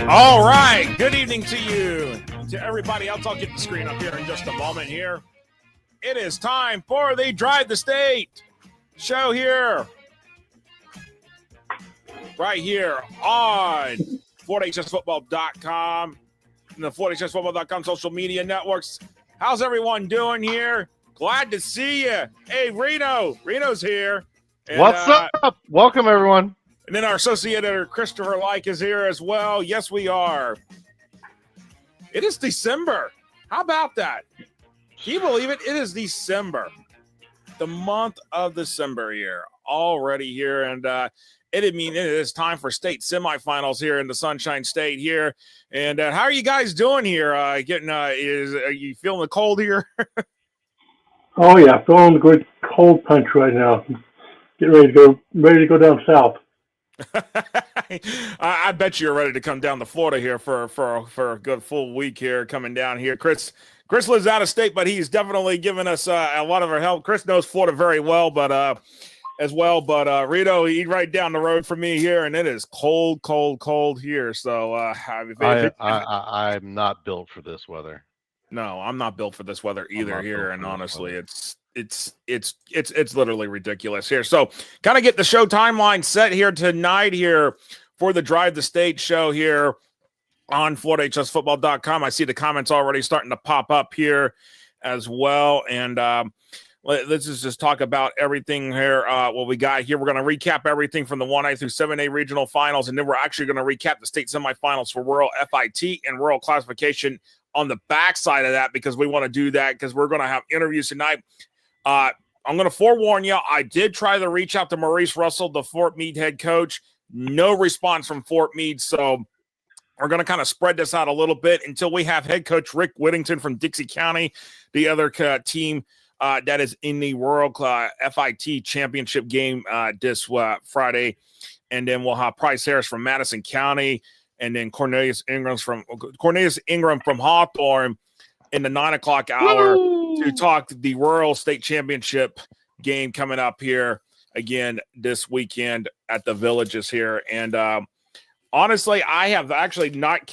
All right. Good evening to you. To everybody else, I'll get the screen up here in just a moment here. It is time for the Drive the State show here. Right here on FortHSFootball.com and the FortHSFootball.com social media networks. How's everyone doing here? Glad to see you. Hey, Reno. Reno's here. And, what's up? Welcome, everyone. And then our associate editor, Christopher Lyke, is here as well. Yes, we are. It is December. How about that? Can you believe it? It is December. The month of December here. Already here. And it is time for state semifinals here in the Sunshine State here. And how are you guys doing here? Are you feeling the cold here? Oh, yeah. Feeling the good cold punch right now. Get ready to go down south. I bet you're ready to come down to Florida here for a good full week here coming down here. Chris lives out of state, but he's definitely given us a lot of our help. Chris knows Florida very well, but Reno, he's right down the road from me here, and it is cold here. So I'm not built for this weather. No, I'm not built for this weather either here, and honestly, it's literally ridiculous here. So kind of get the show timeline set here tonight here for the Drive the State show here on FortHSFootball.com. I see the comments already starting to pop up here as well. And let's just talk about everything here. What we got here. We're going to recap everything from the 1A through 7A regional finals. And then we're actually going to recap the state semifinals for Rural FIT and Rural classification on the backside of that, because we want to do that because we're going to have interviews tonight. I'm going to forewarn you, I did try to reach out to Maurice Russell, the Fort Meade head coach. No response from Fort Meade, so we're going to kind of spread this out a little bit until we have head coach Ric Whittington from Dixie County, the other team that is in the Rural FIT championship game this Friday. And then we'll have Price Harris from Madison County, and then Cornelius Ingram from Hawthorne in the 9 o'clock hour. To talk the Rural State Championship game coming up here again this weekend at the Villages here. And honestly, I have actually not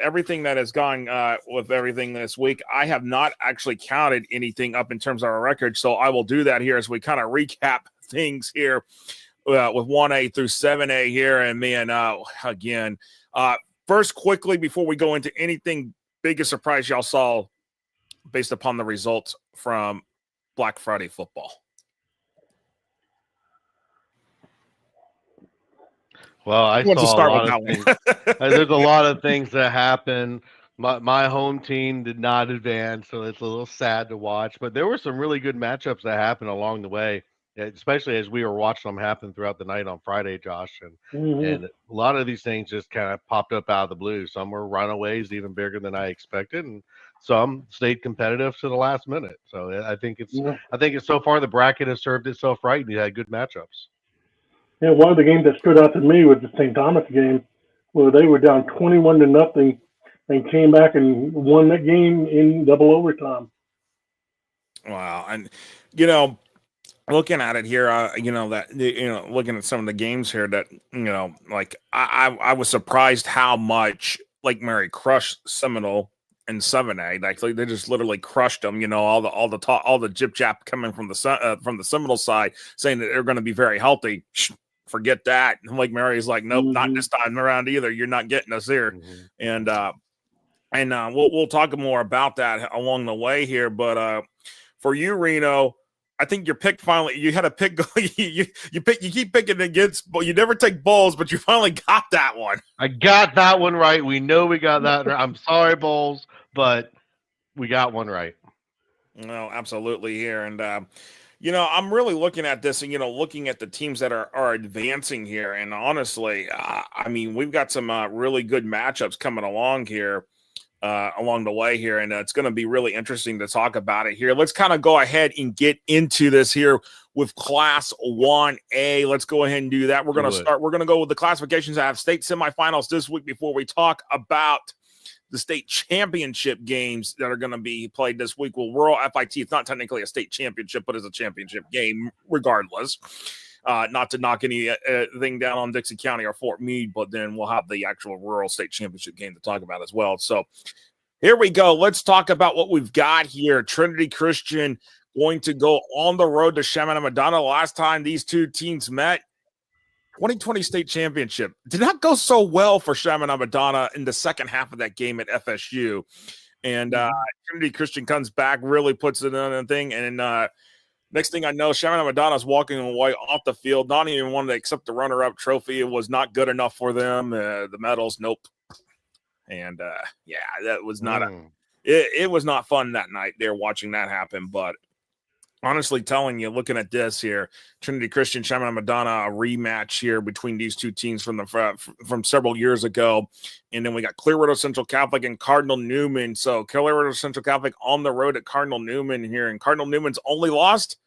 everything that has gone with everything this week. I have not actually counted anything up in terms of our record. So I will do that here as we kind of recap things here with 1A through 7A here. And man, again, first quickly, before we go into anything biggest surprise y'all saw based upon the results from Black Friday football. Well, I saw a lot of things. There's a lot of things that happened. My home team did not advance, so it's a little sad to watch. But there were some really good matchups that happened along the way, especially as we were watching them happen throughout the night on Friday, Josh. And a lot of these things just kind of popped up out of the blue. Some were runaways, even bigger than I expected, and some stayed competitive to the last minute. So I think it's so far the bracket has served itself right, and you had good matchups. Yeah, one of the games that stood out to me was the St. Thomas game, where they were down 21-0 and came back and won that game in double overtime. Wow, and looking at it here, looking at some of the games here, that like I was surprised how much Lake Mary crushed Seminole in 7A. Like they just literally crushed them. All the jip jap coming from the Seminole side, saying that they're going to be very healthy. Forget that. And Lake Mary is like, nope, not this time around either. You're not getting us here. And we'll talk more about that along the way here. But for you, Reno, I think your pick finally. You had a pick. You keep picking against, but you never take Bulls. But you finally got that one. I got that one right. We know we got that right. I'm sorry, Bulls, but we got one right. No, absolutely here, and I'm really looking at this, and looking at the teams that are advancing here, and honestly, we've got some really good matchups coming along here. Along the way here, and it's going to be really interesting to talk about it here. Let's kind of go ahead and get into this here with Class 1A. Let's go ahead and do that. We're going to go with the classifications. I have state semifinals this week before we talk about the state championship games that are going to be played this week. Well, Rural FIT, it's not technically a state championship, but it's a championship game regardless. Not to knock anything down on Dixie County or Fort Meade, but then we'll have the actual Rural State Championship game to talk about as well. So here we go. Let's talk about what we've got here. Trinity Christian going to go on the road to Chaminade-Madonna. Last time these two teams met, 2020 state championship. Did not go so well for Chaminade-Madonna in the second half of that game at FSU. And Trinity Christian comes back, really puts it on a thing. And next thing I know, Chaminade-Madonna is walking away off the field, not even wanting to accept the runner-up trophy. It was not good enough for them. The medals, nope. And, that was not it was not fun that night there watching that happen. But honestly telling you, looking at this here, Trinity Christian, Chaminade-Madonna, a rematch here between these two teams from several years ago. And then we got Clearwater Central Catholic and Cardinal Newman. So Clearwater Central Catholic on the road at Cardinal Newman here. And Cardinal Newman's only lost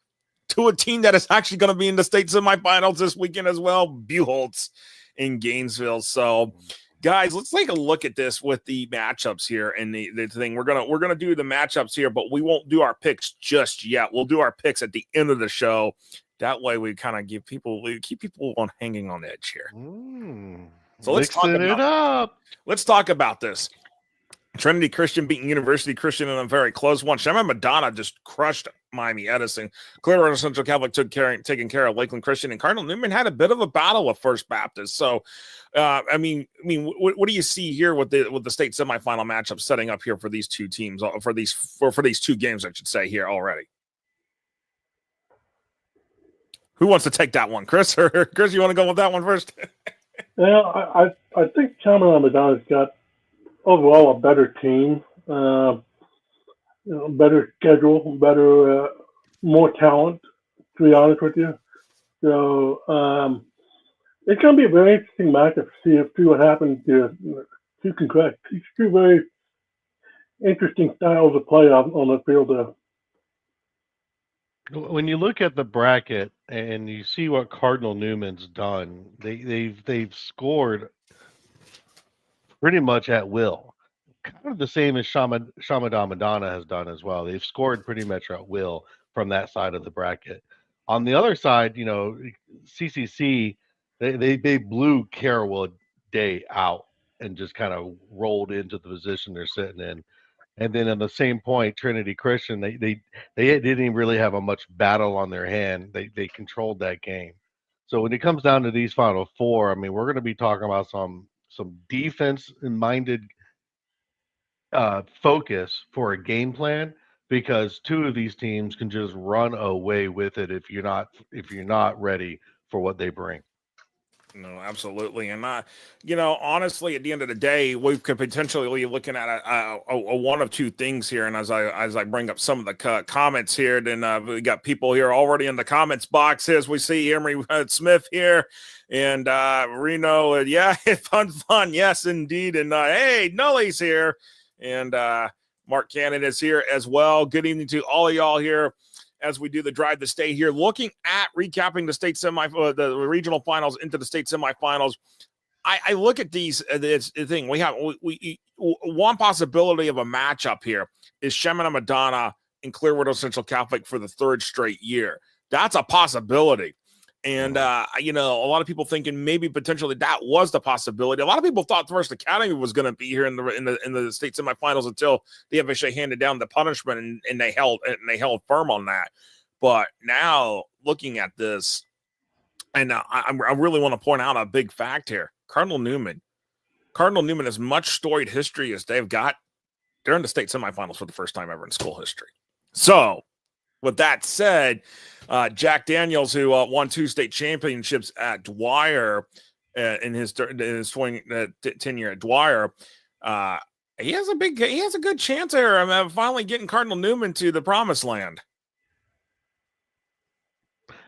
to a team that is actually going to be in the state semifinals this weekend as well, Buchholz in Gainesville. So guys, let's take a look at this with the matchups here and the thing. We're gonna do the matchups here, but we won't do our picks just yet. We'll do our picks at the end of the show. That way, we kind of keep people on hanging on edge here. So let's talk about this. Trinity Christian beating University Christian in a very close one. Chaminade-Madonna just crushed Miami Edison. Clearwater Central Catholic taking care of Lakeland Christian, and Cardinal Newman had a bit of a battle with First Baptist. So, what do you see here with the state semifinal matchup setting up here for these two teams, for these two games, I should say here already? Who wants to take that one, Chris? Or Chris, you want to go with that one first? Well, I think Chaminade-Madonna's got overall a better team, better schedule, better, more talent, to be honest with you. So it's going to be a very interesting matchup to see what happens to two very interesting styles of play on the field. When you look at the bracket and you see what Cardinal Newman's done, they've scored pretty much at will, kind of the same as Chaminade-Madonna has done as well. They've scored pretty much at will from that side of the bracket. On the other side, CCC, they blew Carrollwood Day out and just kind of rolled into the position they're sitting in. And then at the same point, Trinity Christian, they didn't really have a much battle on their hand. They controlled that game. So when it comes down to these Final Four, I mean, we're going to be talking about some defense-minded focus for a game plan, because two of these teams can just run away with it if you're not ready for what they bring. No, absolutely. And honestly, at the end of the day, we could potentially be looking at a one of two things here. And as I bring up some of the comments here, then we got people here already in the comments box as we see Emery Smith here and Reno. Yeah, fun. Yes, indeed. And hey, Nully's here. And Mark Cannon is here as well. Good evening to all of y'all here as we do the drive to state here, looking at recapping the state the regional finals into the state semifinals. I look at these. This thing we have. We one possibility of a matchup here is Chaminade-Madonna and Clearwater Central Catholic for the third straight year. That's a possibility. And, a lot of people thinking maybe potentially that was the possibility. A lot of people thought First Academy was going to be here in the state semifinals until the FHA handed down the punishment and they held firm on that. But now looking at this, and I really want to point out a big fact here. Cardinal Newman, as much storied history as they've got, they're in the state semifinals for the first time ever in school history. So with that said, Jack Daniels, who won 2 state championships at Dwyer in his tenure at Dwyer, he has a good chance here of finally getting Cardinal Newman to the promised land.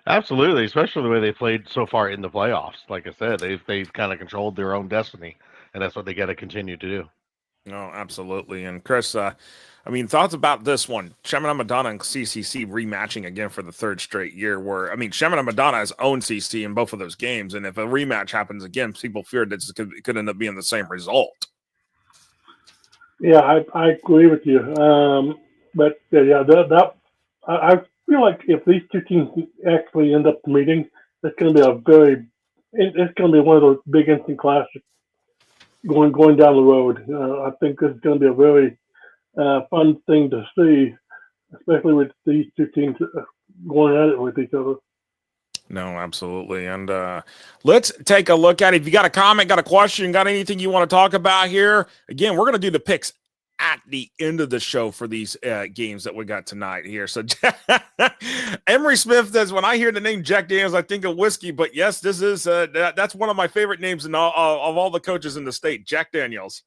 Absolutely, especially the way they played so far in the playoffs. Like I said, they've kind of controlled their own destiny, and that's what they got to continue to do. No, absolutely. And Chris, thoughts about this one? Chaminade-Madonna and CCC rematching again for the third straight year. Chaminade-Madonna has owned CC in both of those games, and if a rematch happens again, people feared that it could end up being the same result. Yeah, I agree with you. I feel like if these two teams actually end up meeting, it's going to be it's going to be one of those big instant classics going down the road. I think this is going to be a very fun thing to see, especially with these two teams going at it with each other. No, absolutely. And let's take a look at it. If you got a comment, got a question, got anything you want to talk about here, again, we're going to do the picks at the end of the show for these games that we got tonight here. So Emery Smith says, when I hear the name Jack Daniels, I think of whiskey. But yes, this is that's one of my favorite names of all the coaches in the state, Jack Daniels.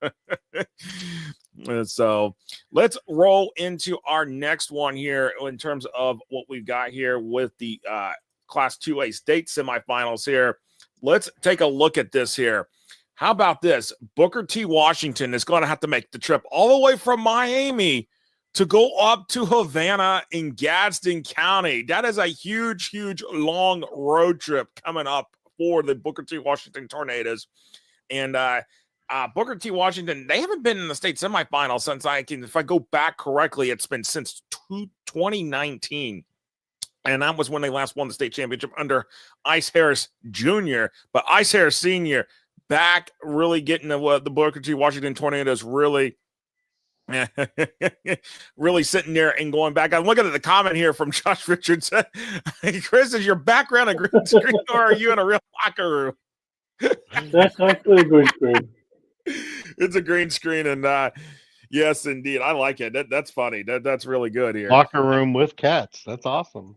And so let's roll into our next one here in terms of what we've got here with the Class 2A state semifinals here. Let's take a look at this here. How about this? Booker T. Washington is going to have to make the trip all the way from Miami to go up to Havana in Gadsden County. That is a huge, huge, long road trip coming up for the Booker T. Washington Tornadoes. And Booker T. Washington, they haven't been in the state semifinal since if I go back correctly, it's been since 2019. And that was when they last won the state championship under Ice Harris Jr. But Ice Harris Sr. back really getting the Booker T. Washington Tornadoes really sitting there and going back. I'm looking at the comment here from Josh Richards. Chris, is your background a green screen or are you in a real locker room? That's actually a green screen. It's a green screen, and yes, indeed. I like it. That's funny. That's really good here. Locker room with cats. That's awesome.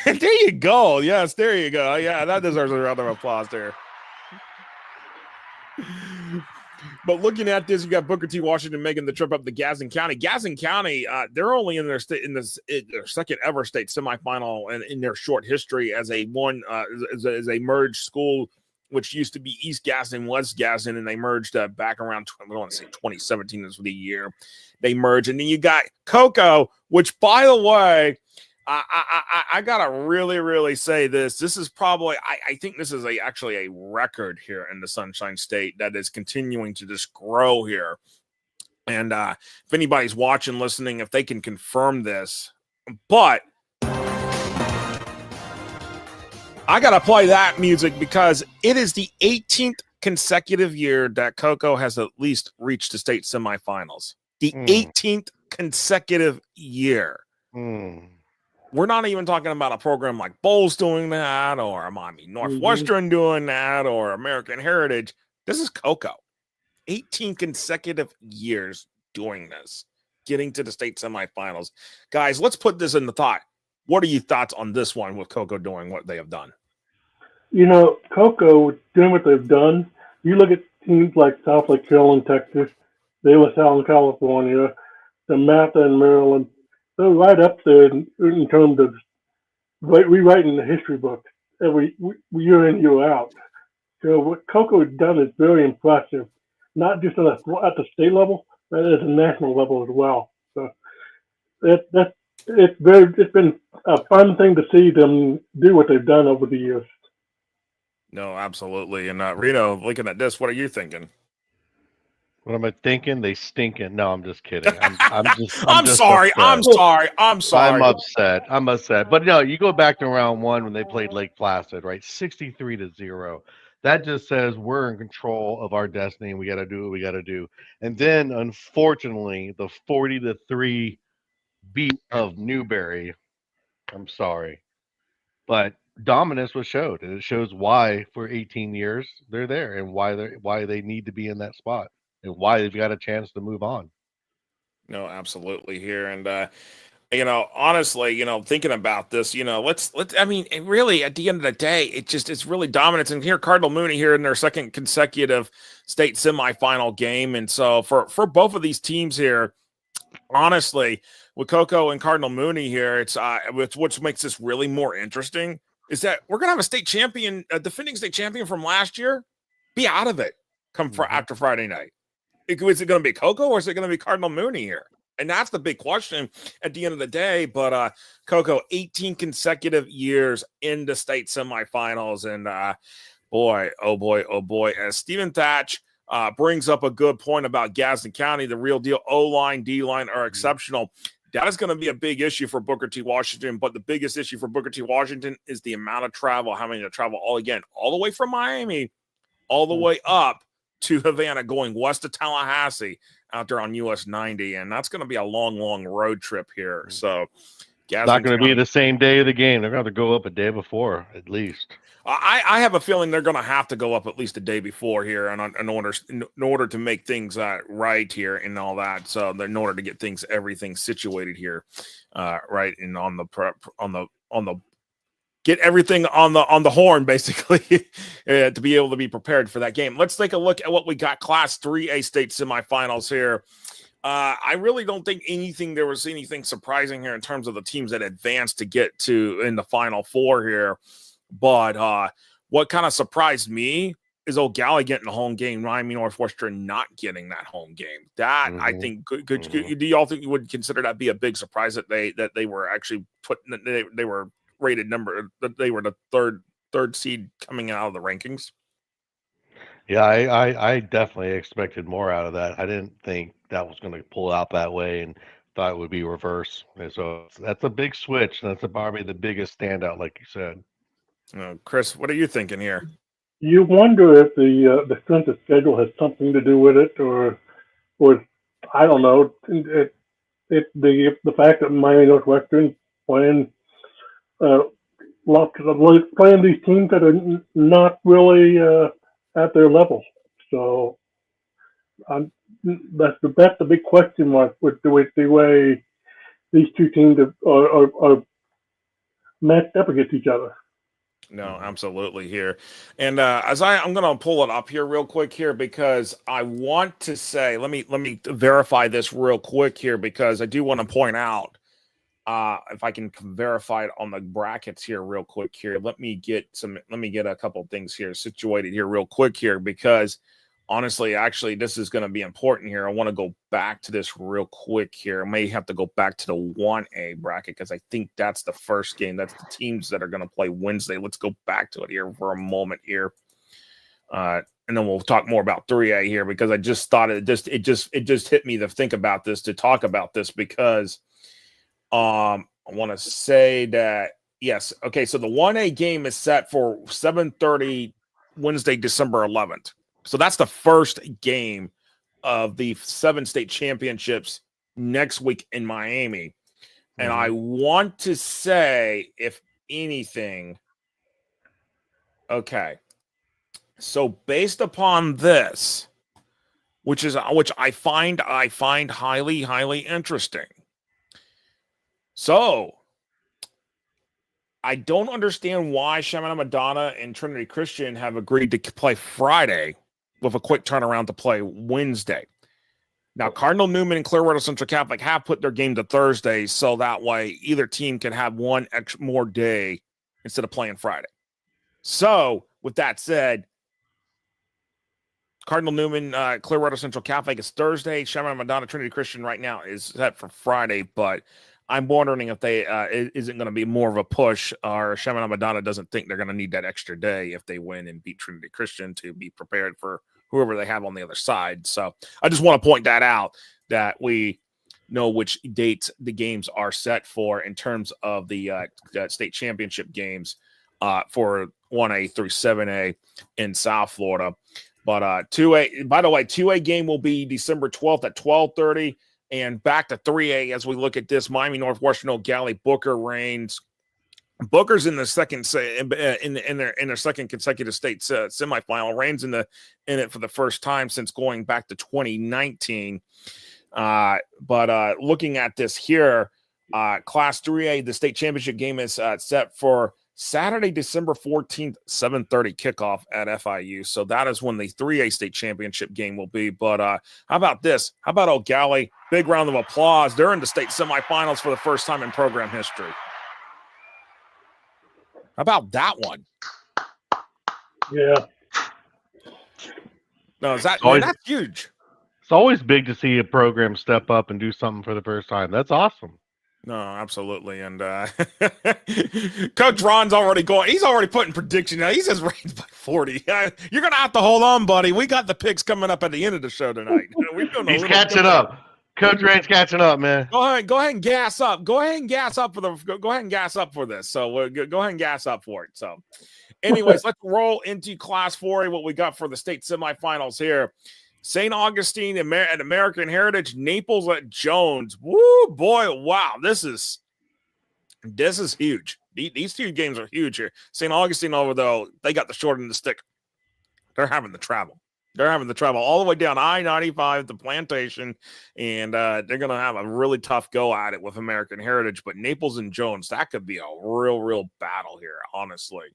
There you go. Yes, there you go. Yeah, that deserves a round of applause there. But looking at this, you got Booker T. Washington making the trip up to Gadsden County. Gadsden County, they're only in their second ever state semifinal in their short history as a merged school, which used to be East Gadsden, West Gadsden, and they merged back around, I want to say 2017 is the year they merged. And then you got Cocoa, which, by the way, I gotta really, really say this. This is probably, I think this is actually a record here in the Sunshine State that is continuing to just grow here. And if anybody's watching, listening, if they can confirm this, but I gotta play that music because it is the 18th consecutive year that Cocoa has at least reached the state semifinals. The 18th consecutive year. We're not even talking about a program like Bowles doing that or Miami Northwestern doing that or American Heritage. This is Cocoa. 18 consecutive years doing this, getting to the state semifinals. Guys, let's put this in the thought. What are your thoughts on this one with Cocoa doing what they have done? You know, Cocoa doing what they've done. You look at teams like South Lake Carroll, Texas, De La Salle in California, Samantha in Maryland. They're right up there in terms of rewriting the history book every year in, year out. So what Cocoa has done is very impressive, not just at the state level, but at the national level as well. So it's been a fun thing to see them do what they've done over the years. No, absolutely. And Reno, looking at this, what are you thinking? What am I thinking? They stinking. No, I'm just kidding. I'm sorry. I'm upset. But no, you go back to round one when they played Lake Placid, right? 63-0. That just says we're in control of our destiny and we got to do what we got to do. And then, unfortunately, the 40-3 beat of Newberry. I'm sorry, but dominance was showed, and it shows why for 18 years they're there and why they need to be in that spot. And why they've got a chance to move on. No, absolutely here. And, honestly, thinking about this, really at the end of the day, it's really dominance. And here, Cardinal Mooney here in their second consecutive state semifinal game. And so for both of these teams here, honestly, with Cocoa and Cardinal Mooney here, it's what makes this really more interesting is that we're going to have a state champion, a defending state champion from last year, be out of it after Friday night. Is it going to be Cocoa or is it going to be Cardinal Mooney here? And that's the big question at the end of the day. But Cocoa, 18 consecutive years in the state semifinals. And boy, oh boy. As Stephen Thatch brings up a good point about Gadsden County, the real deal O-line, D-line are exceptional. That is going to be a big issue for Booker T. Washington, but the biggest issue for Booker T. Washington is the amount of travel, having to travel all the way from Miami, all the way up to Havana, going west to Tallahassee out there on US 90, and that's going to be a long, long road trip here. So it's not going to be the same day of the game. They're going to have to go up a day before, at least. I have a feeling they're going to have to go up at least a day before here, and in order to make things right here and all that. So in order to get everything situated here, right, and on the get everything on the horn, basically, to be able to be prepared for that game. Let's take a look at what we got. Class 3A state semifinals here. I really don't think there was anything surprising here in terms of the teams that advanced to get to in the Final Four here. But what kind of surprised me is O'Galley getting a home game, Miami Northwestern not getting that home game. That I think do y'all think you would consider that be a big surprise that they were actually they were rated that they were the third seed coming out of the rankings? Yeah, I definitely expected more out of that. I didn't think that was going to pull out that way, and thought it would be reverse. And so that's a big switch. And that's probably the biggest standout, like you said. Chris, what are you thinking here? You wonder if the strength of schedule has something to do with it, or I don't know. The fact that Miami Northwestern playing playing these teams that are not really at their level. So that's the big question mark with the way these two teams are matched up against each other. No, absolutely here. And I'm going to pull it up here real quick here, because I want to say, let me verify this real quick here, because I do want to point out, if I can verify it on the brackets here real quick here. Let me get a couple things here situated here real quick here, because honestly, actually, this is going to be important here. I want to go back to this real quick here. I may have to go back to the 1A bracket, because I think that's the first game. That's the teams that are going to play Wednesday. Let's go back to it here for a moment here. And then we'll talk more about 3A here, because I just thought it just hit me to think about this, to talk about this, because I want to say that, yes. Okay. So the 1A game is set for 7:30 Wednesday, December 11th. So that's the first game of the 7 state championships next week in Miami. And I want to say, if anything, okay. So based upon this, which I find highly, highly interesting. So I don't understand why Chaminade Madonna and Trinity Christian have agreed to play Friday with a quick turnaround to play Wednesday. Now, Cardinal Newman and Clearwater Central Catholic have put their game to Thursday, so that way either team can have one more day instead of playing Friday. So, with that said, Cardinal Newman, Clearwater Central Catholic is Thursday. Chaminade Madonna, Trinity Christian right now is set for Friday, but I'm wondering if they isn't going to be more of a push, or Chaminade Madonna doesn't think they're going to need that extra day if they win and beat Trinity Christian to be prepared for whoever they have on the other side. So I just want to point that out, that we know which dates the games are set for in terms of the state championship games for 1A through 7A in South Florida. But 2A, by the way, 2A game will be December 12th at 12:30. And back to 3A as we look at this, Miami Northwestern, O'Galley, Booker reigns. Booker's in the second in their second consecutive state semifinal. Reigns in it for the first time since going back to 2019. But looking at this here, Class 3A, the state championship game is set for Saturday, December 14th, 7:30 kickoff at FIU. So that is when the 3A state championship game will be. But how about this? How about O'Galley? Big round of applause. They're in the state semifinals for the first time in program history. How about that one? Yeah. No, that's huge. It's always big to see a program step up and do something for the first time. That's awesome. No, absolutely. And Coach Ron's already going. He's already putting prediction. He says Reigns by 40. You're going to have to hold on, buddy. We got the picks coming up at the end of the show tonight. He's catching up. Coach Rand's catching up, man. Go ahead and gas up. Go ahead and gas up for this. So we'll go ahead and gas up for it. So anyways, let's roll into Class 4A, what we got for the state semifinals here. St. Augustine at American Heritage, Naples at Jones. Woo, boy, wow, this is huge. These two games are huge here. St. Augustine, though, they got the short end of the stick. They're having to travel. They're having to travel all the way down I-95 to Plantation, and they're going to have a really tough go at it with American Heritage. But Naples and Jones, that could be a real battle here, honestly.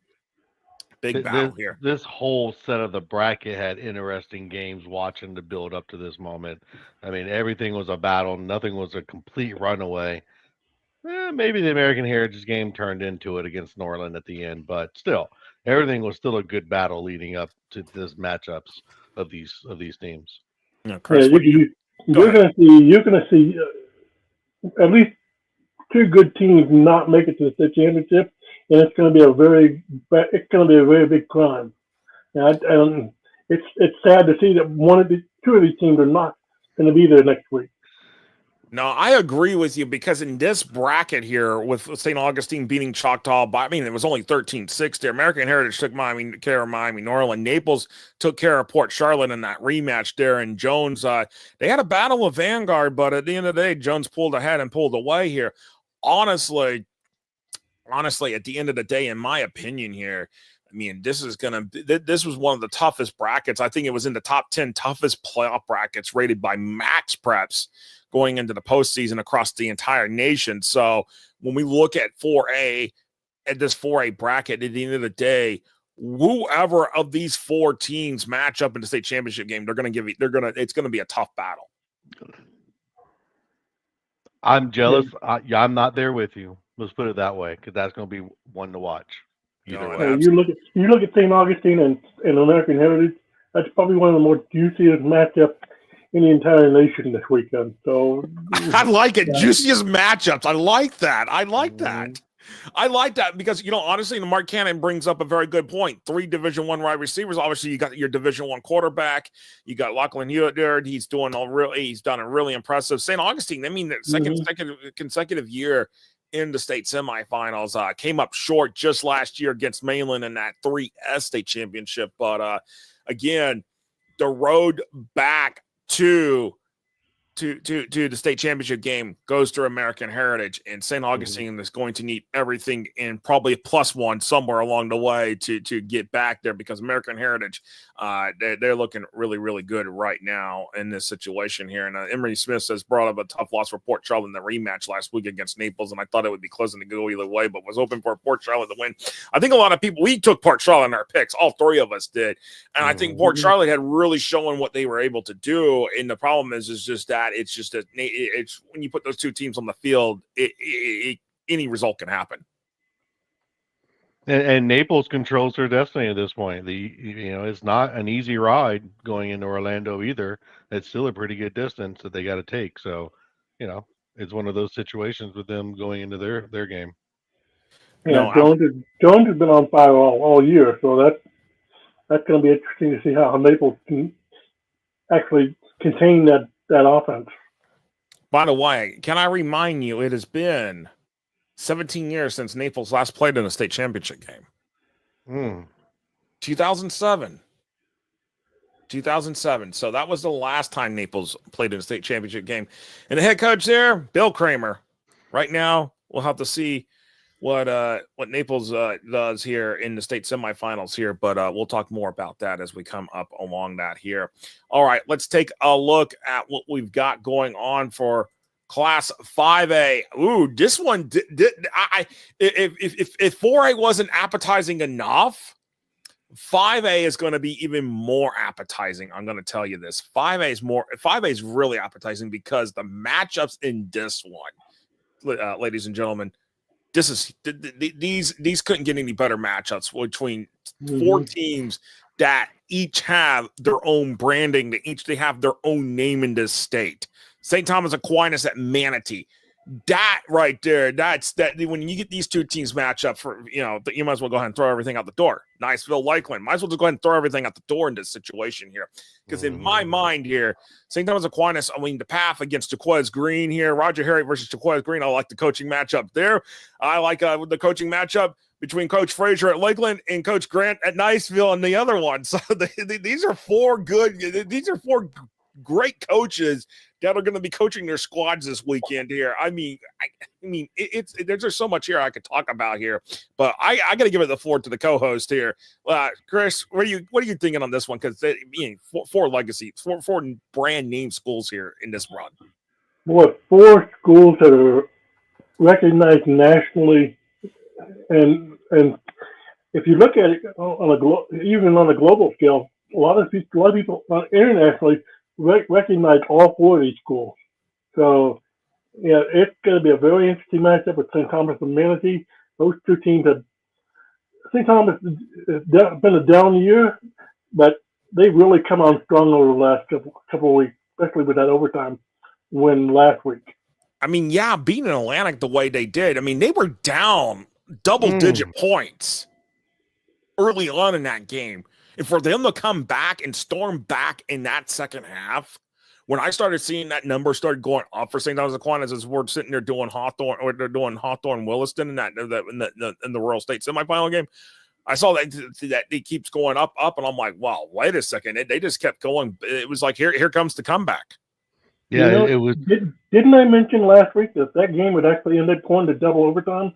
Big battle here. This whole set of the bracket had interesting games watching the build up to this moment. I mean, everything was a battle. Nothing was a complete runaway. Maybe the American Heritage game turned into it against Norland at the end, but still, everything was still a good battle leading up to this matchups of these teams. Yeah, Chris, you're going to see at least two good teams not make it to the state championship, and it's going to be a very big crime. And it's sad to see that two of these teams are not going to be there next week. No, I agree with you, because in this bracket here with St. Augustine beating Choctaw it was only 13-6 there. American Heritage took care of Miami Norland. Naples took care of Port Charlotte in that rematch there. And Jones, they had a battle with Vanguard, but at the end of the day, Jones pulled ahead and pulled away here. Honestly, at the end of the day, in my opinion here, I mean, this was one of the toughest brackets. I think it was in the top 10 toughest playoff brackets rated by Max Preps going into the postseason across the entire nation. So when we look at 4A, at this 4A bracket, at the end of the day, whoever of these four teams match up in the state championship game, it's going to be a tough battle. I'm jealous. I'm not there with you. Let's put it that way, because that's going to be one to watch. You look at St. Augustine and American Heritage. That's probably one of the more juiciest matchups in the entire nation this weekend. So I like it. Juiciest matchups. I like that. I like that because, honestly, Mark Cannon brings up a very good point. 3 Division I wide receivers. Obviously, you got your Division I quarterback. You got Lachlan Hewitt there. He's done a really impressive. St. Augustine, the consecutive year in the state semifinals, came up short just last year against Mainland in that 3S state championship. But again, the road back to the state championship game goes to American Heritage, and St. Augustine is going to need everything and probably a +1 somewhere along the way to get back there, because American Heritage, they're looking really, really good right now in this situation here. And Emery Smith has brought up a tough loss for Port Charlotte in the rematch last week against Naples, and I thought it would be close to go either way, but was hoping for Port Charlotte to win. I think a lot of people, we took Port Charlotte in our picks, all 3 of us did, and I think Port Charlotte had really shown what they were able to do. And the problem is just that it's when you put those two teams on the field, any result can happen. And Naples controls their destiny at this point. It's not an easy ride going into Orlando either. It's still a pretty good distance that they got to take. So, it's one of those situations with them going into their game. Yeah, Jones has been on fire all year, so that's going to be interesting to see how Naples can actually contain that offense. By the way, can I remind you, it has been 17 years since Naples last played in a state championship game. 2007. So that was the last time Naples played in a state championship game. And the head coach there, Bill Kramer. Right now, we'll have to see what Naples does here in the state semifinals here, but we'll talk more about that as we come up along that here. All right, let's take a look at what we've got going on for Class 5A. Ooh, this one if 4A wasn't appetizing enough, 5A is going to be even more appetizing. I'm going to tell you this. 5A is really appetizing because the matchups in this one, ladies and gentlemen, these couldn't get any better matchups between 4 teams that each have their own branding, they have their own name in this state. St. Thomas Aquinas at Manatee, That right there, that's that. When you get these two teams match up for, you might as well go ahead and throw everything out the door. Niceville, Lakeland, might as well just go ahead and throw everything out the door in this situation here. Because in my mind here, St. Thomas Aquinas, the path against Jaquez Green here, Roger Harriet versus Jaquez Green. I like the coaching matchup there. I like the coaching matchup between Coach Frazier at Lakeland and Coach Grant at Niceville and the other one. So these are four great coaches that are going to be coaching their squads this weekend here. There's just so much here I could talk about here, but I got to give it the floor to the co-host here. Chris, what are you thinking on this one? Because four legacy, four brand name schools here in this run. Boy, four schools that are recognized nationally, and if you look at it even on a global scale, a lot of people internationally recognize all four of these schools. So, yeah, it's going to be a very interesting matchup with St. Thomas and Manatee. Those two teams St. Thomas has been a down year, but they've really come on strong over the last couple of weeks, especially with that overtime win last week. Beating Atlantic the way they did, they were down double-digit points early on in that game. And for them to come back and storm back in that second half, when I started seeing that number start going up for St. Thomas Aquinas as we're sitting there doing Hawthorne Williston in the Rural State semifinal game, I saw that it keeps going up, and I'm like, wow, wait a second. They just kept going. It was like, here comes the comeback. Yeah, it was. Didn't I mention last week that game would actually end up going to double overtime?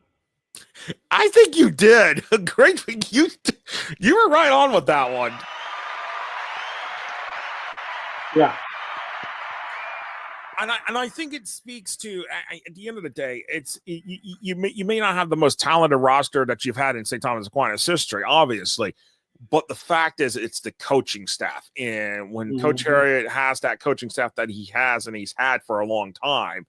I think you did. Great. You were right on with that one. Yeah. And I think it speaks to, at the end of the day, it's you may not have the most talented roster that you've had in St. Thomas Aquinas history, obviously, but the fact is it's the coaching staff. And when Coach Harriet has that coaching staff that he has and he's had for a long time,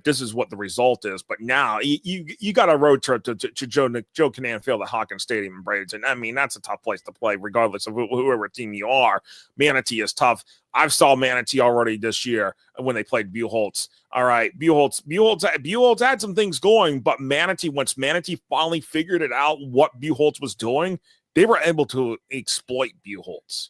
this is what the result is. But now you got a road trip to Joe Canaan Field at Hawkins Stadium in Bradenton. That's a tough place to play, regardless of whoever team you are. Manatee is tough. I've saw Manatee already this year when they played Buchholz. All right, Buchholz had some things going, but once Manatee finally figured it out what Buchholz was doing, they were able to exploit Buchholz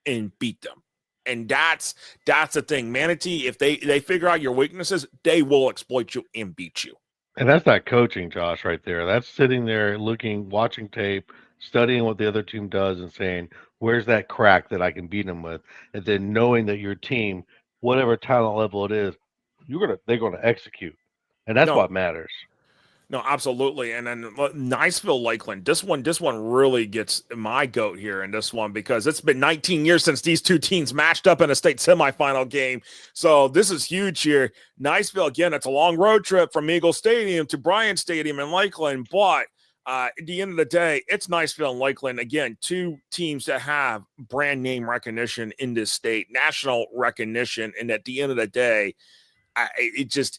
and beat them. And that's the thing. Manatee, if they figure out your weaknesses, they will exploit you and beat you. And that's not coaching, Josh, right there. That's sitting there watching tape, studying what the other team does and saying, where's that crack that I can beat them with? And then knowing that your team, whatever talent level it is, they're going to execute. And that's what matters. No, absolutely. And then Niceville, Lakeland, this one really gets my goat here in this one because it's been 19 years since these two teams matched up in a state semifinal game. So this is huge here. Niceville, again, it's a long road trip from Eagle Stadium to Bryant Stadium in Lakeland. But at the end of the day, it's Niceville and Lakeland. Again, two teams that have brand name recognition in this state, national recognition. And at the end of the day, it's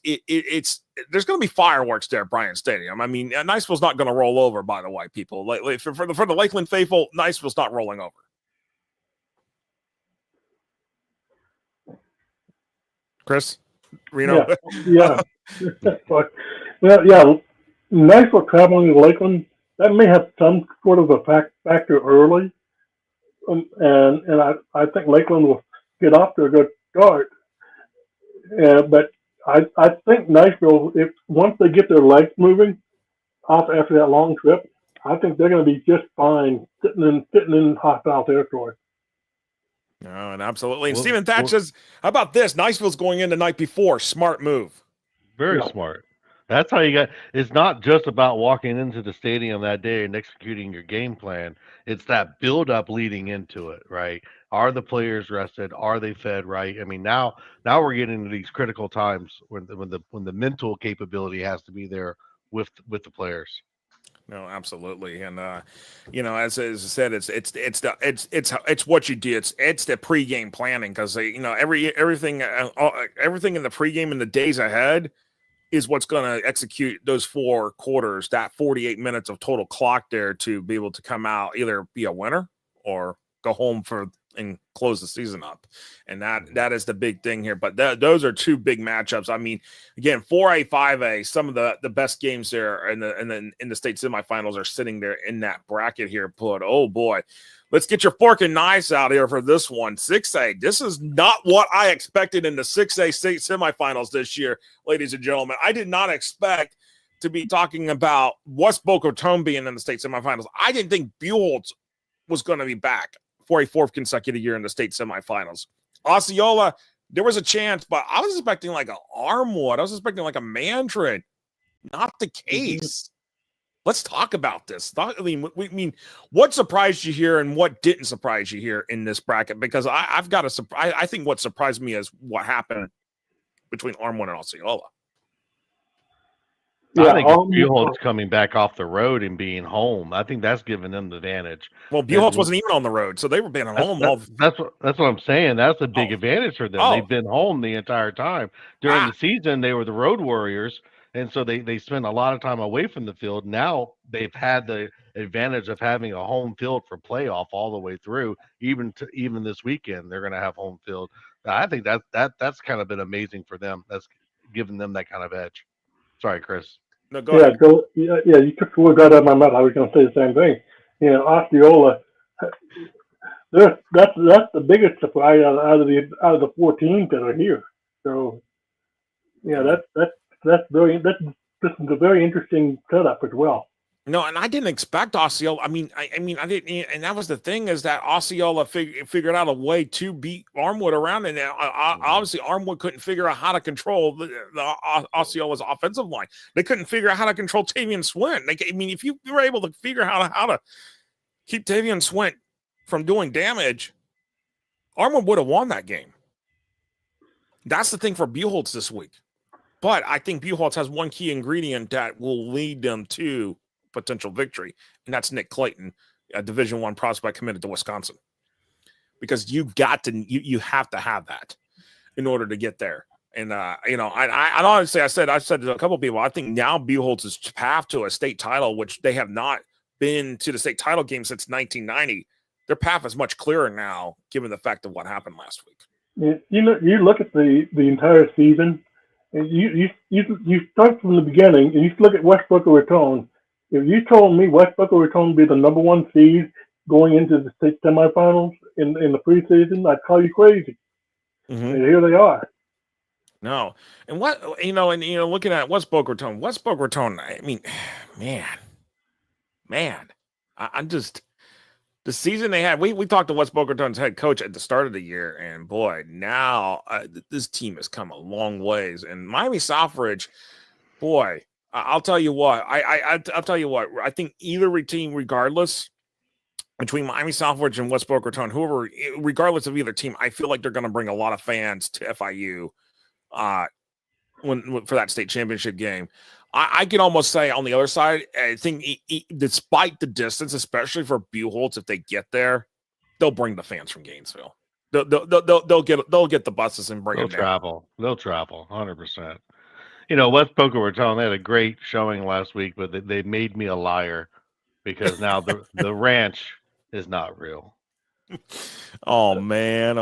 there's going to be fireworks there at Bryant Stadium. Niceville's not going to roll over, by the way, people. For the Lakeland faithful, Niceville's not rolling over. Chris? Reno? Yeah. Well, yeah, Niceville traveling to Lakeland, that may have some sort of a factor early. And I think Lakeland will get off to a good start. But I think Niceville, once they get their legs moving off after that long trip, I think they're going to be just fine sitting in hostile territory. No, and absolutely. And Stephen Thatch says, how about this? Niceville's going in the night before. Smart move. Very smart. That's how you got. It's not just about walking into the stadium that day and executing your game plan. It's that build up leading into it, right? Are the players rested? Are they fed right? Now we're getting into these critical times when the mental capability has to be there with the players. No, absolutely, and as I said, it's what you do. It's the pregame planning because everything in the pregame and the days ahead is what's going to execute those 4 quarters, that 48 minutes of total clock there to be able to come out either be a winner or go home for and close the season up. And that is the big thing here. But those are two big matchups. I mean, again, 4A, 5A, some of the best games there in the state semifinals are sitting there in that bracket here. But oh boy, let's get your fork and knives out here for this one. 6A. This is not what I expected in the 6A state semifinals this year, ladies and gentlemen. I did not expect to be talking about West Boca Raton being in the state semifinals. I didn't think Buchholz was going to be back for a fourth consecutive year in the state semifinals. Osceola, there was a chance, but I was expecting like an Armwood. I was expecting like a Mandarin. Not the case. Let's talk about this. I mean, what surprised you here and what didn't surprise you here in this bracket? Because I've got a surprise. I think what surprised me is what happened between Armwood and Osceola. Yeah, I think Buchholz coming back off the road and being home. I think that's giving them the advantage. Well, Buchholz wasn't even on the road, so they were being at home. That's what I'm saying. That's a big advantage for them. They've been home the entire time. During the season, they were the road warriors, and so they spent a lot of time away from the field. Now they've had the advantage of having a home field for playoff all the way through. Even this weekend, they're going to have home field. I think that's kind of been amazing for them. That's given them that kind of edge. Sorry, Chris. No, go ahead. You took the words right out of my mouth. I was going to say the same thing. Osceola. That's the biggest surprise out of the 4 teams that are here. So, that's this is a very interesting setup as well. No, and I didn't expect Osceola. I mean, I didn't, and that was the thing is that Osceola figured out a way to beat Armwood around, and obviously Armwood couldn't figure out how to control the Osceola's offensive line. They couldn't figure out how to control Tavian Swint. If you were able to figure out how to keep Tavian Swint from doing damage, Armwood would have won that game. That's the thing for Buchholz this week. But I think Buchholz has one key ingredient that will lead them to potential victory, and that's Nick Clayton, a Division I prospect committed to Wisconsin. Because you have to have that in order to get there. And I honestly, I said to a couple of people, I think now Buchholz's path to a state title, which they have not been to the state title game since 1990, their path is much clearer now, given the fact of what happened last week. You look at the entire season, and you start from the beginning, and you look at West Boca Raton. If you told me West Boca Raton would be the number 1 seed going into the state semifinals in the preseason, I'd call you crazy. Mm-hmm. And here they are. No, and looking at West Boca Raton. I mean, man, I'm just the season they had. We talked to West Boca Raton's head coach at the start of the year, and boy, now this team has come a long ways. And Miami Southridge, boy. I'll tell you what. I'll tell you what. I think either team, regardless, between Miami Southridge and West Boca Raton, whoever, regardless of either team, I feel like they're going to bring a lot of fans to FIU, for that state championship game. I can almost say on the other side, I think despite the distance, especially for Buchholz, if they get there, they'll bring the fans from Gainesville. They'll get the buses and bring them down. They'll travel 100%. West Boca Raton, they had a great showing last week, but they made me a liar because now the ranch is not real. Oh man.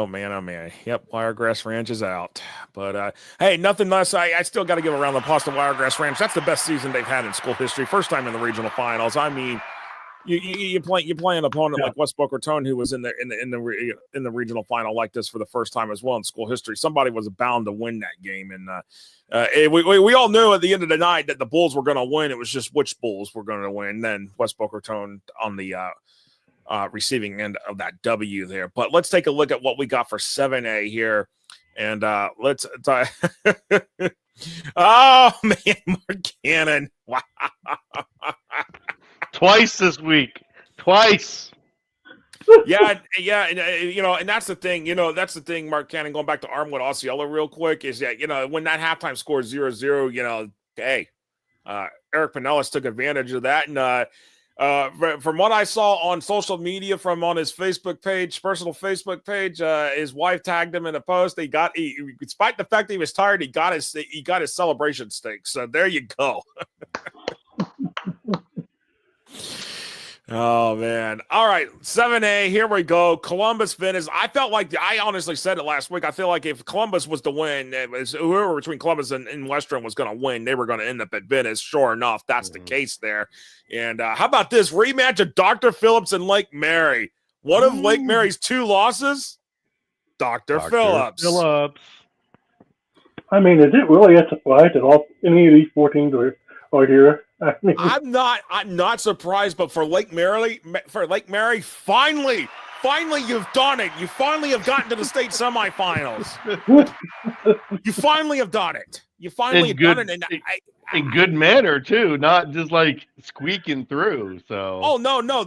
Yep, Wiregrass Ranch is out. But hey, nothing less. I still got to give a round of applause to Wiregrass Ranch. That's the best season they've had in school history. First time in the regional finals. I mean, you play an opponent like West Boca Raton, who was in the regional final like this for the first time as well in school history. Somebody was bound to win that game, and we all knew at the end of the night that the Bulls were going to win. It was just which Bulls were going to win. Then West Boca Raton on the receiving end of that W there. But let's take a look at what we got for 7A here, and let's. Oh man, Mark Cannon! Wow. Twice this week. Twice. Yeah, and that's the thing, Mark Cannon, going back to Armwood Osceola real quick, is that, when that halftime score is 0-0, hey, Eric Pinellas took advantage of that. And from what I saw on social media on his Facebook page, personal Facebook page, his wife tagged him in a post. Despite the fact that he was tired, he got his celebration steak. So there you go. Oh, man. All right, 7A, here we go. Columbus, Venice. I honestly said it last week. I feel like if Columbus was to win, it was whoever between Columbus and Western was going to win, they were going to end up at Venice. Sure enough, that's the case there. And how about this rematch of Dr. Phillips and Lake Mary? One of Lake Mary's 2 losses? Dr. Phillips. I mean, is it really a surprise that any of these 4 teams are here? I mean, I'm not surprised, but for Lake Mary, finally you've done it. You finally have gotten to the state semifinals. You finally have done it. You finally have done it. And in good manner too, not just like squeaking through. So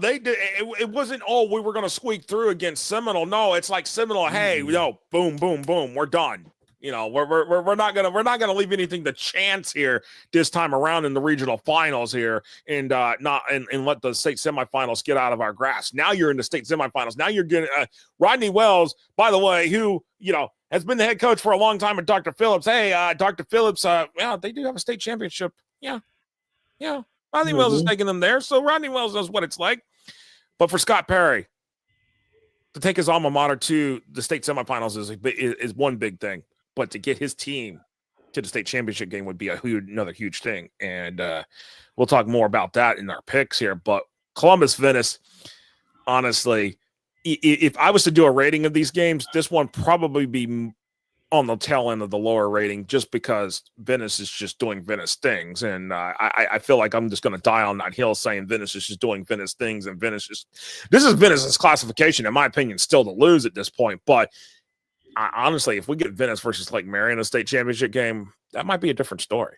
they did. It wasn't we were going to squeak through against Seminole. No, it's like Seminole. Hey, boom, boom, boom, we're done. We're not gonna leave anything to chance here this time around in the regional finals here, and let the state semifinals get out of our grasp. Now you're in the state semifinals. Now you're getting Rodney Wells, by the way, who has been the head coach for a long time at Dr. Phillips. Hey, Dr. Phillips, they do have a state championship. Yeah. Rodney Wells is taking them there, so Rodney Wells knows what it's like. But for Scott Perry to take his alma mater to the state semifinals is one big thing. But to get his team to the state championship game would be another huge thing. And we'll talk more about that in our picks here. But Columbus, Venice, honestly, if I was to do a rating of these games, this one probably be on the tail end of the lower rating just because Venice is just doing Venice things. And I feel like I'm just going to die on that hill saying Venice is just doing Venice things. And this is Venice's classification, in my opinion, still to lose at this point. But honestly, if we get Venice versus Lake Mary in a state championship game, that might be a different story.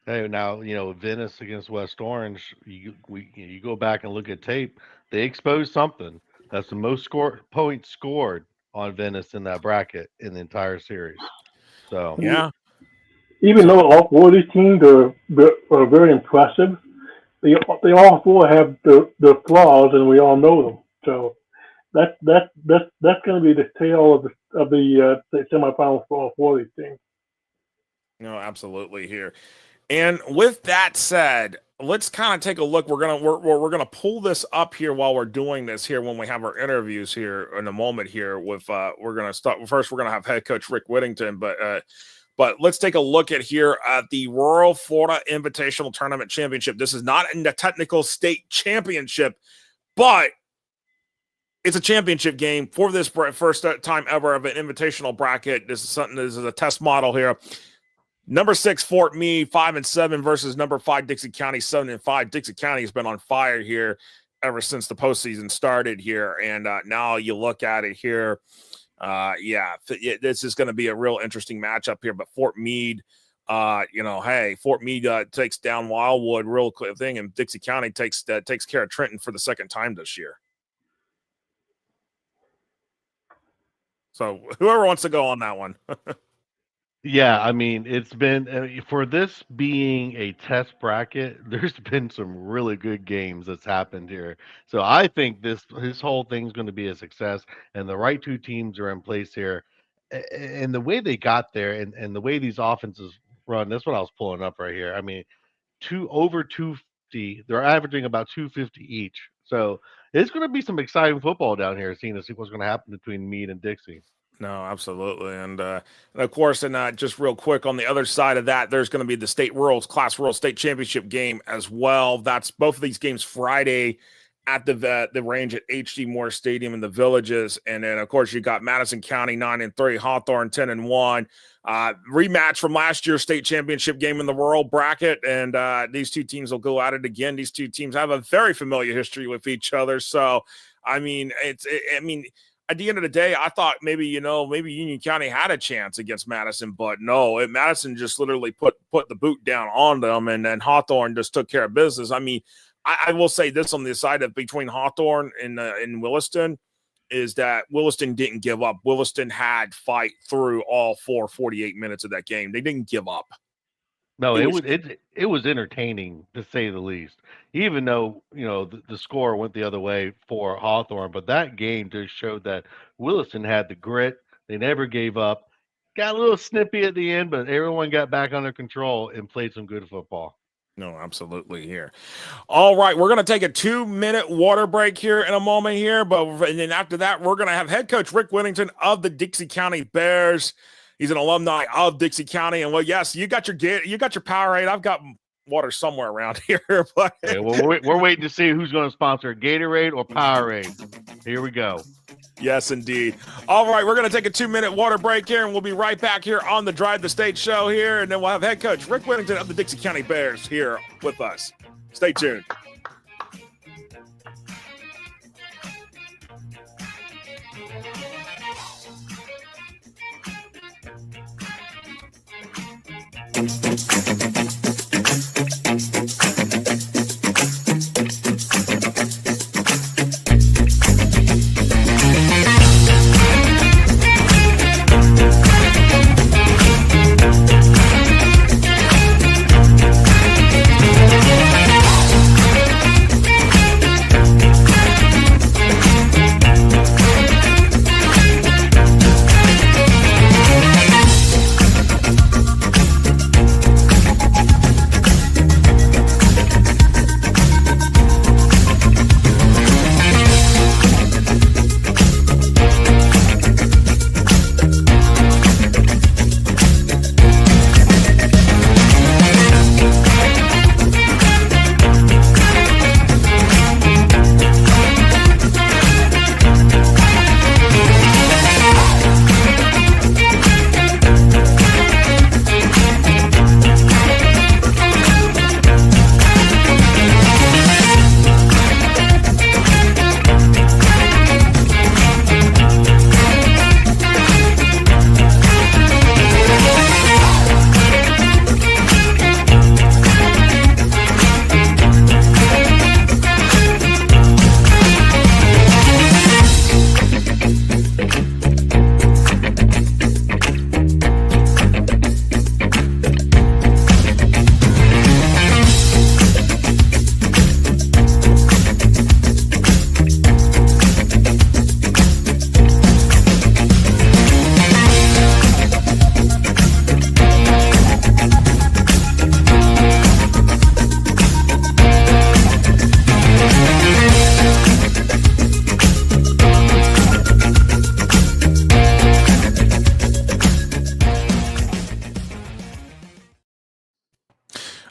Hey, now, Venice against West Orange, you go back and look at tape, they exposed something. That's the most points scored on Venice in that bracket in the entire series. So yeah. Even though all 4 of these teams are very impressive, they all 4 have the flaws, and we all know them. So that's going to be the tale of the semifinals for all 4 of these teams. No, absolutely here. And with that said, let's kind of take a look. We're gonna pull this up here while we're doing this here when we have our interviews here in a moment here. With we're gonna start first. We're gonna have head coach Ric Whittington, but let's take a look at here at the Rural Florida Invitational Tournament Championship. This is not in the technical state championship, but it's a championship game for this first time ever of an invitational bracket. This is a test model here. Number 6, Fort Meade, 5-7 versus number 5, Dixie County, 7-5. Dixie County has been on fire here ever since the postseason started here. And now you look at it here. This is going to be a real interesting matchup here. But Fort Meade, Fort Meade takes down Wildwood, real quick thing. And Dixie County takes care of Trenton for the second time this year. So whoever wants to go on that one. Yeah, I mean, it's been for this being a test bracket, there's been some really good games that's happened here. So I think this whole thing's going to be a success, and the right 2 teams are in place here. And the way they got there and the way these offenses run, that's what I was pulling up right here. I mean, over 250, they're averaging about 250 each. So it's going to be some exciting football down here, seeing to see what's going to happen between Meade and Dixie. No, absolutely. And of course, and just real quick on the other side of that, there's going to be the Rural State Championship game as well. That's both of these games Friday at the range at H.D. Moore Stadium in the Villages. And then, of course, you got Madison County 9-3, Hawthorne 10-1. Rematch from last year's state championship game in the rural bracket. And these 2 teams will go at it again. These 2 teams have a very familiar history with each other. So, I mean, at the end of the day, I thought maybe Union County had a chance against Madison, but no, Madison just literally put the boot down on them, and then Hawthorne just took care of business. I mean, I will say this on the side of between Hawthorne and Williston is that Williston didn't give up. Williston had fight through all 48 minutes of that game. They didn't give up. No, it was entertaining to say the least. Even though the score went the other way for Hawthorne, but that game just showed that Williston had the grit. They never gave up. Got a little snippy at the end, but everyone got back under control and played some good football. No, absolutely here. All right, we're going to take a 2-minute water break here in a moment here, and then after that, we're going to have head coach Ric Whittington of the Dixie County Bears. He's an alumni of Dixie County, and well, yes, you got your Powerade. I've got water somewhere around here, but yeah, well, we're waiting to see who's going to sponsor Gatorade or Powerade. Here we go. Yes, indeed. All right, we're going to take a 2-minute water break here, and we'll be right back here on the Drive the State show here, and then we'll have head coach Ric Whittington of the Dixie County Bears here with us. Stay tuned.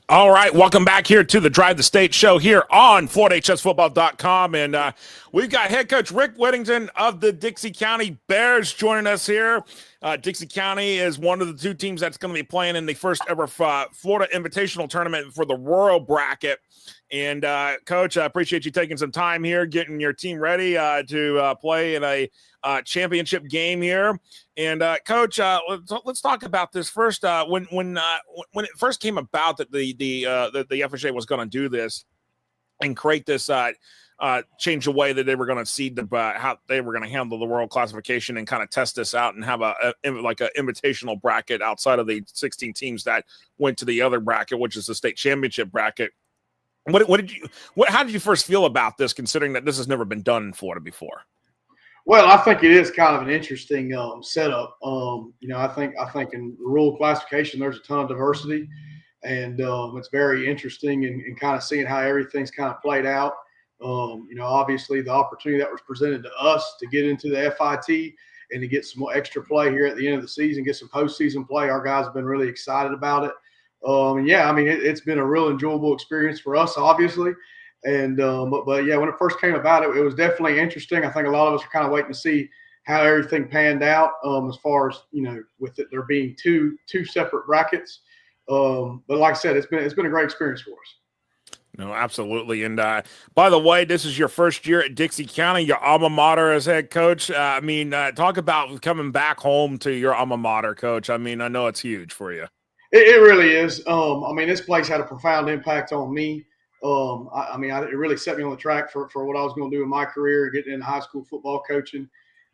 All right, welcome back here to the Drive the State show here on FloorHSFootball.com. And we've got head coach Ric Whittington of the Dixie County Bears joining us here. Dixie County is one of the two teams that's going to be playing in the first ever Florida Invitational Tournament for the rural bracket. And, Coach, I appreciate you taking some time here, getting your team ready to play in a championship game here. And, Coach, let's talk about this first. When it first came about that the FHSAA was going to do this and create this change the way that they were going to seed how they were going to handle the world classification and kind of test this out and have like an invitational bracket outside of the 16 teams that went to the other bracket, which is the state championship bracket. How did you first feel about this, considering that this has never been done in Florida before? Well, I think it is kind of an interesting setup. I think in rural classification, there's a ton of diversity, and it's very interesting and kind of seeing how everything's kind of played out. Obviously the opportunity that was presented to us to get into the FIT and to get some more extra play here at the end of the season, get some postseason play. Our guys have been really excited about it. It's been a real enjoyable experience for us, obviously. And but when it first came about, it was definitely interesting. I think a lot of us were kind of waiting to see how everything panned out as far as, with it there being two separate brackets. But like I said, it's been a great experience for us. No, absolutely. And by the way, this is your first year at Dixie County, your alma mater as head coach. Talk about coming back home to your alma mater, Coach. I know it's huge for you. It really is. This place had a profound impact on me. It really set me on the track for what I was going to do in my career, getting into high school football coaching,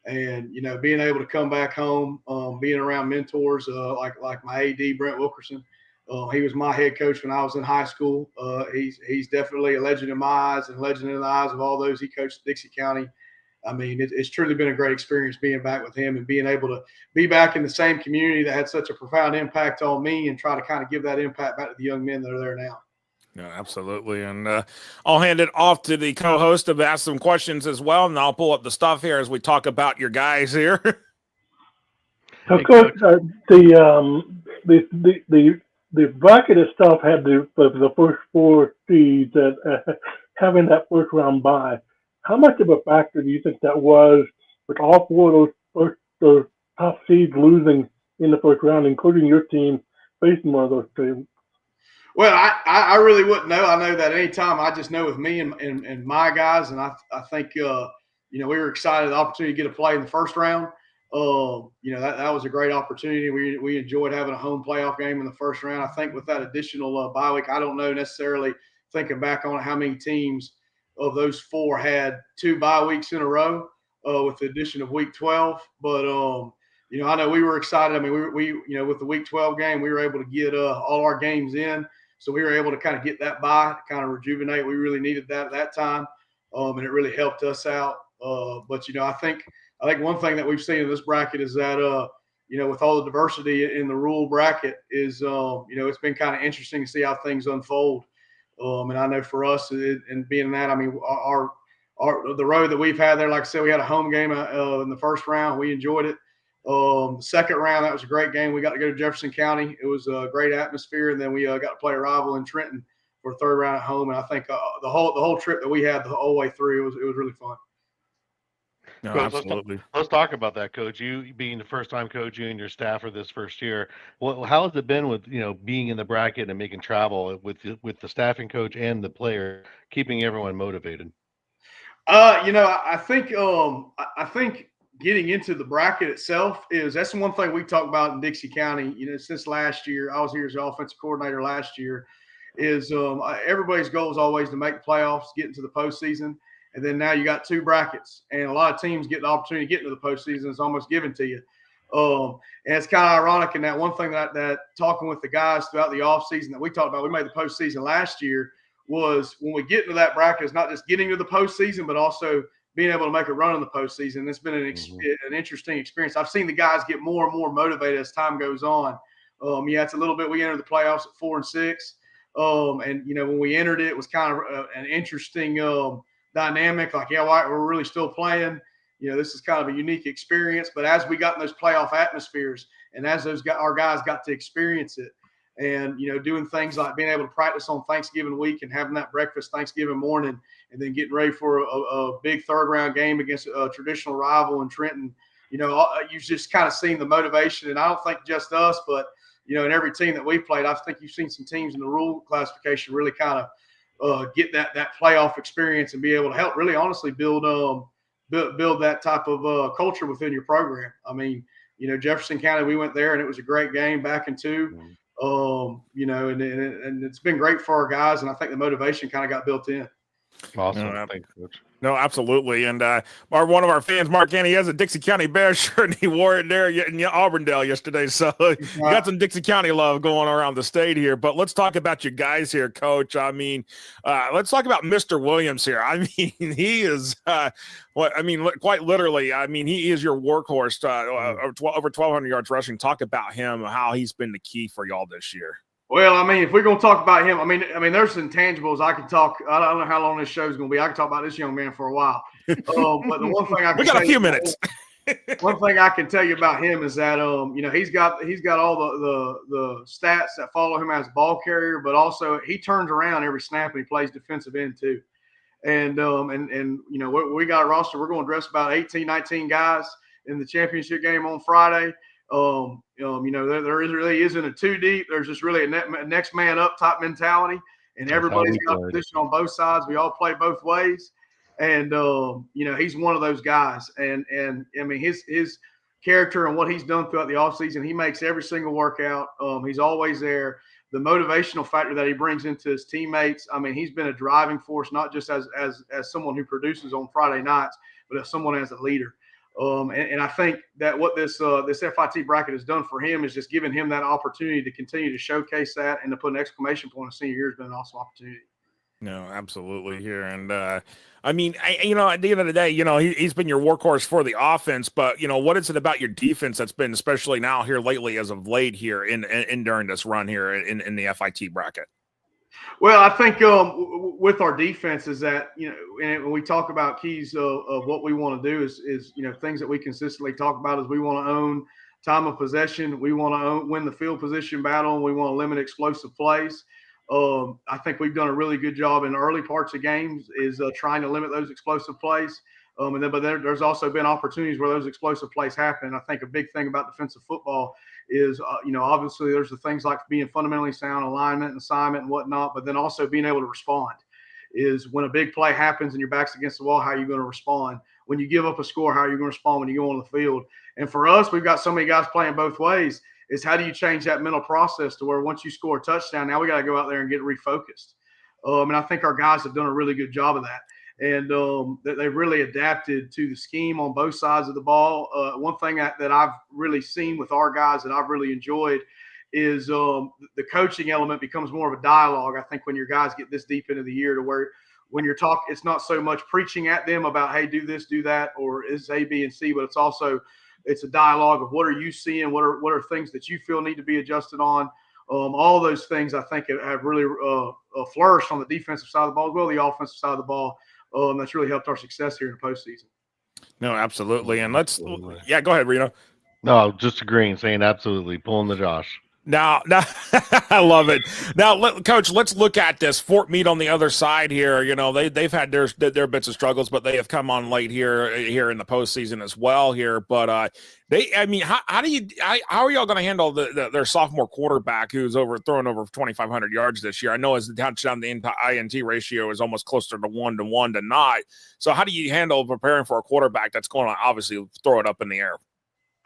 and being able to come back home, being around mentors like my AD Brent Wilkerson. He was my head coach when I was in high school. He's definitely a legend in my eyes and a legend in the eyes of all those he coached at Dixie County. It's truly been a great experience being back with him and being able to be back in the same community that had such a profound impact on me and try to kind of give that impact back to the young men that are there now. No, absolutely. And I'll hand it off to the co-host to ask some questions as well, and I'll pull up the stuff here as we talk about your guys here. So, hey, Coach, the bracket itself had the first four seeds that having that first round bye. How much of a factor do you think that was with all four of those top seeds losing in the first round, including your team facing one of those teams? Well, I really wouldn't know. I know that anytime, I just know with me and my guys, and I think, we were excited the opportunity to get a play in the first round. That was a great opportunity. We enjoyed having a home playoff game in the first round. I think with that additional bye week, I don't know necessarily, thinking back on how many teams of those four had 2 bye weeks in a row with the addition of week 12. But, I know we were excited. I mean, we with the week 12 game, we were able to get all our games in. So we were able to kind of get that bye, kind of rejuvenate. We really needed that at that time, and it really helped us out. But I think one thing that we've seen in this bracket is that with all the diversity in the rural bracket is it's been kind of interesting to see how things unfold. And I know for us, and being that, I mean, the road that we've had there, like I said, we had a home game in the first round. We enjoyed it. The second round, that was a great game. We got to go to Jefferson County. It was a great atmosphere, and then we got to play a rival in Trenton for a third round at home. And I think the whole trip that we had the whole way through, it was really fun. No, Coach, absolutely. Let's talk about that, Coach. You being the first-time coach, you and your staff for this first year. Well, how has it been with being in the bracket and making travel with the staffing coach and the player, keeping everyone motivated? I think getting into the bracket itself that's one thing we talk about in Dixie County. Since last year, I was here as the offensive coordinator last year. Is everybody's goal is always to make the playoffs, get into the postseason. And then now you got 2 brackets, and a lot of teams get the opportunity to get into the postseason. It's almost given to you. And it's kind of ironic in that one thing that talking with the guys throughout the offseason that we talked about, we made the postseason last year, was when we get into that bracket, it's not just getting to the postseason, but also being able to make a run in the postseason. It's been an interesting experience. I've seen the guys get more and more motivated as time goes on. It's a little bit, we entered the playoffs at 4-6. And when we entered it was kind of an interesting dynamic, like, we're really still playing. This is kind of a unique experience. But as we got in those playoff atmospheres, and as our guys got to experience it, and doing things like being able to practice on Thanksgiving week and having that breakfast Thanksgiving morning, and then getting ready for a big third round game against a traditional rival in Trenton, you've just kind of seen the motivation. And I don't think just us, but in every team that we played, I think you've seen some teams in the rural classification really kind of get that playoff experience and be able to help really honestly build that type of culture within your program. I mean, Jefferson County, we went there and it was a great game back in 2. And it's been great for our guys, and I think the motivation kind of got built in. Awesome. Thanks, Coach. No, absolutely. And one of our fans, Mark Annie, has a Dixie County Bears shirt, and he wore it there in Auburndale yesterday. So you got some Dixie County love going around the state here. But let's talk about you guys here, Coach. I mean, let's talk about Mr. Williams here. I mean, he is quite literally. I mean, he is your workhorse. Over 1,200 yards rushing. Talk about him, how he's been the key for y'all this year. Well, I mean, if we're going to talk about him, I mean, there's intangibles. I could talk. I don't know how long this show is going to be. I could talk about this young man for a while. But the one thing I can we got a few minutes. One thing I can tell you about him is that he's got all the stats that follow him as a ball carrier, but also he turns around every snap and he plays defensive end too. And we got a roster. We're going to dress about 18, 19 guys in the championship game on Friday. There really isn't a 2 deep. There's just really a next man up type mentality, and everybody's got a position on both sides. We all play both ways, and he's one of those guys. And I mean his character and what he's done throughout the offseason, he makes every single workout. He's always there. The motivational factor that he brings into his teammates. I mean, he's been a driving force, not just as someone who produces on Friday nights, but as someone as a leader. And I think that what this FIT bracket has done for him is just giving him that opportunity to continue to showcase that and to put an exclamation point on senior year has been an awesome opportunity. No, absolutely here. And I mean, at the end of the day, he's been your workhorse for the offense, but what is it about your defense that's been, especially now here lately, as of late here in during this run here in the FIT bracket? Well, I think with our defense is that, and when we talk about keys of what we want to do is things that we consistently talk about is we want to own time of possession. We want to win the field position battle, and we want to limit explosive plays. I think we've done a really good job in the early parts of games is trying to limit those explosive plays. But there's also been opportunities where those explosive plays happen. I think a big thing about defensive football is, obviously there's the things like being fundamentally sound, alignment and assignment and whatnot, but then also being able to respond is when a big play happens and your back's against the wall, how are you going to respond? When you give up a score, how are you going to respond when you go on the field? And for us, we've got so many guys playing both ways is how do you change that mental process to where once you score a touchdown, now we got to go out there and get refocused. And I think our guys have done a really good job of that. And they've really adapted to the scheme on both sides of the ball. One thing that I've really seen with our guys that I've really enjoyed is the coaching element becomes more of a dialogue. I think when your guys get this deep into the year to where when you're talking, it's not so much preaching at them about, hey, do this, do that, or is A, B, and C, but it's a dialogue of what are you seeing? What are things that you feel need to be adjusted on? All those things I think have really flourished on the defensive side of the ball as well, the offensive side of the ball. That's really helped our success here in the postseason. No, absolutely. And go ahead, Reno. No, just agreeing, saying absolutely, pulling the Josh. Now, I love it. Now, Coach, let's look at this. Fort Meade on the other side here. They've had their bits of struggles, but they have come on late here in the postseason as well here. But how are y'all going to handle their sophomore quarterback who's throwing over 2,500 yards this year? I know as the touchdown to INT ratio is almost closer to 1 to not. So how do you handle preparing for a quarterback that's going to obviously throw it up in the air?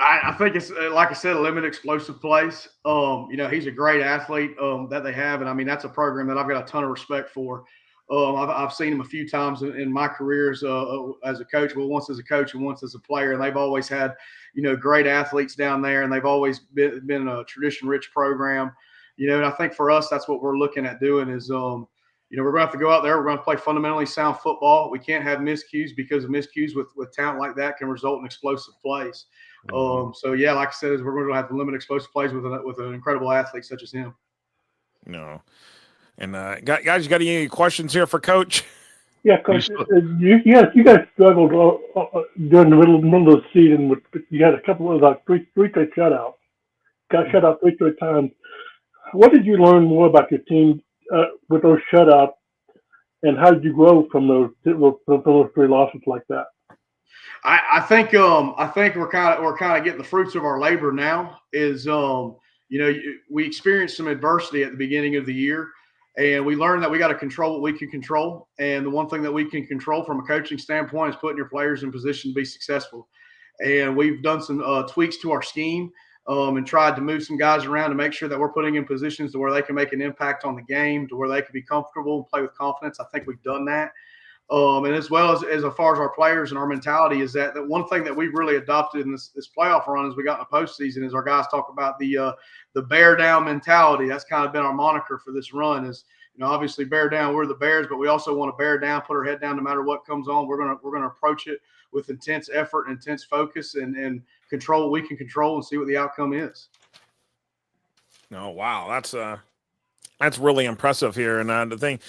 I think it's, like I said, limit explosive plays. He's a great athlete that they have. And, I mean, that's a program that I've got a ton of respect for. I've seen him a few times in my careers as a coach, well, once as a coach and once as a player. And they've always had, great athletes down there. And they've always been a tradition-rich program. And I think for us, that's what we're looking at doing is, we're going to have to go out there. We're going to play fundamentally sound football. We can't have miscues because miscues with talent like that can result in explosive plays. So yeah, like I said, we're going to have to limit explosive plays with an incredible athlete such as him. No, and guys, you got any questions here for Coach? Yeah, Coach. You guys struggled during the middle of the season you had a couple of three straight shutouts. Got shut out 3 straight times. What did you learn more about your team with those shutouts, and how did you grow from those 3 losses like that? I think we're kind of getting the fruits of our labor now. We experienced some adversity at the beginning of the year, and we learned that we got to control what we can control. And the one thing that we can control from a coaching standpoint is putting your players in position to be successful. And we've done some tweaks to our scheme and tried to move some guys around to make sure that we're putting in positions to where they can make an impact on the game, to where they can be comfortable and play with confidence. I think we've done that. And as well as far as our players and our mentality is that one thing that we've really adopted in this playoff run as we got in the postseason is our guys talk about the bear down mentality. That's kind of been our moniker for this run is, obviously bear down, we're the Bears, but we also want to bear down, put our head down no matter what comes on. We're going to approach it with intense effort and intense focus and control what we can control and see what the outcome is. Oh, wow. That's really impressive here. And the thing,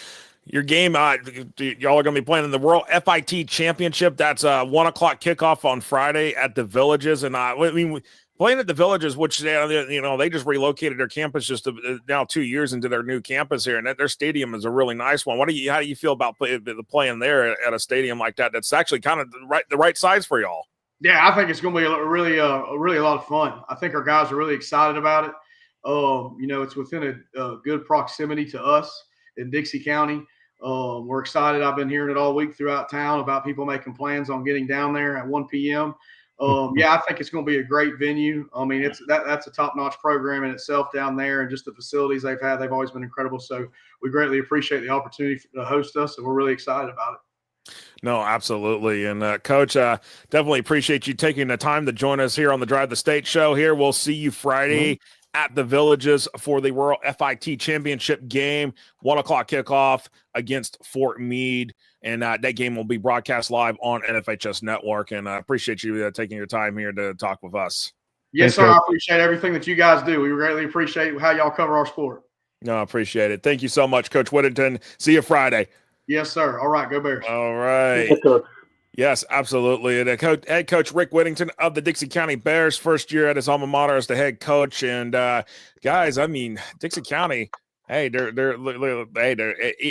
your game, y'all are going to be playing in the Rural FIT Championship. That's 1:00 kickoff on Friday at the Villages. And playing at the Villages, which they just relocated their campus just now 2 years into their new campus here, and their stadium is a really nice one. How do you feel about playing there at a stadium like that? That's actually kind of the right size for y'all. Yeah, I think it's going to be a really lot of fun. I think our guys are really excited about it. It's within a good proximity to us in Dixie County. We're excited. I've been hearing it all week throughout town about people making plans on getting down there at 1 p.m. I think it's going to be a great venue. I mean, that's a top-notch program in itself down there, and just the facilities they've had, they've always been incredible. So we greatly appreciate the opportunity to host us, and we're really excited about it. No, absolutely. And Coach, definitely appreciate you taking the time to join us here on the Drive the State show here. We'll see you Friday at the Villages for the Rural FIT Championship game, 1:00 kickoff against Fort Meade. And that game will be broadcast live on NFHS Network. And I appreciate you taking your time here to talk with us. Yes, sir. I appreciate everything that you guys do. We greatly appreciate how y'all cover our sport. No, I appreciate it. Thank you so much, Coach Whittington. See you Friday. Yes, sir. All right, go Bears. All right. Yes, absolutely. And head coach Ric Whittington of the Dixie County Bears, first year at his alma mater as the head coach. And guys, I mean, Dixie County, hey, they're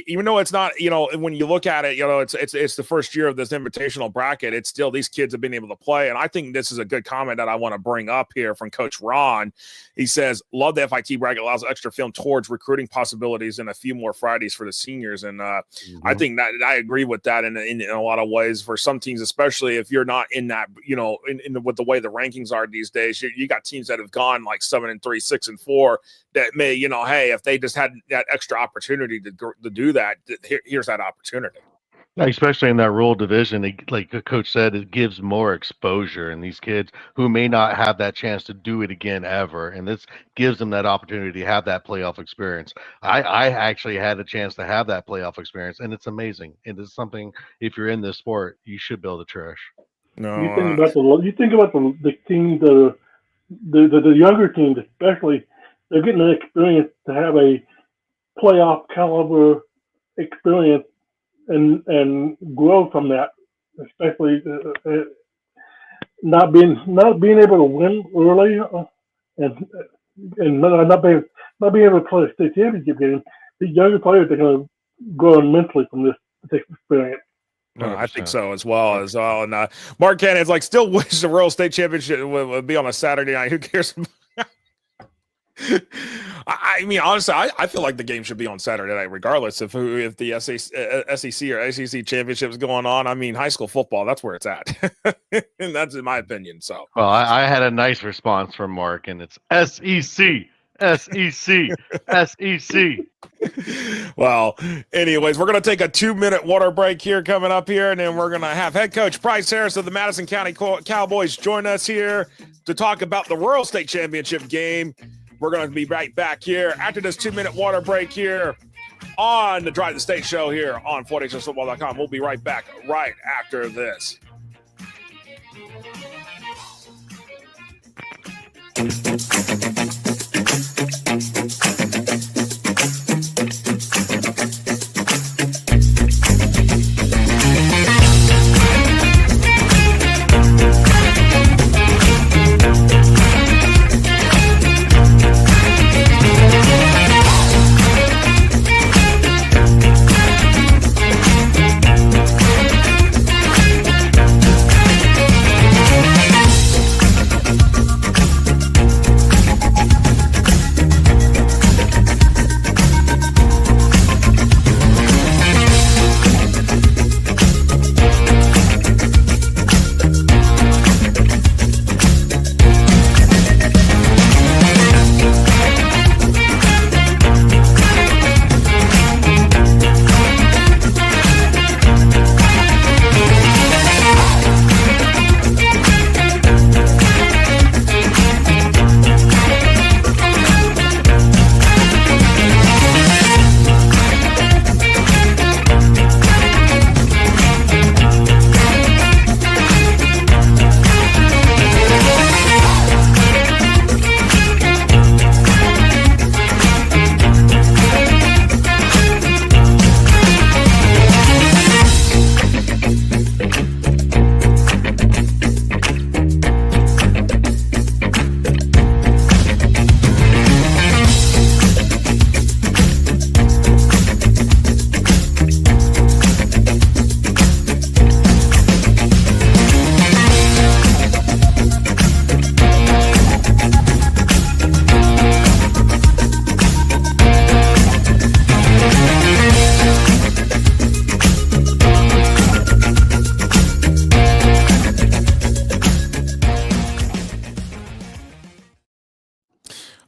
even though it's not, when you look at it, it's the first year of this invitational bracket. It's still these kids have been able to play. And I think this is a good comment that I want to bring up here from Coach Ron. He says, love the FIT bracket, allows extra film towards recruiting possibilities and a few more Fridays for the seniors. And I think that I agree with that in a lot of ways for some teams, especially if you're not in that, with the way the rankings are these days. You got teams that have gone like 7-3, 6-4 that may, hey, if they just had that extra opportunity to do that, here's that opportunity. Especially in that rural division, like the coach said, it gives more exposure, and these kids who may not have that chance to do it again ever, and this gives them that opportunity to have that playoff experience. I actually had a chance to have that playoff experience, and it's amazing. It is something, if you're in this sport, you should be able to cherish. No, you think about the teams, the younger teams especially. They're getting an experience to have a playoff caliber experience and grow from that, especially not being able to win early and not being able to play a state championship game. These younger players are going to grow immensely from this experience. No, I think so as well. And Mark Cannon's like, still wish the Rural State Championship would be on a Saturday night. Who cares? I mean, honestly, I feel like the game should be on Saturday night, regardless if the SEC or ACC championship is going on. I mean, high school football, that's where it's at. And that's in my opinion. So, well, I had a nice response from Mark, and it's SEC. Well, anyways, we're going to take a 2-minute water break here coming up here, and then we're going to have head coach Bryce Harris of the Madison County Cowboys join us here to talk about the Rural State Championship game. We're going to be right back here after this 2-minute water break here on the Drive the State show here on FortHSFootball.com. We'll be right back right after this.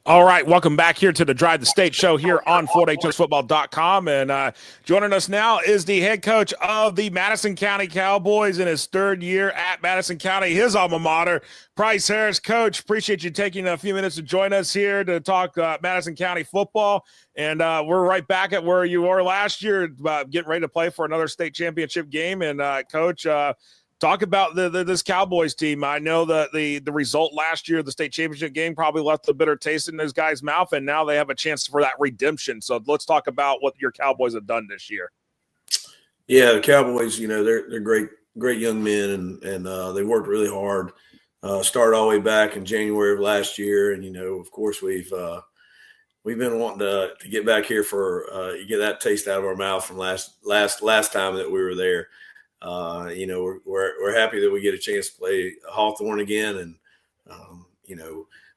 All right, welcome back here to the Drive the State show here on FortHSFootball.com. And joining us now is the head coach of the Madison County Cowboys in his third year at Madison County, his alma mater, Bryce Harris. Coach, appreciate you taking a few minutes to join us here to talk Madison County football. And we're right back at where you were last year, getting ready to play for another state championship game. And, Coach, talk about this Cowboys team. I know that the result last year, the state championship game, probably left a bitter taste in those guys' mouth, and now they have a chance for that redemption. So let's talk about what your Cowboys have done this year. Yeah, the Cowboys, they're great young men, and they worked really hard. Started all the way back in January of last year, and of course we've been wanting to get back here for get that taste out of our mouth from last time that we were there. We're happy that we get a chance to play Hawthorne again, and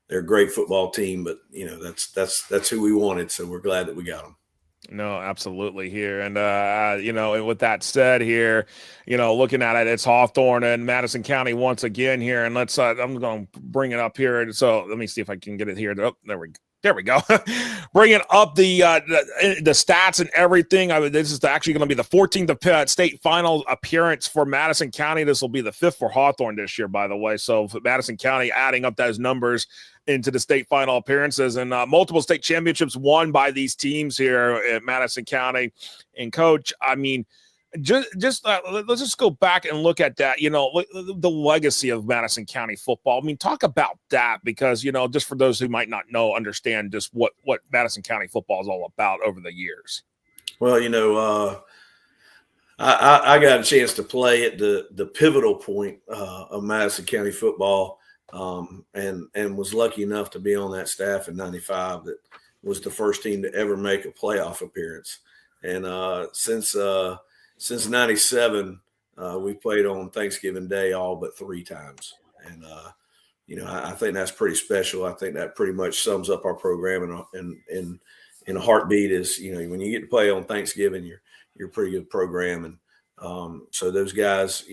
they're a great football team, but that's who we wanted, so we're glad that we got them. No, absolutely here. And, and with that said here, looking at it, it's Hawthorne and Madison County once again here. And let's, I'm going to bring it up here. So let me see if I can get it here. Oh, there we go. Bringing up the stats and everything. This is actually going to be the 14th state final appearance for Madison County. This will be the 5th for Hawthorne this year, by the way. So for Madison County adding up those numbers into the state final appearances, and multiple state championships won by these teams here at Madison County. And Coach, I mean, let's just go back and look at that, the legacy of Madison County football. I mean, talk about that, because, just for those who might not understand just what Madison County football is all about over the years. Well, I got a chance to play at the pivotal point of Madison County football, and was lucky enough to be on that staff in '95. That was the first team to ever make a playoff appearance. And since '97, we played on Thanksgiving Day all but 3 times. And, I think that's pretty special. I think that pretty much sums up our program in a heartbeat is, when you get to play on Thanksgiving, you're a pretty good program. And so those guys,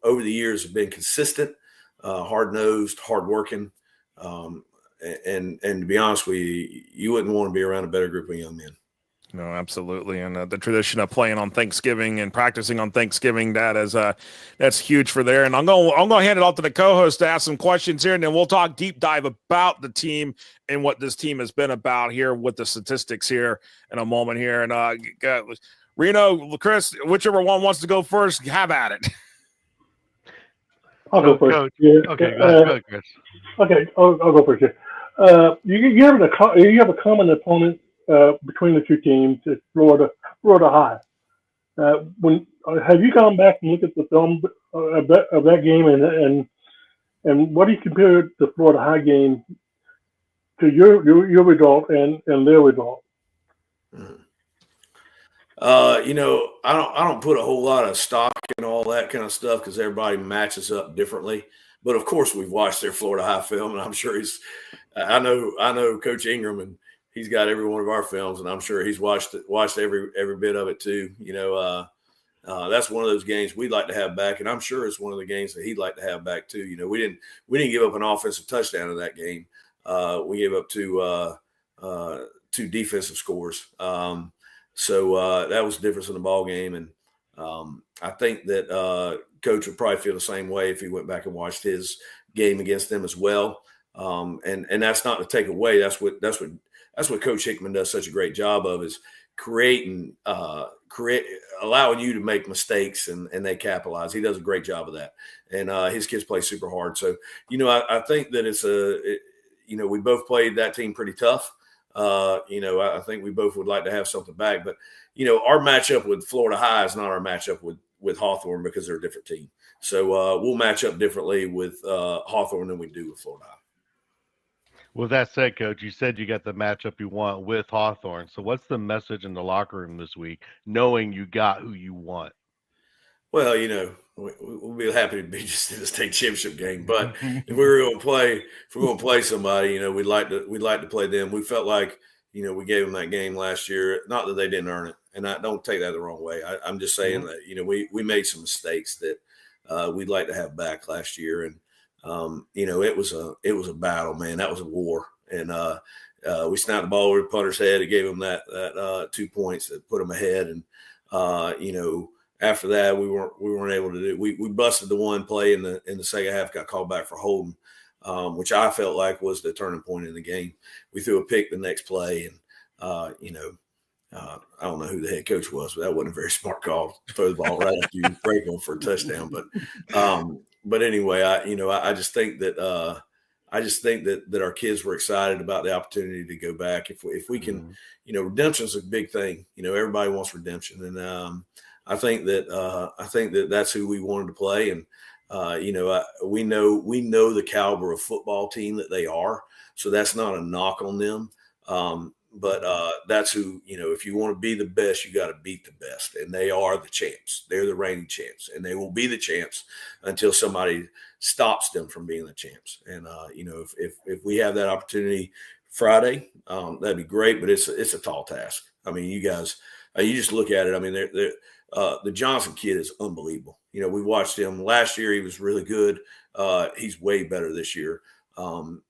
over the years have been consistent, hard-nosed, hard-working. And to be honest with you, you wouldn't want to be around a better group of young men. No, absolutely. And the tradition of playing on Thanksgiving and practicing on Thanksgiving, that's huge for there. And I'm going to hand it off to the co-host to ask some questions here, and then we'll talk deep dive about the team and what this team has been about here with the statistics here in a moment here. And Reno, Chris, whichever one wants to go first, have at it. I'll go first. Yeah. Okay, go ahead, Chris. Okay, I'll go first. Yeah. You have a common opponent between the two teams. It's Florida High. Have you gone back and looked at the film of that game, and what do you compare the Florida High game to your result and their result? I don't put a whole lot of stock in all that kind of stuff because everybody matches up differently. But of course, we've watched their Florida High film, and I'm sure I know Coach Ingram, and he's got every one of our films, and I'm sure he's watched every bit of it too. That's one of those games we'd like to have back, and I'm sure it's one of the games that he'd like to have back too. We didn't give up an offensive touchdown in that game. We gave up two defensive scores. So that was the difference in the ball game, and I think that Coach would probably feel the same way if he went back and watched his game against them as well. And that's not to take away. That's what Coach Hickman does such a great job of, is allowing you to make mistakes and they capitalize. He does a great job of that, and his kids play super hard. So I think that we both played that team pretty tough. I think we both would like to have something back, but our matchup with Florida High is not our matchup with Hawthorne, because they're a different team. So we'll match up differently with Hawthorne than we do with Florida High. With that said, Coach, you said you got the matchup you want with Hawthorne. So what's the message in the locker room this week, knowing you got who you want? Well, we'll be happy to be just in the state championship game. But if we're going to play somebody, we'd like to play them. We felt like, we gave them that game last year. Not that they didn't earn it, and I don't take that the wrong way. I'm just saying that we made some mistakes that we'd like to have back last year, and it was a battle, man. That was a war, and we snapped the ball over the punter's head. It gave them that 2 points that put them ahead, and after that, we weren't able to do. We busted the one play in the second half, got called back for holding, which I felt like was the turning point in the game. We threw a pick the next play, and I don't know who the head coach was, but that wasn't a very smart call. Throw the ball right after you break them for a touchdown. But anyway, I just think that our kids were excited about the opportunity to go back. If we can, redemption is a big thing. Everybody wants redemption, and I think that that's who we wanted to play. And we know the caliber of football team that they are, so that's not a knock on them. But that's who, if you want to be the best, you got to beat the best. And they are the champs. They're the reigning champs. And they will be the champs until somebody stops them from being the champs. And, if we have that opportunity Friday, that'd be great. But it's a tall task. I mean, you guys, you just look at it. I mean, the Johnson kid is unbelievable. We watched him last year. He was really good. He's way better this year. And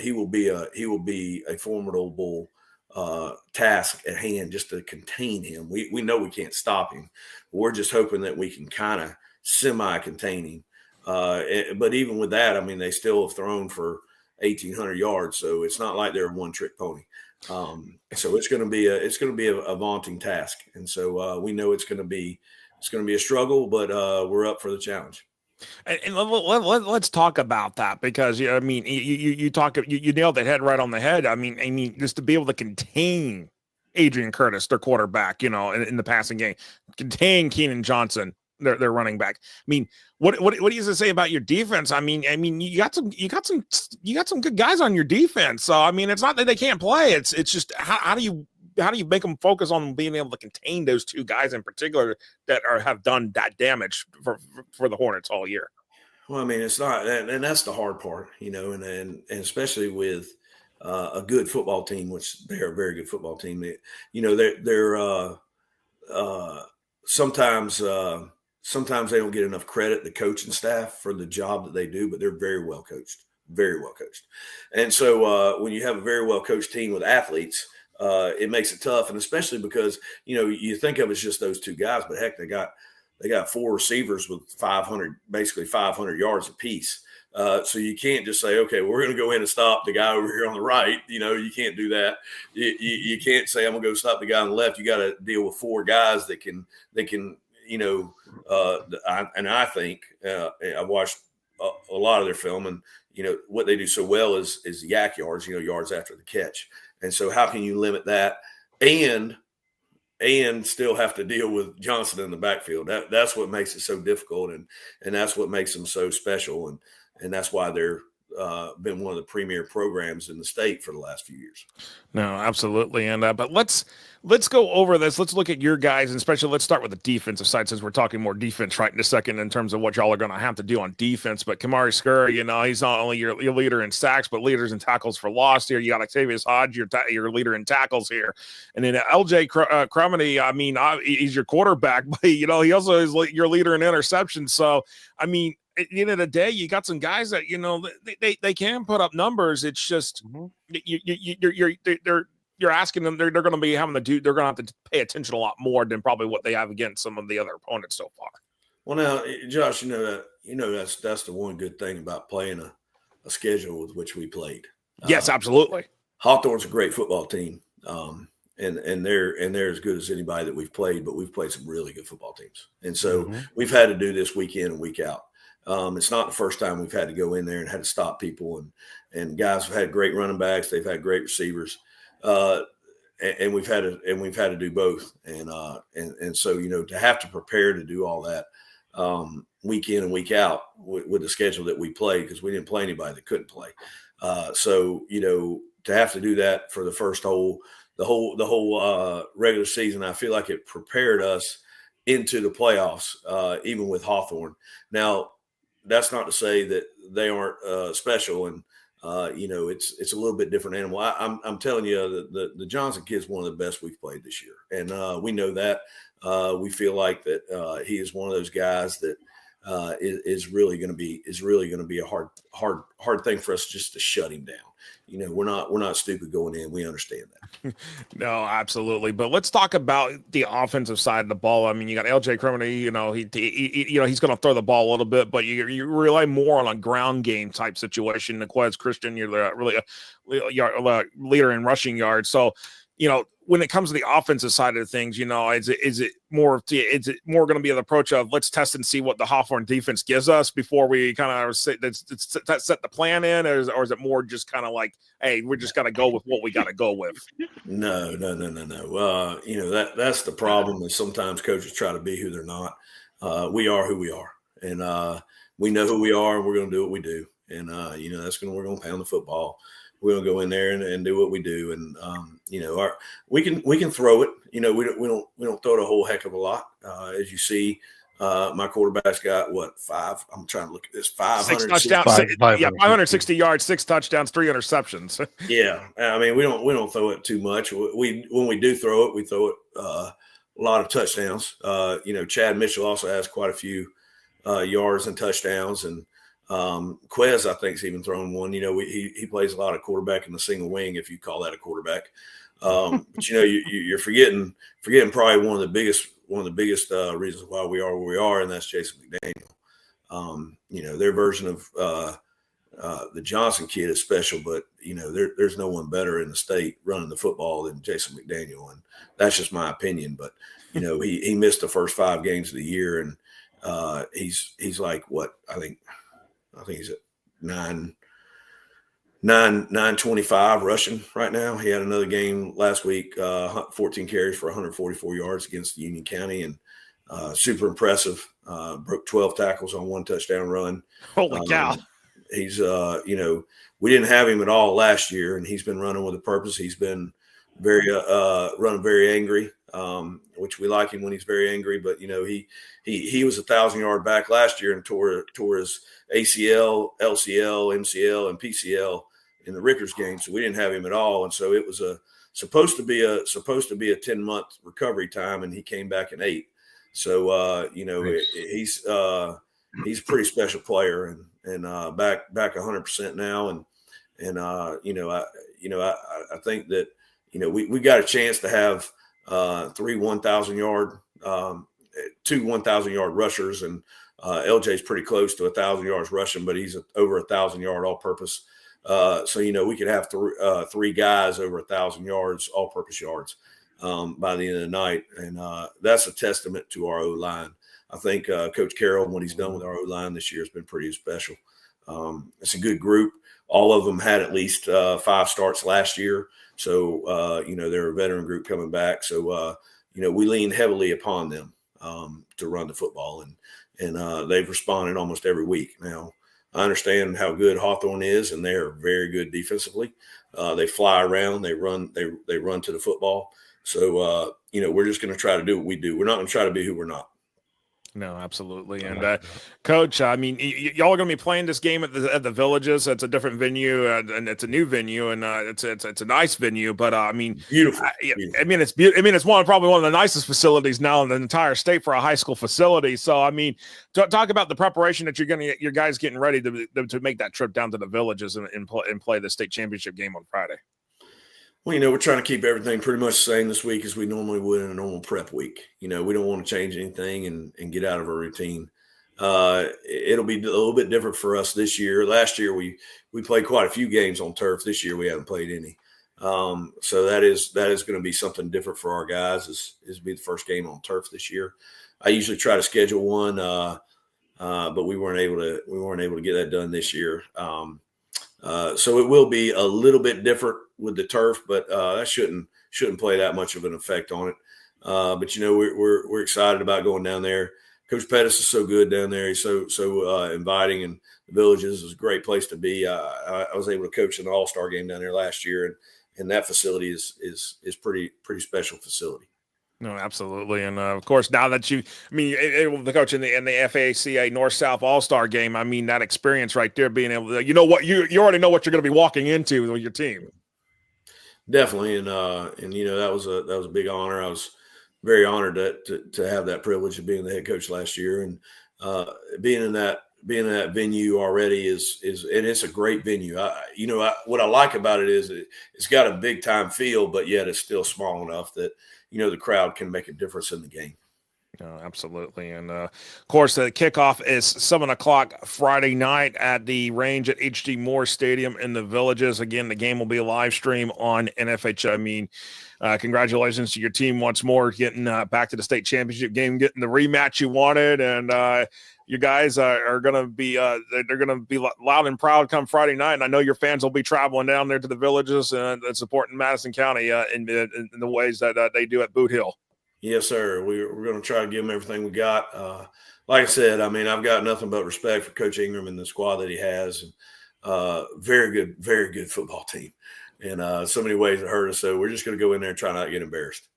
he will be a formidable task at hand just to contain him. We know we can't stop him. We're just hoping that we can kind of semi-contain him. But even with that, I mean, they still have thrown for 1,800 yards, so it's not like they're a one-trick pony. So it's going to be a vaunting task, and so we know it's going to be a struggle, but we're up for the challenge. And let's talk about that, because I mean, you nailed the head right on the head. I mean, just to be able to contain Adrian Curtis, their quarterback, in the passing game, contain Keenan Johnson, their running back. I mean, what do you say about your defense? I mean, you got some good guys on your defense. So I mean, it's not that they can't play. It's just how do you make them focus on being able to contain those two guys in particular that have done that damage for the Hornets all year? Well, I mean, it's not, and that's the hard part, and especially with a good football team, which they're a very good football team. They're sometimes they don't get enough credit, the coaching staff, for the job that they do, but they're very well coached. And so when you have a very well coached team with athletes, it makes it tough, and especially because you think of it as just those two guys, but heck, they got four receivers with 500 yards apiece. So you can't just say, okay, we're going to go in and stop the guy over here on the right. You can't do that. You can't say, I'm going to go stop the guy on the left. You got to deal with four guys that can. And I think I watched a lot of their film, and what they do so well is yak yards, yards after the catch. And so how can you limit that and still have to deal with Johnson in the backfield? That's what makes it so difficult, and that's what makes them so special, and that's why they're been one of the premier programs in the state for the last few years. No, absolutely. And but let's go over this. Let's look at your guys, and especially let's start with the defensive side, since we're talking more defense right in a second in terms of what y'all are going to have to do on defense. But Kamari Scurry, he's not only your leader in sacks, but leaders in tackles for loss here. You got Octavius Hodge, your leader in tackles here. And then LJ Crumity, I mean, he's your quarterback, but he also is your leader in interceptions. So, I mean, at the end of the day, you got some guys that they can put up numbers. It's just you're asking them. They're going to be having to do. They're going to have to pay attention a lot more than probably what they have against some of the other opponents so far. Well, now, Josh, that's the one good thing about playing a schedule with which we played. Yes, absolutely. Hawthorne's a great football team, and they're as good as anybody that we've played. But we've played some really good football teams, and so we've had to do this week in and week out. It's not the first time we've had to go in there and had to stop people, and guys have had great running backs. They've had great receivers, and we've had to do both. And so to have to prepare to do all that week in and week out with the schedule that we played, because we didn't play anybody that couldn't play. So to have to do that for the first the whole regular season, I feel like it prepared us into the playoffs, even with Hawthorne. Now, that's not to say that they aren't special, and it's a little bit different animal. I'm telling you, the Johnson kid's one of the best we've played this year, and we know that. We feel like that he is one of those guys that is really going to be a hard thing for us just to shut him down. We're not stupid going in. We understand that. No, absolutely. But let's talk about the offensive side of the ball. I mean, you got LJ Crumity, he's going to throw the ball a little bit, but you rely more on a ground game type situation. Niquez Christian, you're really a leader in rushing yards. So, when it comes to the offensive side of things, is it more going to be an approach of let's test and see what the Hawthorne defense gives us before we kind of set the plan in, or is it more just kind of like, hey, we're just got to go with what we got to go with? No. That's the problem. Is sometimes coaches try to be who they're not. We are who we are, and we know who we are, and we're going to do what we do. And we're going to pound the football. We're going to go in there and do what we do. And we can throw it. We don't throw it a whole heck of a lot. As you see, my quarterback's got five. I'm trying to look at this. 560 touchdowns. 560 yards, 6 touchdowns, 3 interceptions. Yeah, I mean we don't throw it too much. When we do throw it, we throw it a lot of touchdowns. Chad Mitchell also has quite a few yards and touchdowns, and Quez, I think, has even thrown one. He plays a lot of quarterback in the single wing, if you call that a quarterback. But you're forgetting probably one of the biggest reasons why we are where we are, and that's Jason McDaniel. Their version of the Johnson kid is special, but there's no one better in the state running the football than Jason McDaniel, and that's just my opinion. But he missed the first 5 games of the year, and he's like what I think he's at 925 rushing right now. He had another game last week, 14 carries for 144 yards against Union County, and super impressive. Broke 12 tackles on 1 touchdown run. Holy cow! He's we didn't have him at all last year, and he's been running with a purpose. He's been running very angry, which we like him when he's very angry. But he was 1,000-yard back last year and tore his ACL, LCL, MCL, and PCL in the Rickers game, so we didn't have him at all. And so it was supposed to be a 10-month recovery time, and he came back in 8. So he's a pretty special player, and back 100% now, and I think that we got a chance to have 3 1,000-yard, 2 1,000-yard rushers, and LJ's pretty close to 1,000 yards rushing, but he's over 1,000-yard all-purpose. So we could have 3 guys over 1,000 yards, all-purpose yards, by the end of the night, and that's a testament to our O-line. I think Coach Carroll, what he's done with our O-line this year, has been pretty special. It's a good group. All of them had at least 5 starts last year, so they're a veteran group coming back. So we lean heavily upon them to run the football, and they've responded almost every week. Now, I understand how good Hawthorne is, and they are very good defensively. They fly around, they run to the football. So we're just going to try to do what we do. We're not going to try to be who we're not. No, absolutely. And Coach, I mean, y'all are going to be playing this game at the Villages. It's a different venue, and it's a new venue, and it's a nice venue. But I mean, beautiful. I mean, it's probably one of the nicest facilities now in the entire state for a high school facility. So I mean, talk about the preparation that your guys getting ready to make that trip down to the Villages and play the state championship game on Friday. Well, we're trying to keep everything pretty much the same this week as we normally would in a normal prep week. We don't want to change anything and get out of our routine. It'll be a little bit different for us this year. Last year, we played quite a few games on turf. This year, we haven't played any. So that is going to be something different for our guys. Is be the first game on turf this year. I usually try to schedule one, but we weren't able to get that done this year. So it will be a little bit different with the turf, but that shouldn't play that much of an effect on it. But we're excited about going down there. Coach Pettis is so good down there. He's so inviting, and the Villages is a great place to be. I was able to coach an All-Star game down there last year, and that facility is pretty special facility. No, absolutely. And of course, now that the coach in the FHSAA North-South All-Star game, I mean, that experience right there, being able to, you already know what you're going to be walking into with your team. Definitely. And that was a big honor. I was very honored to have that privilege of being the head coach last year, and being in that venue already is and it's a great venue. What I like about it is it's got a big time feel, but yet it's still small enough that the crowd can make a difference in the game. No, absolutely. And of course, the kickoff is 7:00 Friday night at the range at H.G. Moore Stadium in the Villages. Again, the game will be a live stream on NFH. I mean, congratulations to your team once more, getting back to the state championship game, getting the rematch you wanted. And you guys are going to be they're going to be loud and proud come Friday night. And I know your fans will be traveling down there to the Villages and supporting Madison County in the ways that they do at Boot Hill. Yes, sir. We're going to try to give them everything we got. Like I said, I mean, I've got nothing but respect for Coach Ingram and the squad that he has. And, very good football team. And so many ways it hurt us. So we're just going to go in there and try not to get embarrassed.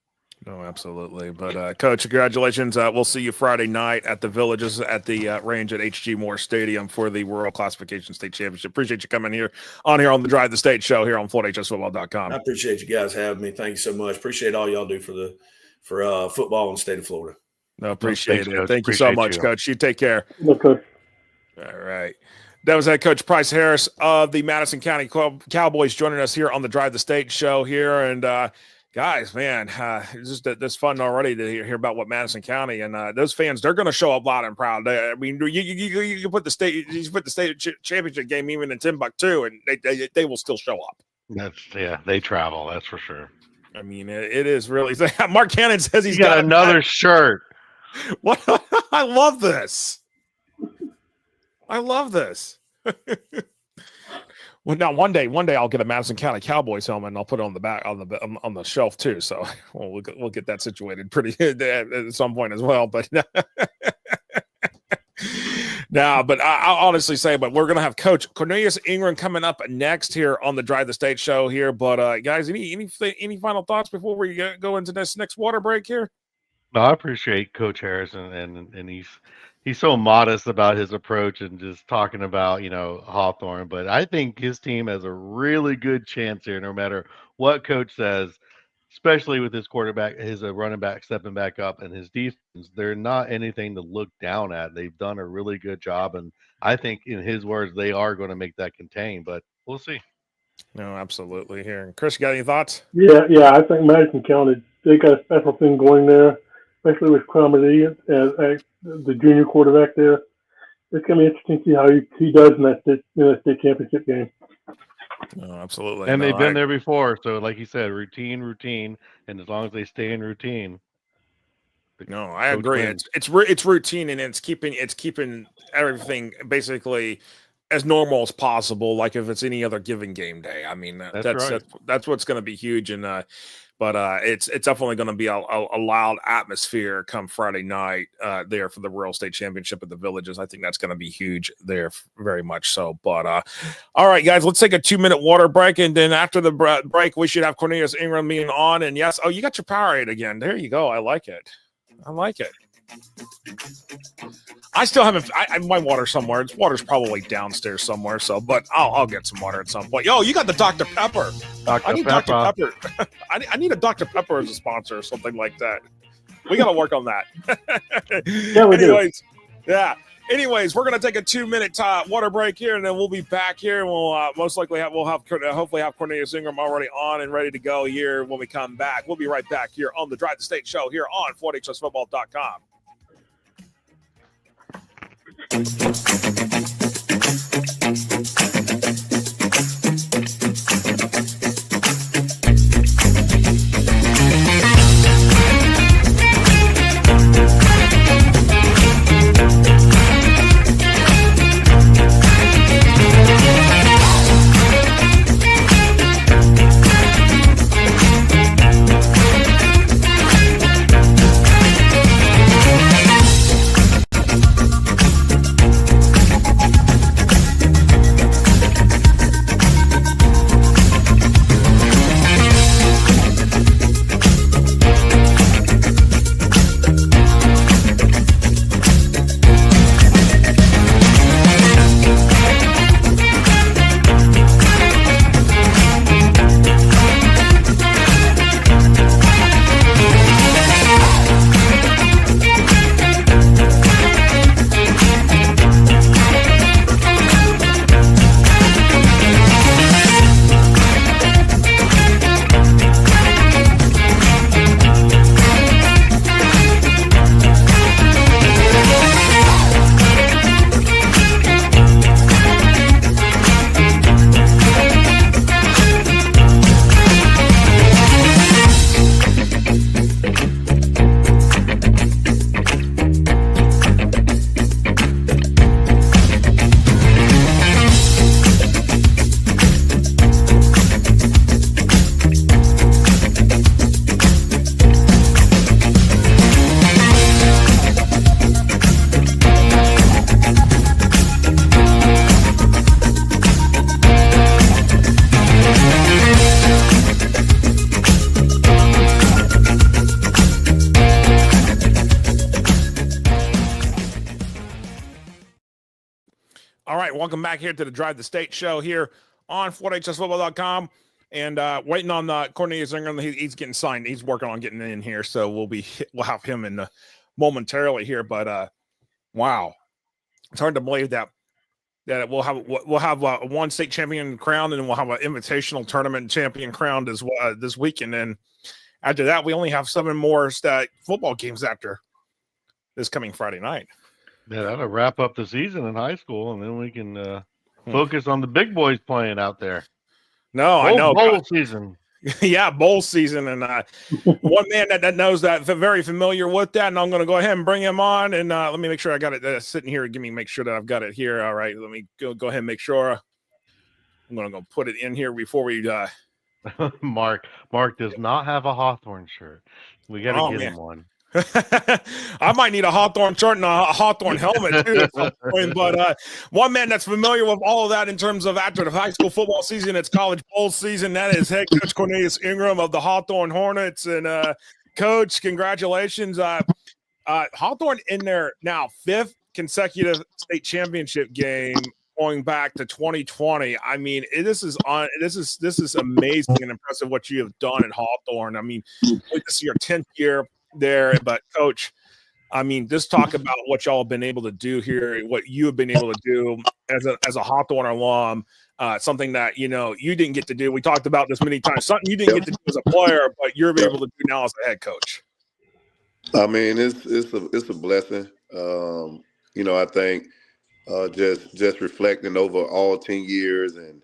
No, absolutely. But, Coach, congratulations. We'll see you Friday night at the Villages at the range at H.G. Moore Stadium for the Rural Classification State Championship. Appreciate you coming here on the Drive the State show here on FloorHSFootball.com. I appreciate you guys having me. Thank you so much. Appreciate all y'all do for football in the state of Florida. No, appreciate it. Thank you so much, Coach. You take care. Okay. All right. That was head coach Bryce Harris of the Madison County Cowboys joining us here on the Drive the State show here. And guys, man, it's just this fun already to hear about what Madison County and those fans, they're going to show up loud and proud. I mean, you put the state championship game even in Timbuktu, and they will still show up. They travel. That's for sure. I mean, it is really. Mark Cannon says he's got another shirt. What? I love this. Well, now one day I'll get a Madison County Cowboys helmet and I'll put it on the back on the shelf too. So we'll get that situated pretty at some point as well. But no, but I'll honestly say, but we're gonna have Coach Cornelius Ingram coming up next here on the Drive the State show here. But guys, any final thoughts before we go into this next water break here? No, I appreciate Coach Harris and he's so modest about his approach and just talking about, Hawthorne. But I think his team has a really good chance here, no matter what coach says, especially with his quarterback, his running back stepping back up and his defense. They're not anything to look down at. They've done a really good job. And I think in his words, they are going to make that contain, but we'll see. No, absolutely. Here. And Chris, you got any thoughts? Yeah. I think Madison County, they got a special thing going there, especially with Cromartie as the junior quarterback there. It's going to be interesting to see how he does in that state championship game. No, absolutely. And they've been there before. So like you said, routine. And as long as they stay in routine. No, I agree. It's routine, and it's keeping everything basically as normal as possible. Like if it's any other given game day. I mean, that's what's going to be huge. And, but it's definitely going to be a loud atmosphere come Friday night there for the Rural State Championship at the Villages. I think that's going to be huge there, very much so. But all right, guys, let's take a 2-minute water break, and then after the break, we should have Cornelius Ingram being on. And yes, you got your Powerade again. There you go. I like it. I still haven't. My water somewhere. Water's probably downstairs somewhere. So, but I'll get some water at some point. Yo, you got the Dr. Pepper. I need Dr. Pepper. I need a Dr. Pepper as a sponsor or something like that. We got to work on that. Yeah, we do. Anyways, we're gonna take a 2-minute water break here, and then we'll be back here. And we'll most likely hopefully have Cornelius Ingram already on and ready to go here when we come back. We'll be right back here on the Drive the State show here on FloorHSFootball.com. welcome back here to the Drive the State show here on FHSFootball.com. And waiting on Cornelius Ingram. He's getting signed. He's working on getting in here, so we'll have him in momentarily here. But wow, it's hard to believe that we'll have one state champion crowned, and we'll have an invitational tournament champion crowned as well this weekend. And after that, we only have 7 more football games after this coming Friday night. Yeah, that'll wrap up the season in high school, and then we can focus on the big boys playing out there. No, I know. Bowl season. Yeah, bowl season. And one man that knows that, very familiar with that, and I'm going to go ahead and bring him on. And let me make sure I got it sitting here. Make sure that I've got it here. All right, let me go ahead and make sure. I'm going to go put it in here before we Mark does not have a Hawthorne shirt. We got to get him one. I might need a Hawthorne shirt and a Hawthorne helmet too at some point. But one man that's familiar with all of that in terms of after the high school football season, it's college bowl season. That is head coach Cornelius Ingram of the Hawthorne Hornets. And coach, congratulations. Hawthorne in their now 5th consecutive state championship game going back to 2020. I mean, this is amazing and impressive what you have done at Hawthorne. I mean, this is your 10th year there, but coach, I mean, just talk about what y'all have been able to do here, what you have been able to do as a Hawthorne alum, something that you didn't get to do. We talked about this many times, something you didn't get to do as a player, but you're able to do now as a head coach. I mean, it's a blessing. I think just reflecting over all 10 years and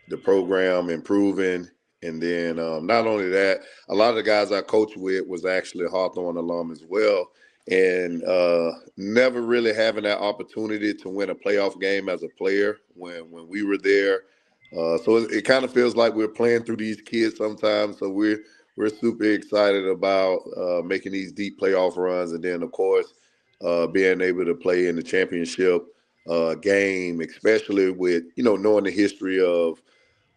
the program improving. And then not only that, a lot of the guys I coached with was actually a Hawthorne alum as well. And never really having that opportunity to win a playoff game as a player when we were there. So it kind of feels like we're playing through these kids sometimes. So we're super excited about making these deep playoff runs. And then, of course, being able to play in the championship game, especially with, knowing the history of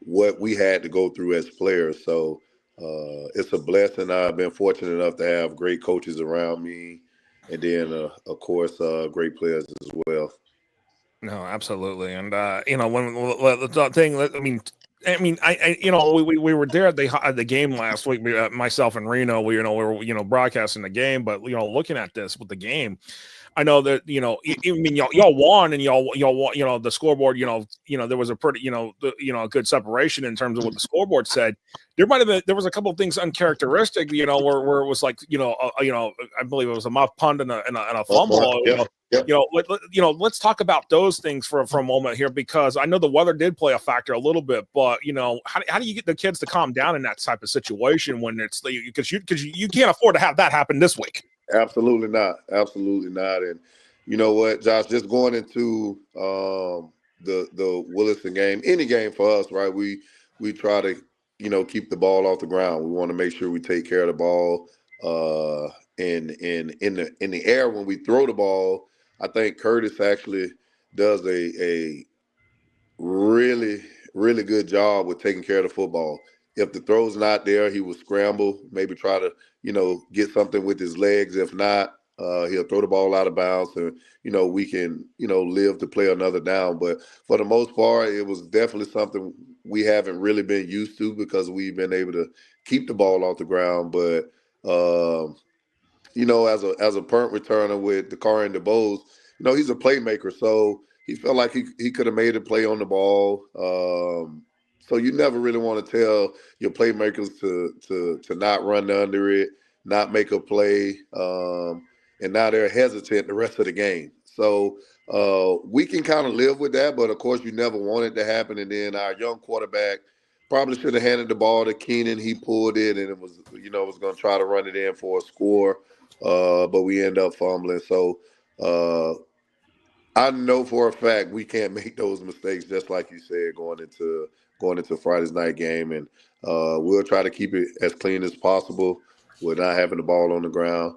what we had to go through as players. So it's a blessing. I've been fortunate enough to have great coaches around me, and then of course great players as well. No, absolutely. And when the thing, we were there at the game last week. Myself and Reno, we were broadcasting the game, but looking at this with the game, I know that y'all won, and y'all won, the scoreboard, there was a pretty a good separation in terms of what the scoreboard said. There was a couple of things uncharacteristic, where it was like I believe it was a muff punt and a fumble. Let's talk about those things for a moment here, because I know the weather did play a factor a little bit, but how do you get the kids to calm down in that type of situation when it's because you can't afford to have that happen this week. Absolutely not. And you know what, Josh, just going into the Williston game, any game for us, right? We try to, keep the ball off the ground. We want to make sure we take care of the ball in the air when we throw the ball. I think Curtis actually does a really, really good job with taking care of the football. If the throw's not there, he will scramble, maybe try to, get something with his legs. If not, he'll throw the ball out of bounds, and, we can, live to play another down. But for the most part, it was definitely something we haven't really been used to, because we've been able to keep the ball off the ground. But, as a punt returner with the car and the Bows, he's a playmaker. So he felt like he could have made a play on the ball. So you never really want to tell your playmakers to not run under it, not make a play, and now they're hesitant the rest of the game. So we can kind of live with that, but of course you never want it to happen. And then our young quarterback probably should have handed the ball to Keenan. He pulled it, and it was going to try to run it in for a score, but we end up fumbling. So I know for a fact we can't make those mistakes, just like you said, going into Friday's night game. And we'll try to keep it as clean as possible with not having the ball on the ground,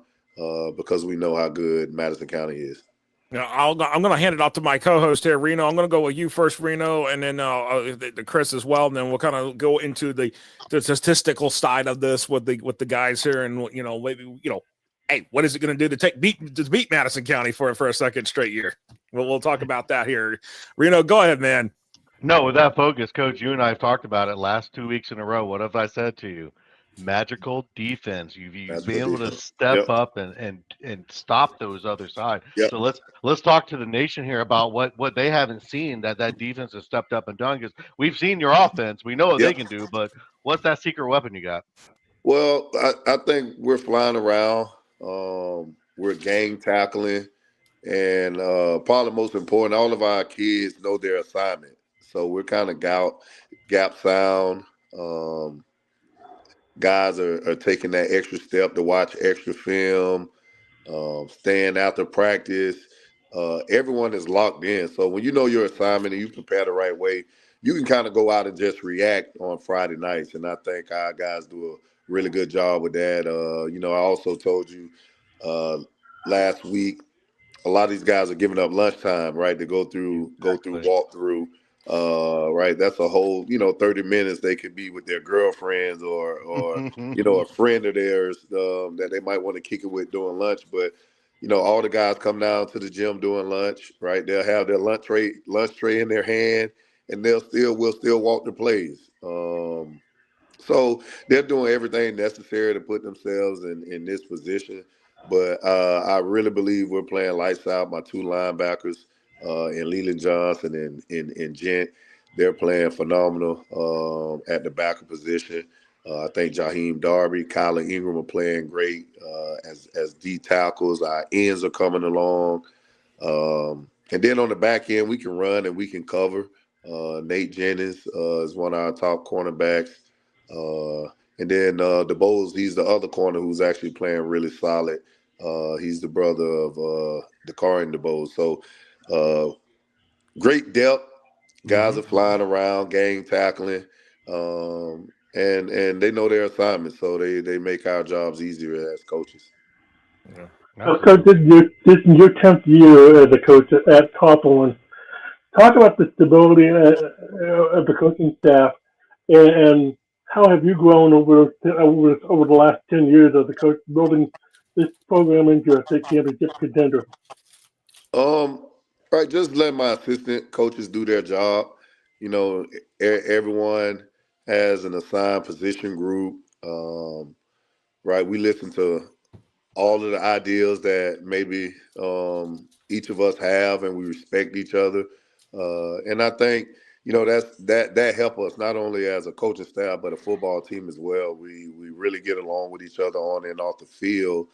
because we know how good Madison County is. I'm going to hand it off to my co-host here, Reno. I'm going to go with you first, Reno, and then the Chris as well. And then we'll kind of go into the statistical side of this with the guys here, and maybe hey, what is it going to do to beat Madison County for a second straight year? We'll talk about that here. Reno, go ahead, man. No, with that focus, Coach, you and I have talked about it last 2 weeks in a row. What have I said to you? Magical defense. You've been able to step up and stop those other side. Yep. So let's talk to the nation here about what they haven't seen that defense has stepped up and done. Because we've seen your offense, we know what they can do, but what's that secret weapon you got? Well, I think we're flying around. We're gang tackling, and probably most important, all of our kids know their assignment. So we're kind of gap sound. Guys are taking that extra step to watch extra film, staying after practice. Everyone is locked in. So when you know your assignment and you prepare the right way, you can kind of go out and just react on Friday nights. And I think our guys do a really good job with that. I also told you last week, a lot of these guys are giving up lunchtime, right, to go through walkthrough. Right, that's a whole 30 minutes they could be with their girlfriends or a friend of theirs that they might want to kick it with during lunch. But all the guys come down to the gym during lunch, right? They'll have their lunch tray in their hand, and we'll still walk the plays. So they're doing everything necessary to put themselves in this position. But I really believe we're playing lights out. My two linebackers, and Leland Johnson and Gent, they're playing phenomenal at the backer position. I think Jaheim Darby, Kyler Ingram are playing great as D tackles. Our ends are coming along. And then on the back end, we can run and we can cover. Nate Jennings is one of our top cornerbacks. And then DeBose, he's the other corner who's actually playing really solid. He's the brother of Dakarian DeBose. So great depth. Guys are flying around, gang tackling, and they know their assignment, so they make our jobs easier as coaches. Yeah. Coach, this is your 10th year as a coach at Hawthorne. Talk about the stability of the coaching staff, and how have you grown over the last 10 years as a coach, building this program into a state championship contender? Right, just let my assistant coaches do their job. Everyone has an assigned position group. Right, we listen to all of the ideas that maybe each of us have, and we respect each other. And I think that helps us not only as a coaching staff but a football team as well. We really get along with each other on and off the field,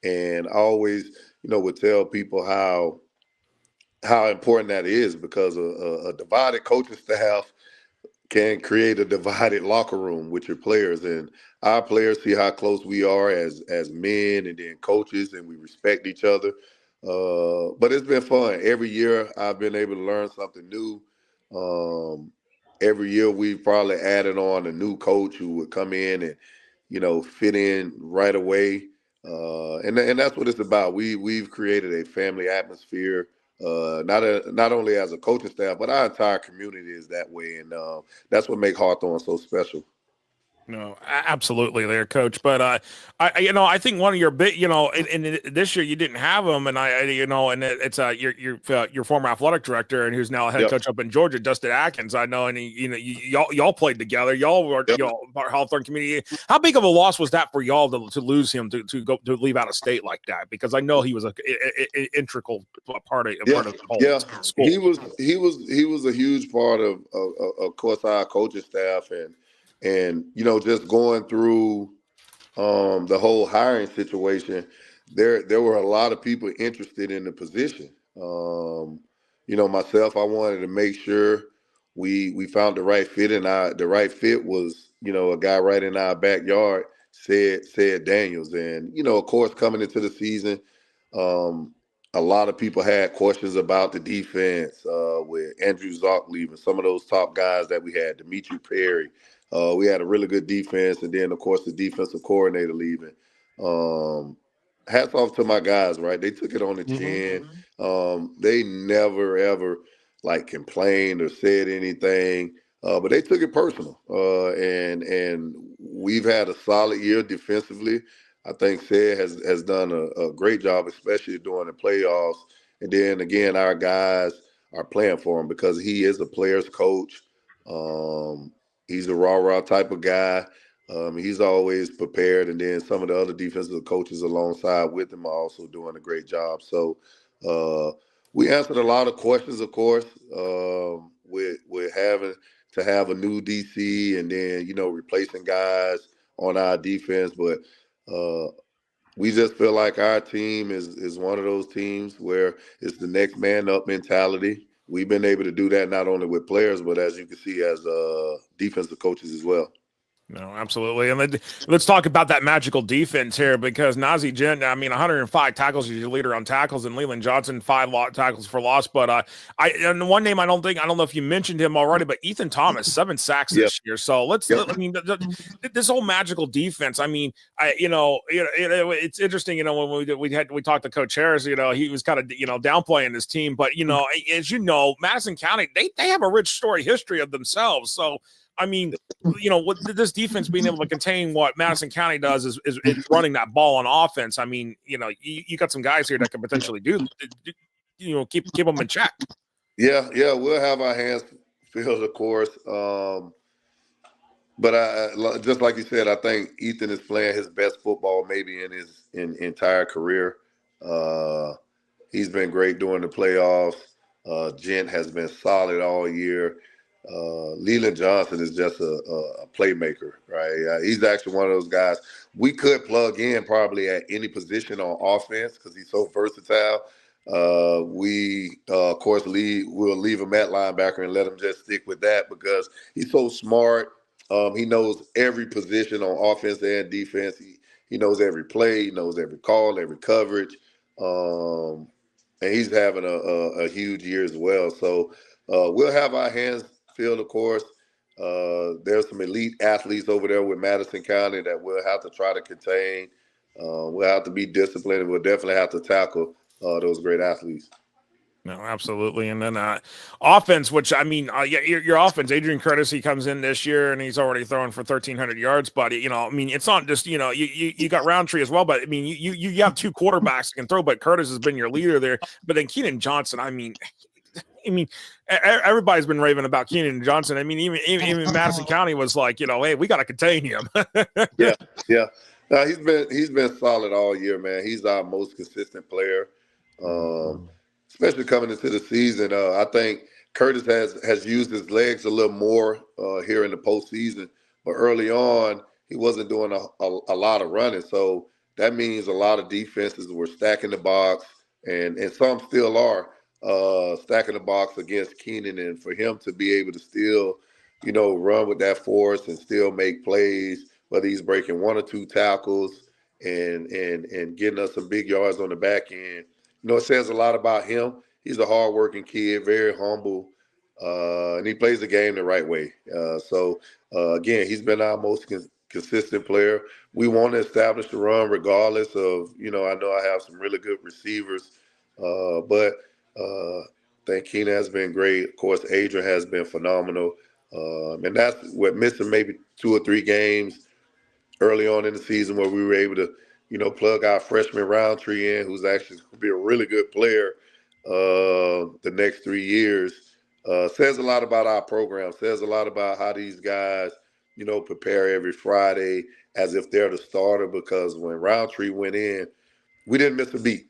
and I always would tell people how important that is, because a divided coaching staff can create a divided locker room with your players, and our players see how close we are as men and then coaches, and we respect each other. But it's been fun. Every year I've been able to learn something new. Every year we've probably added on a new coach who would come in and fit in right away. And that's what it's about. We've created a family atmosphere. Not only as a coaching staff, but our entire community is that way, and that's what makes Hawthorne so special. No, absolutely there, Coach. But I think one of your big, in this year you didn't have them, and and it's your former athletic director and who's now a head coach up in Georgia, Dustin Atkins. I know, and y'all played together. Y'all were part of Hawthorne community. How big of a loss was that for y'all to lose him to leave out of state like that? Because I know he was a integral part of the whole school. He was a huge part of course, our coaching staff and just going through the whole hiring situation, there were a lot of people interested in the position. Myself, I wanted to make sure we found the right fit, and the right fit was a guy right in our backyard, said Daniels. And of course, coming into the season, a lot of people had questions about the defense with Andrew Zock leaving, some of those top guys that we had, Dimitri Perry. We had a really good defense, and then, of course, the defensive coordinator leaving. Hats off to my guys, right? They took it on the chin. They never, ever, complained or said anything, but they took it personal. And we've had a solid year defensively. I think Sid has done a great job, especially during the playoffs. And then again, our guys are playing for him because he is a player's coach. He's a rah-rah type of guy. He's always prepared. And then some of the other defensive coaches alongside with him are also doing a great job. So we answered a lot of questions, of course, with having to have a new DC and then, replacing guys on our defense. But we just feel like our team is one of those teams where it's the next man up mentality. We've been able to do that not only with players, but as you can see, as defensive coaches as well. No, absolutely. And then let's talk about that magical defense here because Nazi Gent, 105 tackles is your leader on tackles, and Leland Johnson, 5 tackles for loss. But and one name I don't know if you mentioned him already, but Ethan Thomas, 7 sacks this year. So this whole magical defense. It's interesting. When we talked to Coach Harris, he was kind of downplaying his team, but as Madison County, they have a rich story history of themselves. So. With this defense being able to contain what Madison County does is running that ball on offense. You got some guys here that can potentially keep them in check. Yeah, we'll have our hands filled, of course. But I just like you said, I think Ethan is playing his best football maybe in his entire career. He's been great during the playoffs. Gent has been solid all year. Leland Johnson is just a playmaker, right? He's actually one of those guys we could plug in probably at any position on offense because he's so versatile. We, of course, we'll leave him at linebacker and let him just stick with that because he's so smart. He knows every position on offense and defense. He knows every play. He knows every call, every coverage. And he's having a huge year as well. So we'll have our hands field, of course. There's some elite athletes over there with Madison County that we'll have to try to contain. We'll have to be disciplined, and we'll definitely have to tackle those great athletes. No, absolutely. And then offense, which your offense, Adrian Curtis, he comes in this year and he's already throwing for 1,300 yards. But it's not just you got Roundtree as well. But you have 2 quarterbacks that can throw. But Curtis has been your leader there. But then Keenan Johnson, everybody's been raving about Keenan Johnson. Even Madison County was like, hey, we got to contain him. Yeah. He's been solid all year, man. He's our most consistent player, especially coming into the season. I think Curtis has used his legs a little more here in the postseason, but early on he wasn't doing a lot of running. So that means a lot of defenses were stacking the box, and some still are. Stacking the box against Keenan, and for him to be able to still, run with that force and still make plays, whether he's breaking 1 or 2 tackles and getting us some big yards on the back end. It says a lot about him. He's a hardworking kid, very humble, and he plays the game the right way. Again, he's been our most consistent player. We want to establish the run regardless of, I know I have some really good receivers, but I think Keenan has been great. Of course, Adrian has been phenomenal. And that's what missing maybe 2 or 3 games early on in the season where we were able to, plug our freshman Roundtree in, who's actually going to be a really good player the next 3 years. Says a lot about our program, says a lot about how these guys, prepare every Friday as if they're the starter, because when Roundtree went in, we didn't miss a beat.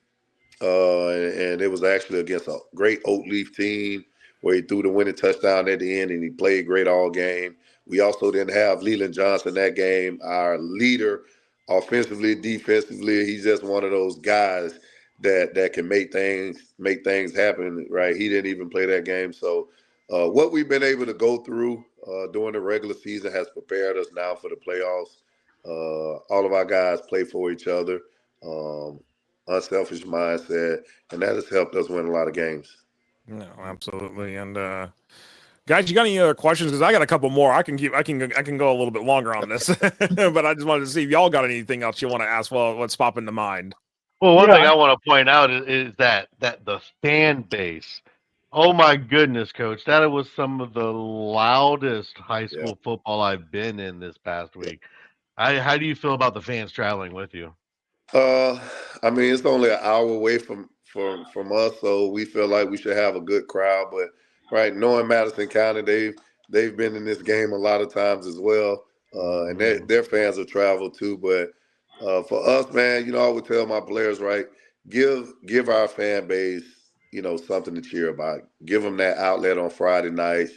And it was actually against a great Oak Leaf team where he threw the winning touchdown at the end and he played great all game. We also didn't have Leland Johnson that game, our leader offensively, defensively. He's just one of those guys that can make things happen, right? He didn't even play that game. So what we've been able to go through during the regular season has prepared us now for the playoffs. All of our guys play for each other. Unselfish mindset, and that has helped us win a lot of games. No, absolutely. And guys, you got any other questions? Because I got a couple more. I can go a little bit longer on this, but I just wanted to see if y'all got anything else you want to ask. Well, what's popping to mind? Well, one thing I want to point out is that the fan base. Oh my goodness, Coach, that was some of the loudest high school football I've been in this past week. How do you feel about the fans traveling with you? I mean, it's only an hour away from us, so we feel like we should have a good crowd. But right, knowing Madison County, they've been in this game a lot of times as well, and their fans will travel too. But for us, man, I would tell my players, right, give our fan base, something to cheer about. Give them that outlet on Friday nights,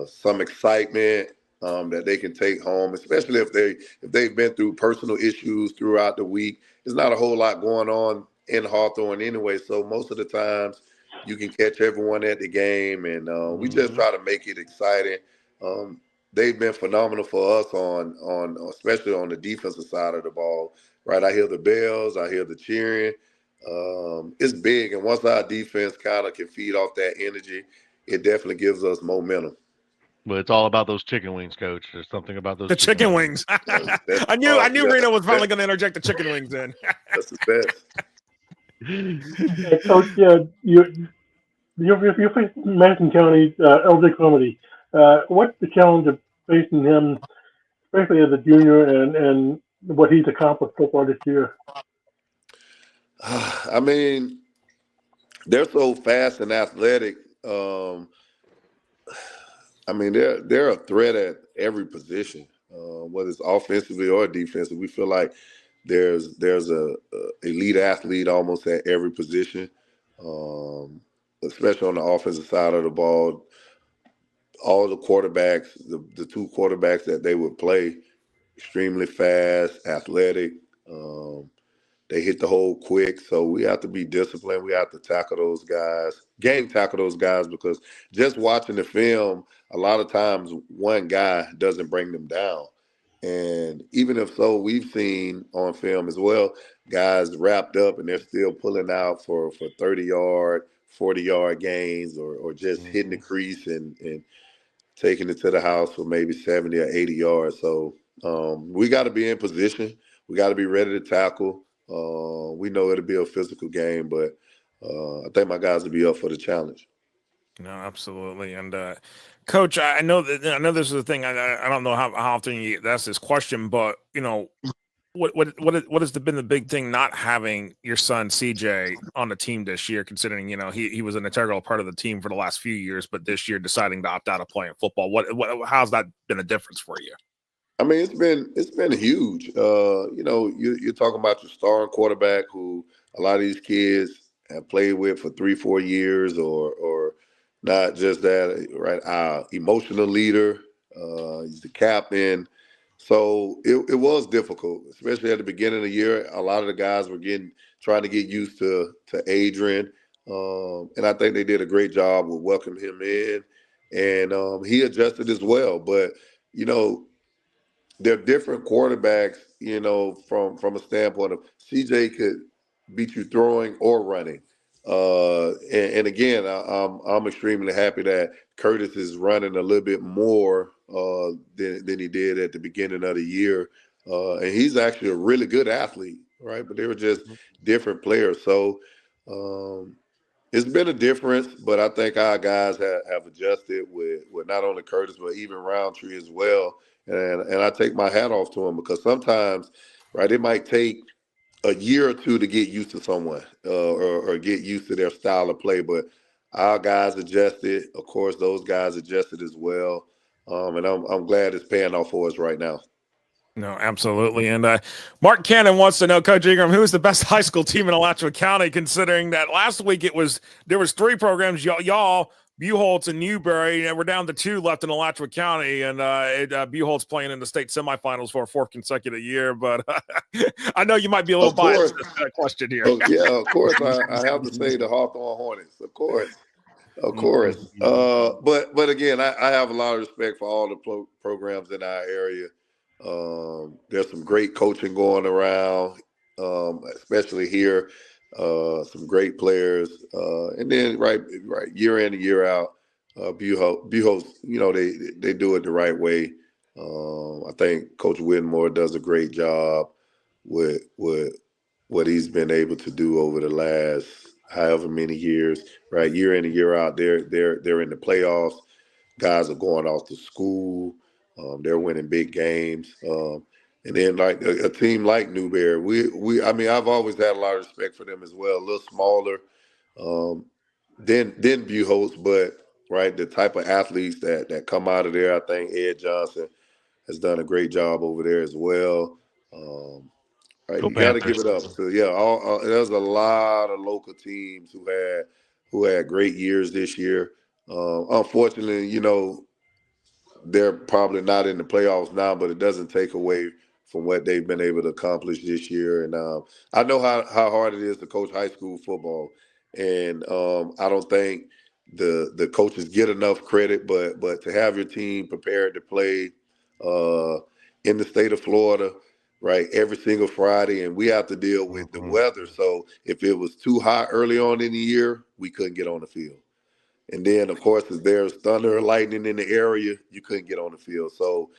some excitement that they can take home, especially if they've been through personal issues throughout the week. There's not a whole lot going on in Hawthorne anyway, so most of the times you can catch everyone at the game, and we just try to make it exciting. They've been phenomenal for us on especially on the defensive side of the ball. Right, I hear the bells, I hear the cheering. It's big, and once our defense kind of can feed off that energy, it definitely gives us momentum. But it's all about those chicken wings, Coach. There's something about those chicken wings. I knew Reno was finally going to interject the chicken wings in. That's the best. Hey, Coach, you're facing Madison County LJ Comedy. What's the challenge of facing him, especially as a junior, and what he's accomplished so far this year? I mean, they're so fast and athletic. I mean, they're a threat at every position, whether it's offensively or defensively. We feel like there's a elite athlete almost at every position, especially on the offensive side of the ball. All the quarterbacks, the two quarterbacks that they would play, extremely fast, athletic. They hit the hole quick, so we have to be disciplined. We have to tackle those guys, game tackle those guys, because just watching the film, a lot of times one guy doesn't bring them down. And even if so, we've seen on film as well, guys wrapped up and they're still pulling out for 30-yard, 40-yard gains or just hitting the crease and taking it to the house for maybe 70 or 80 yards. So we got to be in position. We got to be ready to tackle. We know it'll be a physical game, but I think my guys will be up for the challenge. No, absolutely. And Coach, I know this is a thing. I don't know how often you ask this question, but what has been the big thing not having your son CJ on the team this year, considering he was an integral part of the team for the last few years, but this year deciding to opt out of playing football? How's that been a difference for you? I mean, it's been huge. You're talking about your starting quarterback who a lot of these kids have played with for 3-4 years, or not just that, right? Our emotional leader, he's the captain. So it was difficult, especially at the beginning of the year. A lot of the guys were trying to get used to Adrian, and I think they did a great job with welcoming him in, and he adjusted as well. But they're different quarterbacks, from a standpoint of CJ could beat you throwing or running. And again, I'm extremely happy that Curtis is running a little bit more than he did at the beginning of the year. And he's actually a really good athlete, right? But they were just different players. So it's been a difference, but I think our guys have adjusted with not only Curtis, but even Roundtree as well. And I take my hat off to him, because sometimes, right, it might take a year or two to get used to someone or get used to their style of play. But our guys adjusted. Of course, those guys adjusted as well. And I'm glad it's paying off for us right now. No, absolutely. And Mark Cannon wants to know, Coach Ingram, who is the best high school team in Alachua County, considering that last week there was 3 programs, y'all, Buchholz and Newberry, and we're down to 2 left in Alachua County, and Buchholz playing in the state semifinals for a 4th consecutive year. But I know you might be a little biased with that question here. Yeah, of course. I have to say the Hawthorne Hornets, of course. But again, I have a lot of respect for all the programs in our area. There's some great coaching going around, especially here. Some great players, and then right year in and year out, Buchholz, they do it the right way. I think Coach Whitmore does a great job with what he's been able to do over the last however many years. Right, year in and year out, they're in the playoffs. Guys are going off to school. They're winning big games. And then like a team like Newberry, I mean, I've always had a lot of respect for them as well. A little smaller than Buchholz, but right, the type of athletes that come out of there, I think Ed Johnson has done a great job over there as well. Right, you got to give it up. So yeah, there's a lot of local teams who had great years this year. Unfortunately, you know, they're probably not in the playoffs now, but it doesn't take away from what they've been able to accomplish this year. And I know how hard it is to coach high school football, and I don't think the coaches get enough credit. But to have your team prepared to play in the state of Florida, right, every single Friday, and we have to deal with the weather. So if it was too hot early on in the year, we couldn't get on the field. And then, of course, if there's thunder or lightning in the area, you couldn't get on the field. So,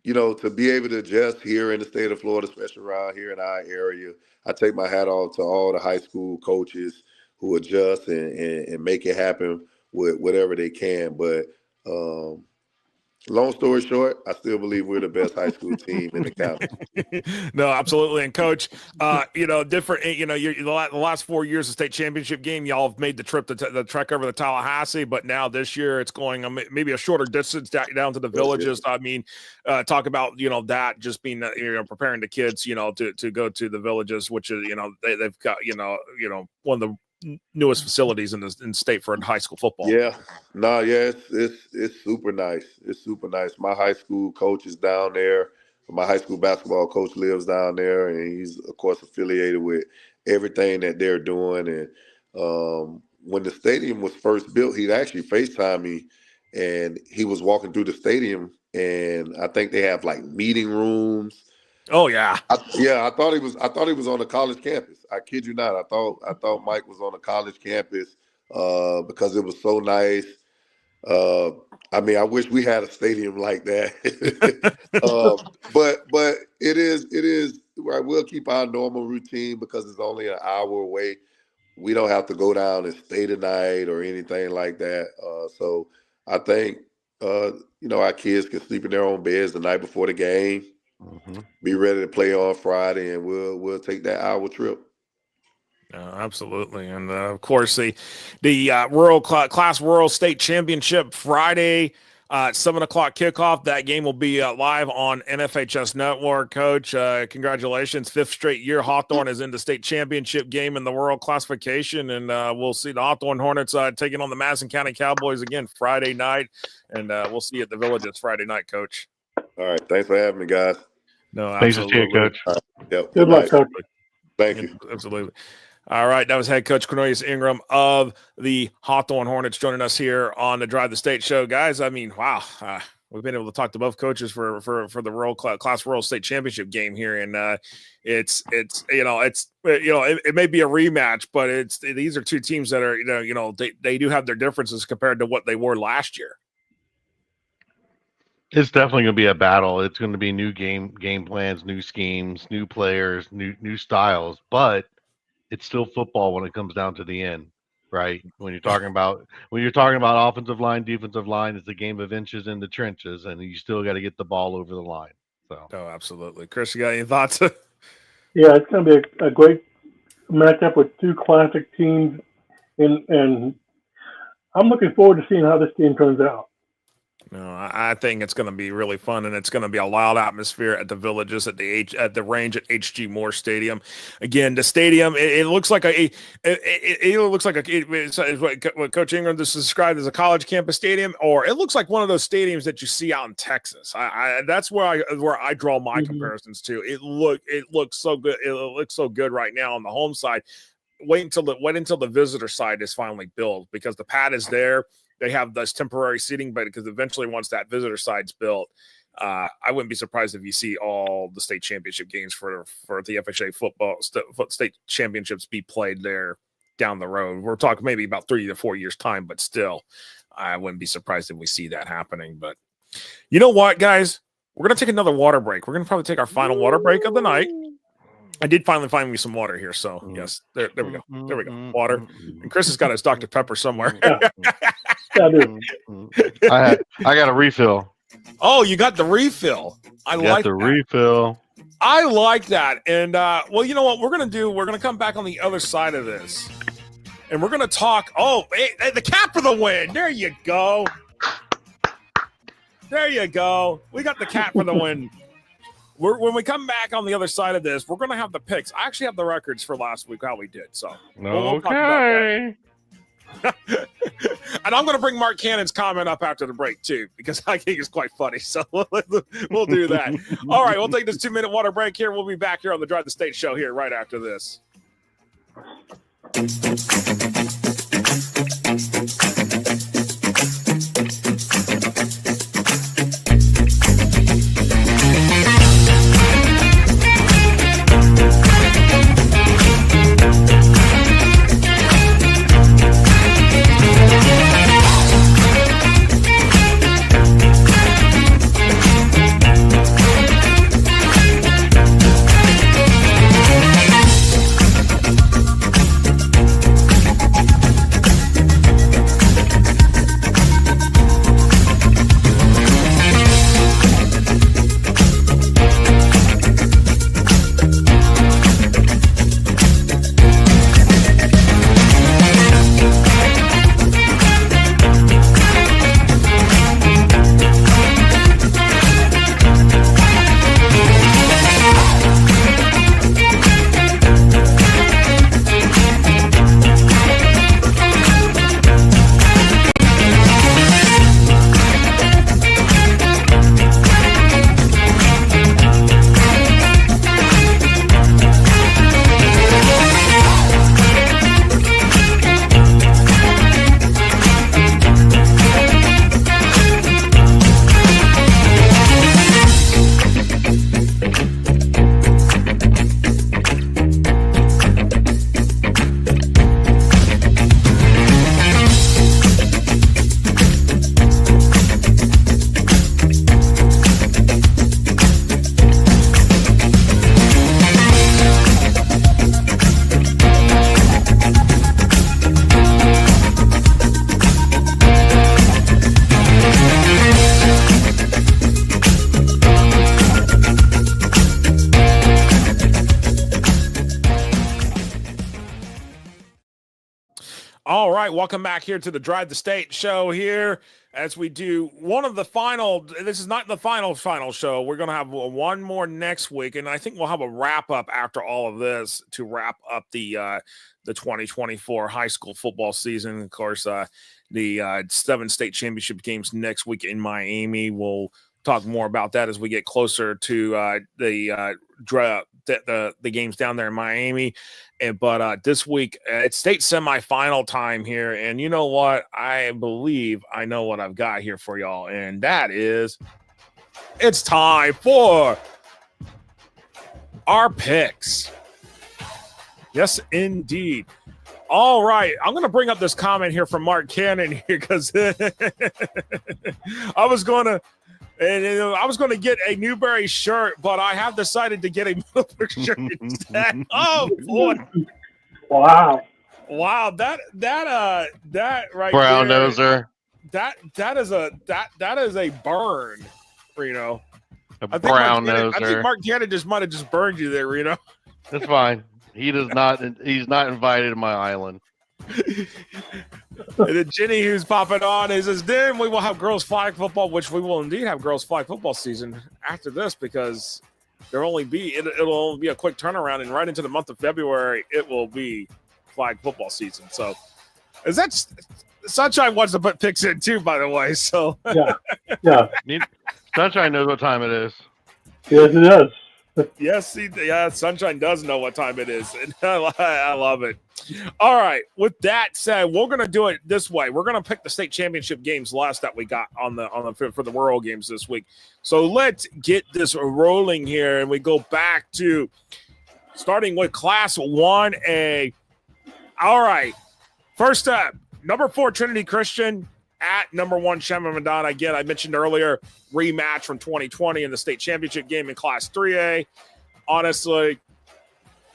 you know, to be able to adjust here in the state of Florida, especially around here in our area, I take my hat off to all the high school coaches who adjust and make it happen with whatever they can. But long story short, I still believe we're the best high school team in the county. No, absolutely. And Coach, you know, different, you know, the last 4 years of state championship game, y'all have made the trip to the trek over to Tallahassee, but now this year it's going maybe a shorter distance down to the villages. I mean, talk about, you know, that just being, you know, preparing the kids, you know, to go to the villages, which is, you know, they've got, you know, one of the newest facilities in the state for high school football. Yeah, it's super nice. It's super nice. My high school coach is down there. My high school basketball coach lives down there, and he's of course affiliated with everything that they're doing. And when the stadium was first built, he'd actually FaceTime me, and he was walking through the stadium, and I think they have like meeting rooms. Oh yeah. I thought he was on a college campus. I kid you not. I thought Mike was on a college campus because it was so nice. I mean, I wish we had a stadium like that. But it is right. We'll keep our normal routine because it's only an hour away. We don't have to go down and stay the night or anything like that. So I think you know, our kids can sleep in their own beds the night before the game. Be ready to play on Friday, and we'll take that hour trip. Absolutely, and of course the Rural State Championship Friday, 7:00 kickoff. That game will be live on NFHS Network. Coach, congratulations! 5th straight year Hawthorne is in the state championship game in the Rural classification, and we'll see the Hawthorne Hornets taking on the Madison County Cowboys again Friday night, and we'll see you at the Villages Friday night, Coach. All right, thanks for having me, guys. No, thanks for seeing you, Coach. Yep. Good luck, Coach. Thank you. Absolutely. All right, that was head coach Cornelius Ingram of the Hawthorne Hornets joining us here on the Drive the State show, guys. I mean, wow, we've been able to talk to both coaches for the Rural State Championship game here, and it may be a rematch, but these are two teams that are they do have their differences compared to what they were last year. It's definitely going to be a battle. It's going to be new game plans, new schemes, new players, new styles, but it's still football when it comes down to the end, right? When you're talking about offensive line, defensive line, it's a game of inches in the trenches, and you still got to get the ball over the line. So, oh, absolutely. Chris, you got any thoughts? Yeah, it's going to be a great matchup with two classic teams, and I'm looking forward to seeing how this game turns out. No, I think it's going to be really fun, and it's going to be a loud atmosphere at the Villages at the range at HG Moore Stadium. Again, the stadium it looks like what Coach Ingram just described as a college campus stadium, or it looks like one of those stadiums that you see out in Texas. That's where I draw my comparisons to. It looks so good. It looks so good right now on the home side. Wait until the visitor side is finally built, because the pad is there. They have this temporary seating, but because eventually once that visitor side's built, I wouldn't be surprised if you see all the state championship games for the FHA football state championships be played there down the road. We're talking maybe about 3 to 4 years time, but still, I wouldn't be surprised if we see that happening. But you know what, guys? We're going to take another water break. We're going to probably take our final water break of the night. I did finally find me some water here, so yes, there we go. There we go. Water. And Chris has got his Dr. Pepper somewhere. Yeah, I got a refill. Oh, you got the refill. I Got like the that. refill. I like that. And, well, you know what we're going to do? We're going to come back on the other side of this. And we're going to talk. Oh, hey, the cap for the win. There you go. There you go. We got the cap for the win. When we come back on the other side of this, we're going to have the picks. I actually have the records for last week, how we did. So we'll talk about that. And I'm going to bring Mark Cannon's comment up after the break, too, because I think it's quite funny. So we'll do that. All right, we'll take this 2-minute water break here. We'll be back here on the Drive the State show here right after this. All right, welcome back here to the Drive the State show here as we do one of the final, this is not the final show. We're going to have one more next week, and I think we'll have a wrap-up after all of this to wrap up the 2024 high school football season. Of course, the 7 state championship games next week in Miami. We'll talk more about that as we get closer to the games down there in Miami. But this week, it's state semifinal time here. And you know what? I believe I know what I've got here for y'all. And that is, it's time for our picks. Yes, indeed. All right. I'm going to bring up this comment here from Mark Cannon here because I was going to get a Newberry shirt, but I have decided to get a Middleburg shirt instead. Oh boy! Wow! That right brown there, noser. That is a burn, Reno. A brown noser. I think Mark Cannon might have just burned you there, Reno. That's fine. He does not. He's not invited to my island. And then Jenny, who's popping on, he says, then we will have girls flag football, which we will indeed have girls flag football season after this because it'll only be a quick turnaround, and right into the month of February it will be flag football season. So is that Sunshine wants to put picks in too, by the way. So yeah. Sunshine knows what time it is. Yes, it does. Yes, Sunshine does know what time it is, and I love it. All right, with that said, we're going to do it this way. We're going to pick the state championship games last that we got on the for the Rural games this week. So let's get this rolling here, and we go back to starting with Class 1A. All right, first up, number 4 Trinity Christian at number 1 Shema Madonna. Again, I mentioned earlier, rematch from 2020 in the state championship game in Class 3A. Honestly,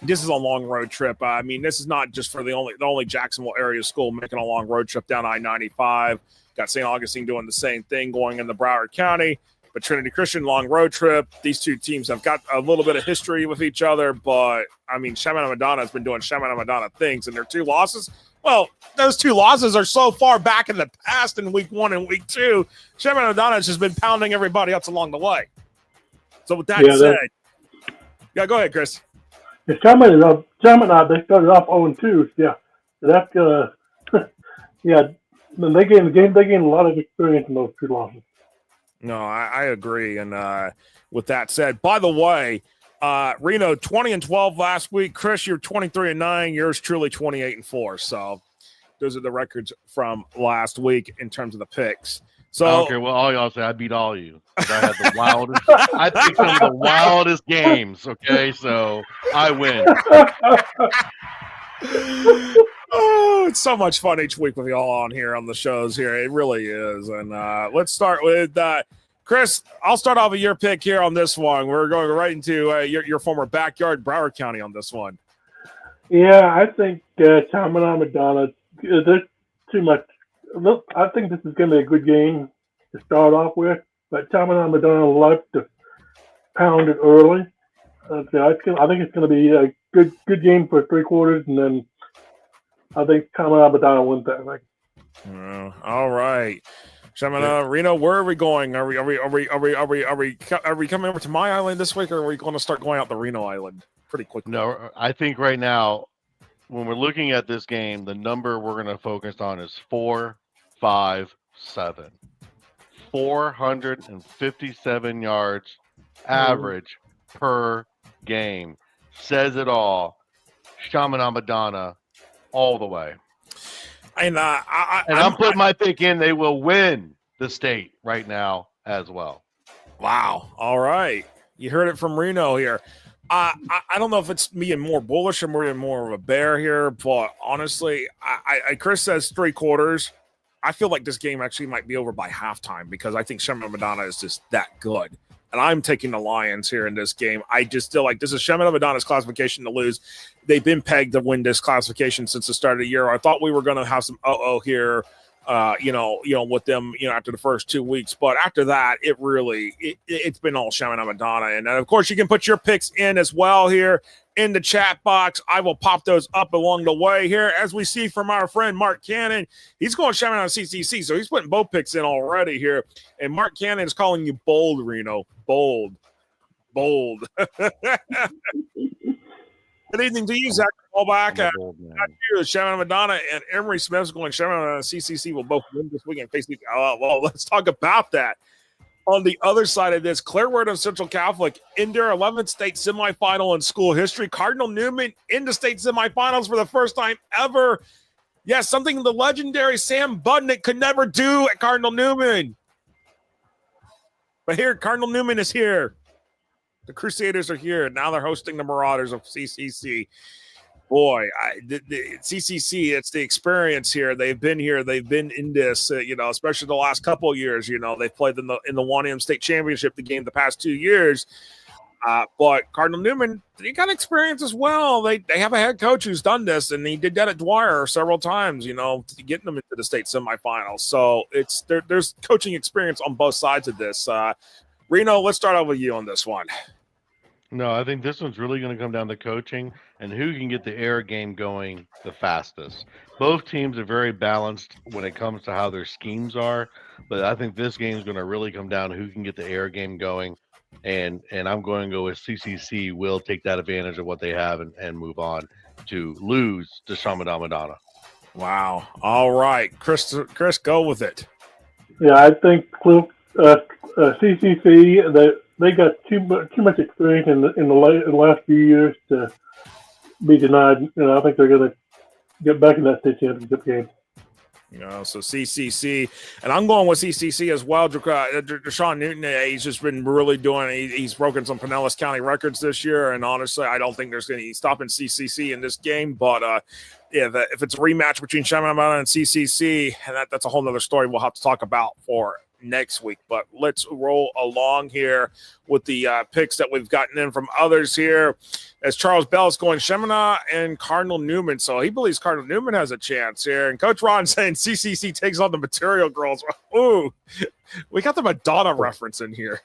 this is a long road trip. I mean, this is not just for the only Jacksonville area school making a long road trip down I-95. Got St. Augustine doing the same thing, going into Broward County. But Trinity Christian, long road trip. These two teams have got a little bit of history with each other, but I mean, Chaminade Madonna has been doing Chaminade Madonna things, and their 2 losses. Well, those 2 losses are so far back in the past in week 1 and week 2. Chaminade Madonna has just been pounding everybody else along the way. So with that said, go ahead, Chris. The Chaminade, they started off 0-2. Yeah, that's yeah. They gained a lot of experience in those 2 losses. No, I agree. And with that said, by the way, Reno 20-12 last week. Chris, you're 23-9. Yours truly 28-4. So those are the records from last week in terms of the picks. So I don't care what all y'all say. I beat all of you. I had the wildest. I picked some of the wildest games. Okay, so I win. Oh, it's so much fun each week with y'all on here on the shows here. It really is. And let's start with Chris. I'll start off with your pick here on this one. We're going right into your former backyard, Broward County, on this one. Yeah, I think Chaminade Madonna. There's too much. Look, I think this is going to be a good game to start off with, but Chaminade Madonna likes to pound it early. I think it's going to be a good game for 3 quarters, and then I think Chaminade Madonna wins that thing. All right, Chaminade, Reno, where are we going? Are we coming over to my island this week, or are we going to start going out the Reno Island pretty quickly? No, I think right now, when we're looking at this game, the number we're going to focus on is 457. 457 yards average per game. Says it all. Chaminade Madonna all the way. And I'm putting my pick in. They will win the state right now as well. Wow. All right. You heard it from Reno here. I don't know if it's me and more bullish or more of a bear here, but honestly, Chris says 3 quarters. I feel like this game actually might be over by halftime because I think Chaminade Madonna is just that good. And I'm taking the Lions here in this game. I just feel like this is Chaminade Madonna's classification to lose. They've been pegged to win this classification since the start of the year. I thought we were going to have some here, with them, after the first 2 weeks. But after that, it's been all Chaminade Madonna. And of course, you can put your picks in as well here in the chat box. I will pop those up along the way here. As we see from our friend Mark Cannon, he's going Chaminade CCC, so he's putting both picks in already here. And Mark Cannon is calling you bold, Reno. Bold. Good evening to you, Zach. Call back. Chaminade Madonna and Emery Smith's going Chaminade Madonna and CCC will both win this weekend. Well, let's talk about that. On the other side of this, Clearwater and Central Catholic in their 11th state semifinal in school history. Cardinal Newman in the state semifinals for the first time ever. Yes, something the legendary Sam Budnick could never do at Cardinal Newman. But here, Cardinal Newman is here. The Crusaders are here. Now they're hosting the Marauders of CCC. Boy, the CCC, it's the experience here. They've been here. They've been in this, especially the last couple of years. They've played in the 1M State Championship, the game the past 2 years. But Cardinal Newman, they got experience as well. They have a head coach who's done this, and he did that at Dwyer several times, getting them into the state semifinals. So there's coaching experience on both sides of this. Reno, let's start out with you on this one. No, I think this one's really going to come down to coaching and who can get the air game going the fastest. Both teams are very balanced when it comes to how their schemes are, but I think this game is going to really come down to who can get the air game going, and I'm going to go with CCC will take that advantage of what they have and move on to lose to Chaminade Madonna. Wow. All right. Chris, go with it. Yeah, I think CCC, they got too much experience in the last few years to be denied. I think they're going to get back in that state championship game. So CCC, and I'm going with CCC as well. Deshaun Newton, he's just been really doing. He's broken some Pinellas County records this year, and honestly, I don't think there's going to be stopping CCC in this game. But if it's a rematch between Chaminade Madonna and CCC, and that's a whole other story we'll have to talk about for next week. But let's roll along here with the picks that we've gotten in from others here. As Charles Bell is going Chaminade and Cardinal Newman. So he believes Cardinal Newman has a chance here. And Coach Ron saying CCC takes on the Material Girls. Ooh, we got the Madonna reference in here.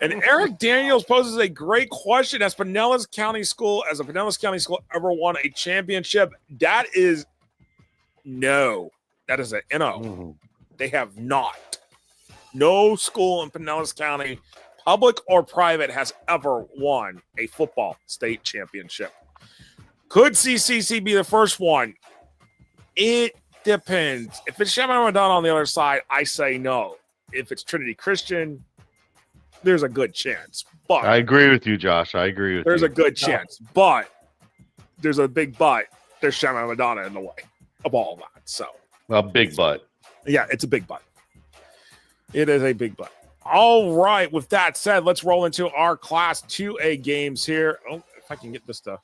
And Eric Daniels poses a great question. Has Pinellas County School ever won a championship? That is no. That is an NO. Mm-hmm. They have not. No school in Pinellas County, public or private, has ever won a football state championship. Could CCC be the first one? It depends. If it's Chaminade Madonna on the other side, I say no. If it's Trinity Christian, there's a good chance. But I agree with you, Josh. I agree with you. There's a good chance. But there's a big but. There's Chaminade Madonna in the way of all of that. So a big but. Yeah, it's a big but. It is a big but. All right. With that said, let's roll into our Class 2A games here. Oh, if I can get this to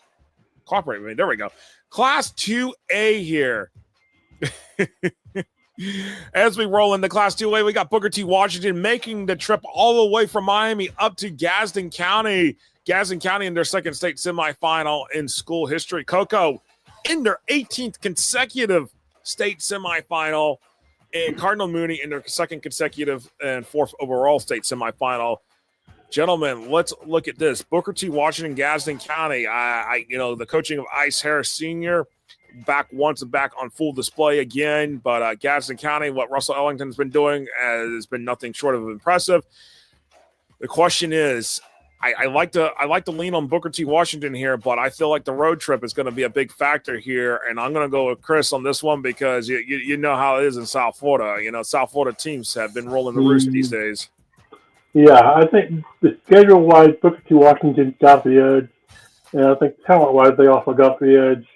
cooperate with me. There we go. Class 2A here. As we roll into Class 2A, we got Booker T. Washington making the trip all the way from Miami up to Gadsden County. Gadsden County in their second state semifinal in school history. Cocoa in their 18th consecutive state semifinal. And Cardinal Mooney in their second consecutive and fourth overall state semifinal. Gentlemen, let's look at this. Booker T. Washington, Gadsden County. The coaching of Ice Harris Sr. back once and back on full display again. But Gadsden County, what Russell Ellington's been doing has been nothing short of impressive. The question is, I like to lean on Booker T. Washington here, but I feel like the road trip is going to be a big factor here, and I'm going to go with Chris on this one because you know how it is in South Florida. You know, South Florida teams have been rolling the roost these days. Yeah, I think the schedule-wise, Booker T. Washington got the edge, and I think talent-wise, they also got the edge.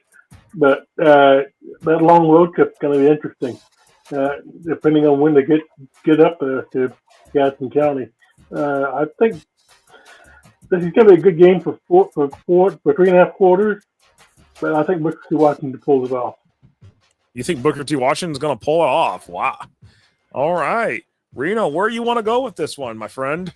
But that long road trip is going to be interesting, depending on when they get up there to Gadsden County. I think this is going to be a good game for 3.5 quarters, but I think Booker T. Washington pulls it off. You think Booker T. Washington's going to pull it off? Wow. All right. Reno, where you want to go with this one, my friend?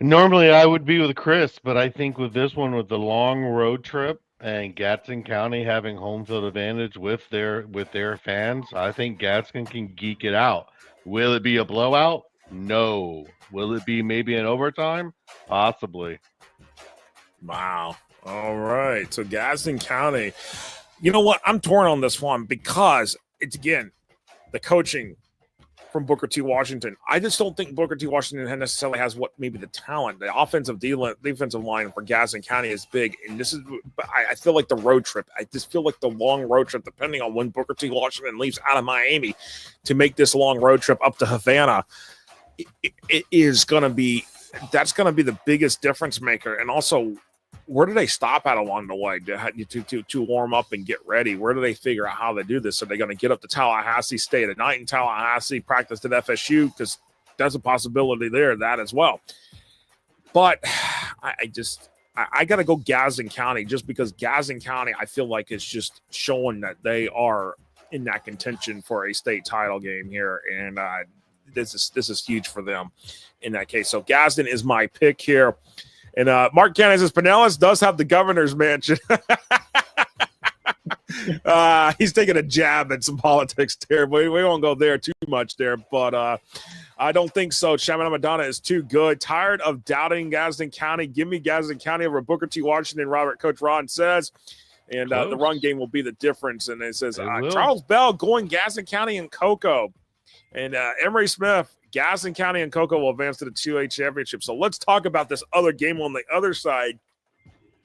Normally I would be with Chris, but I think with this one, with the long road trip and Gadsden County having home field advantage with their fans, I think Gadsden can geek it out. Will it be a blowout? No. Will it be maybe an overtime? Possibly. Wow. All right. So Gadsden County. You know what? I'm torn on this one because it's, again, the coaching from Booker T. Washington. I just don't think Booker T. Washington necessarily has what maybe the talent. The defensive line for Gadsden County is big. And this is, I feel like the road trip. I just feel like the long road trip, depending on when Booker T. Washington leaves out of Miami to make this long road trip up to Havana, it is going to be, that's going to be the biggest difference maker. And also, where do they stop at along the way to warm up and get ready? Where do they figure out how to do this? Are they going to get up to Tallahassee, stay the night in Tallahassee, practice at FSU? Because there's a possibility there, that as well. But I got to go Gadsden County just because Gadsden County, I feel like it's just showing that they are in that contention for a state title game here. And this is huge for them in that case. So Gadsden is my pick here. And Mark Cannon says Pinellas does have the governor's mansion. He's taking a jab at some politics there. We won't go there too much there, but I don't think so. Chaminade Madonna is too good. Tired of doubting Gadsden County. Give me Gadsden County over Booker T. Washington, Coach Ron says. And the run game will be the difference. And it says Charles Bell going Gadsden County and Cocoa. And Emery Smith, Gadsden County and Cocoa will advance to the 2A championship. So let's talk about this other game on the other side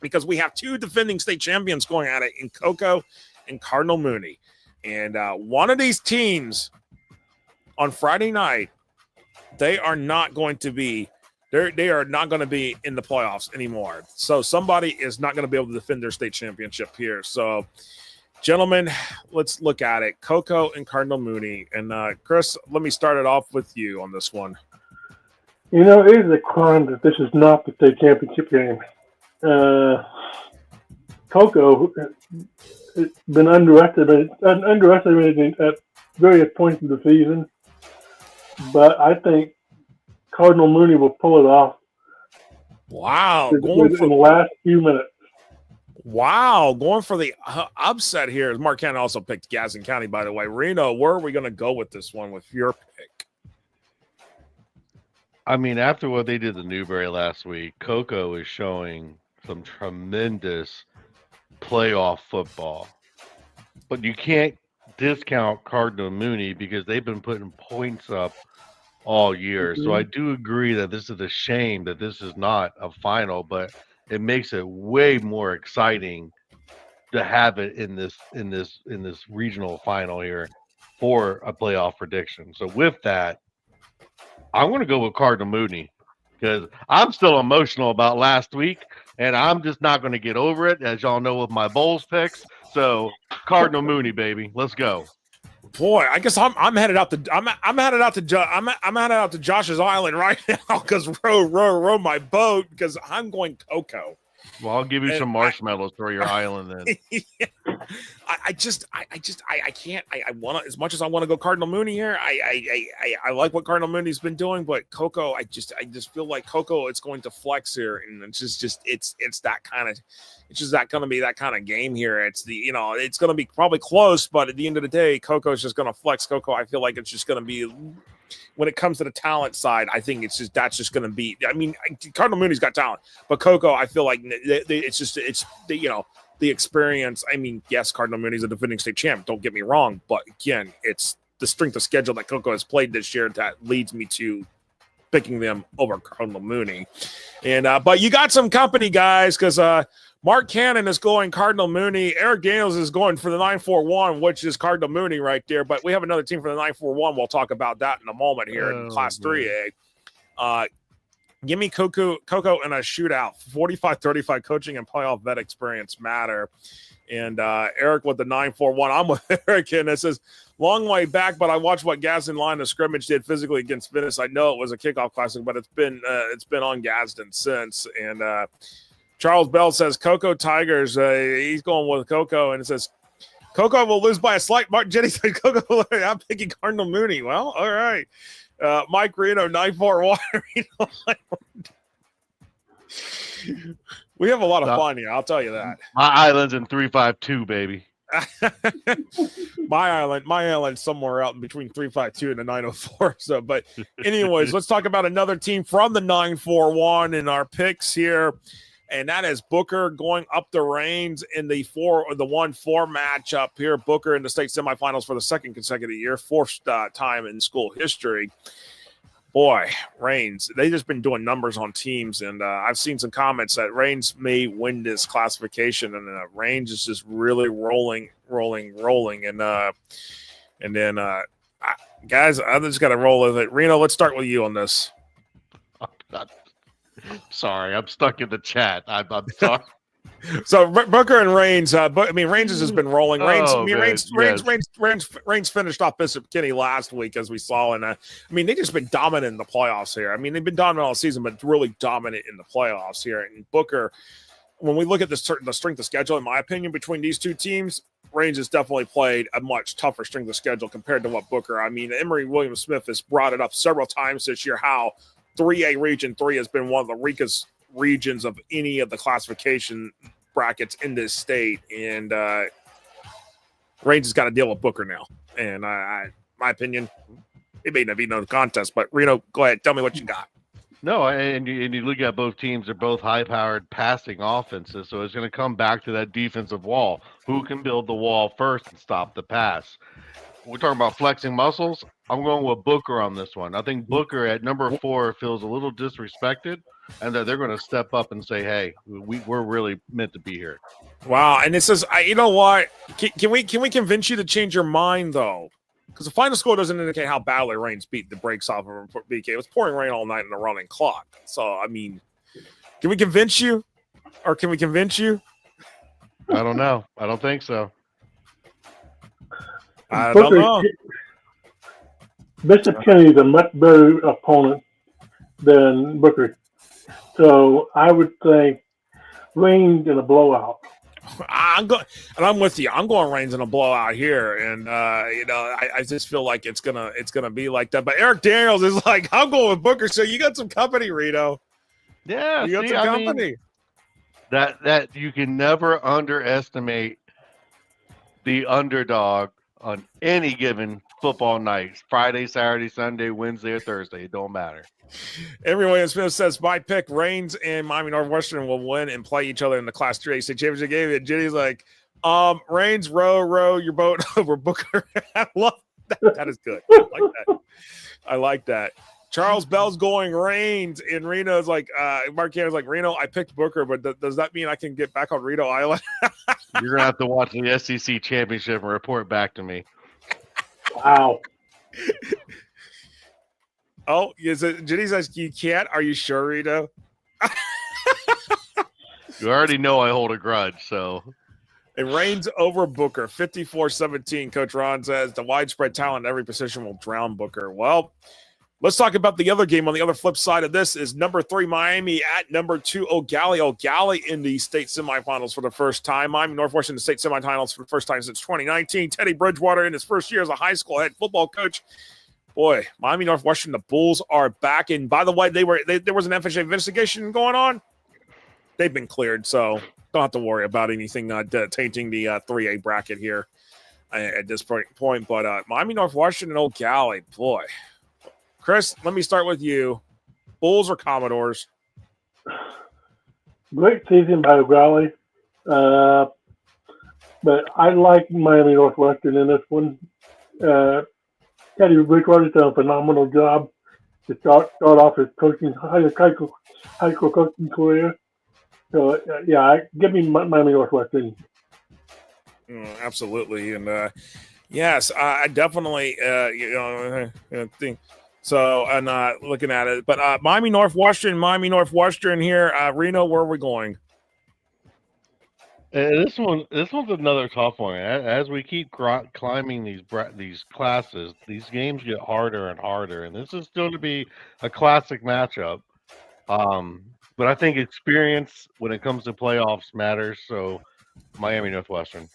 because we have two defending state champions going at it in Cocoa and Cardinal Mooney. And one of these teams on Friday night, they are not going to be in the playoffs anymore. So somebody is not going to be able to defend their state championship here. So gentlemen, let's look at it. Cocoa and Cardinal Mooney. And Chris, let me start it off with you on this one. You know, it is a crime that this is not the state championship game. Cocoa has been underestimated at various points of the season. but I think Cardinal Mooney will pull it off. Wow, in the last few minutes. Wow, going for the upset here. Mark Cannon also picked Madison County, by the way. Reno, where are we going to go with this one with your pick? I mean, after what they did to Newberry last week, Cocoa is showing some tremendous playoff football. But you can't discount Cardinal Mooney because they've been putting points up all year. So I do agree that this is a shame that this is not a final, but it makes it way more exciting to have it in this regional final here for a playoff prediction. So with that, I'm going to go with Cardinal Mooney because I'm still emotional about last week, and I'm just not going to get over it, as y'all know with my Bowls picks. So Cardinal Mooney, baby, let's go. Boy, I guess I'm headed out to I'm headed out to Josh's Island right now because row my boat because I'm going Cocoa. Well, I'll give you some marshmallows for your island then. I can't. I want to, as much as I want to go Cardinal Mooney here. I like what Cardinal Mooney's been doing, but Cocoa, I just feel like Cocoa, it's going to flex here, and it's just that kind of. It's just that going to be that kind of game here. It's it's going to be probably close, but at the end of the day, Cocoa is just going to flex. Cocoa, I feel like it's just going to be, when it comes to the talent side, I think that's just going to be. I mean, Cardinal Mooney's got talent, but Cocoa, I feel like it's the experience. I mean, yes, Cardinal Mooney's a defending state champ. Don't get me wrong, but again, it's the strength of schedule that Cocoa has played this year that leads me to picking them over Cardinal Mooney. And but you got some company, guys, because Mark Cannon is going Cardinal Mooney. Eric Daniels is going for the 941, which is Cardinal Mooney right there. But we have another team for the 941. We'll talk about that in a moment here in Class 3A. Give me Cocoa in a shootout. 45-35 coaching and playoff vet experience matter. And Eric with the 941. I'm with Eric, and it says, long way back, but I watched what Gadsden line of scrimmage did physically against Venice. I know it was a kickoff classic, but it's been on Gadsden since. And Charles Bell says Cocoa Tigers. He's going with Cocoa, and it says Cocoa will lose by a slight margin. Jenny said Cocoa. I'm picking Cardinal Mooney. Well, all right. Mike Reno 941. We have a lot of fun here. I'll tell you that. My island's in 352, baby. my island somewhere out in between 352 and the 904. So, but anyways, let's talk about another team from the 941 in our picks here. And that is Booker going up the reins in the 1-4 matchup here. Booker in the state semifinals for the second consecutive year, fourth time in school history. Boy, Reigns, they've just been doing numbers on teams, and I've seen some comments that Reigns may win this classification, and Reigns is just really rolling. And then, guys, I just got to roll with it. Reno, let's start with you on this. Sorry, I'm stuck in the chat. I'm sorry. So Booker and Reigns, Reigns has just been rolling. Reigns finished off Bishop Kenny last week, as we saw, and they've just been dominant in the playoffs here. I mean, they've been dominant all season, but really dominant in the playoffs here. And Booker, when we look at the strength of schedule, in my opinion, between these two teams, Reigns has definitely played a much tougher strength of schedule compared to what Booker. I mean, Emory Williams Smith has brought it up several times this year how 3A Region 3 has been one of the weakest regions of any of the classification brackets in this state, and Reigns has got to deal with Booker now. And my opinion, it may not be no contest, but Reno, go ahead, tell me what you got. No, and you look at both teams; they're both high-powered passing offenses, so it's going to come back to that defensive wall. Who can build the wall first and stop the pass? We're talking about flexing muscles. I'm going with Booker on this one. I think Booker at number 4 feels a little disrespected, and that they're going to step up and say, "Hey, we're really meant to be here." Wow! And it says, you know what? Can we convince you to change your mind though? Because the final score doesn't indicate how badly Reigns beat the brakes off of BK. It was pouring rain all night in the running clock. So I mean, can we convince you, or can we convince you? I don't know. I don't think so. I don't know. Bishop Kenny is a much better opponent than Booker. So I would say Reigns in a blowout. I'm going, and I'm with you. I'm going Reigns in a blowout here, and I just feel like it's gonna be like that. But Eric Daniels is like, I'm going with Booker. So you got some company, Reno. Yeah, you got some company. That you can never underestimate the underdog on any given football night. Friday, Saturday, Sunday, Wednesday, or Thursday. It don't matter. Everyone Smith says, my pick, Reigns and Miami Northwestern will win and play each other in the Class 3A State Championship game. And Jenny's like, Reigns, row your boat over Booker. I love that. That is good. I like that. Charles Bell's going Reigns, and Reno's like, Mark Cannon's like, Reno, I picked Booker, but does that mean I can get back on Reno Island? You're going to have to watch the SEC championship and report back to me. Wow. Oh, is it? Jenny says you can't. Are you sure, Reno? You already know I hold a grudge, so. It Reigns over Booker, 54-17. Coach Ron says the widespread talent in every position will drown Booker. Well, let's talk about the other game. On the other flip side of this is number 3 Miami at number 2 O'Galley. O'Galley in the state semifinals for the first time. Miami Northwestern in the state semifinals for the first time since 2019. Teddy Bridgewater in his first year as a high school head football coach. Boy, Miami Northwestern, the Bulls are back. And by the way, there was an FHA investigation going on. They've been cleared, so don't have to worry about anything tainting the 3A bracket here at this point. But Miami Northwestern and O'Galley, boy. Chris, let me start with you. Bulls or Commodores? Great season by O'Galley. But I like Miami Northwestern in this one. Teddy Bridgewater's done a phenomenal job to start off his coaching high school coaching career. So give me Miami Northwestern. Absolutely, and yes, I definitely think so. And looking at it, but Miami Northwestern here. Reno, where are we going? This one's another tough one. As we keep climbing these classes, these games get harder and harder, and this is going to be a classic matchup. But I think experience when it comes to playoffs matters. So, Miami Northwestern.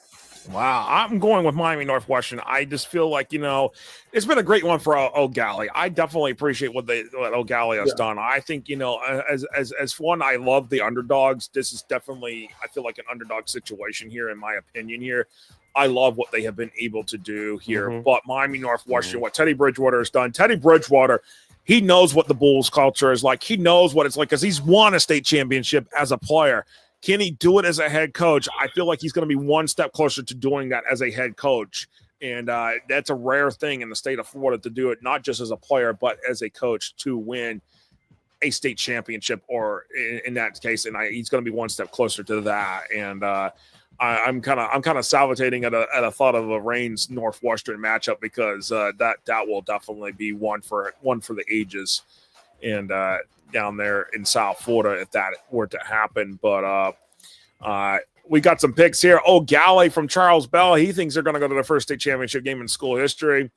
Wow, I'm going with Miami Northwestern. I just feel like, it's been a great one for O'Galley. I definitely appreciate what O'Galley has done. I think, as one, I love the underdogs. This is definitely, I feel like an underdog situation here, in my opinion here. I love what they have been able to do here. Mm-hmm. But Miami Northwestern, what Teddy Bridgewater has done. Teddy Bridgewater, he knows what the Bulls culture is like. He knows what it's like because he's won a state championship as a player. Can he do it as a head coach? I feel like he's going to be one step closer to doing that as a head coach. And that's a rare thing in the state of Florida to do it, not just as a player, but as a coach to win a state championship, or in that case, and he's going to be one step closer to that. And I'm kind of salivating at a thought of a Reigns Northwestern matchup, because that will definitely be one for the ages. And down there in South Florida, if that were to happen. But we got some picks here. O'Galley from Charles Bell. He thinks they're going to go to the first state championship game in school history.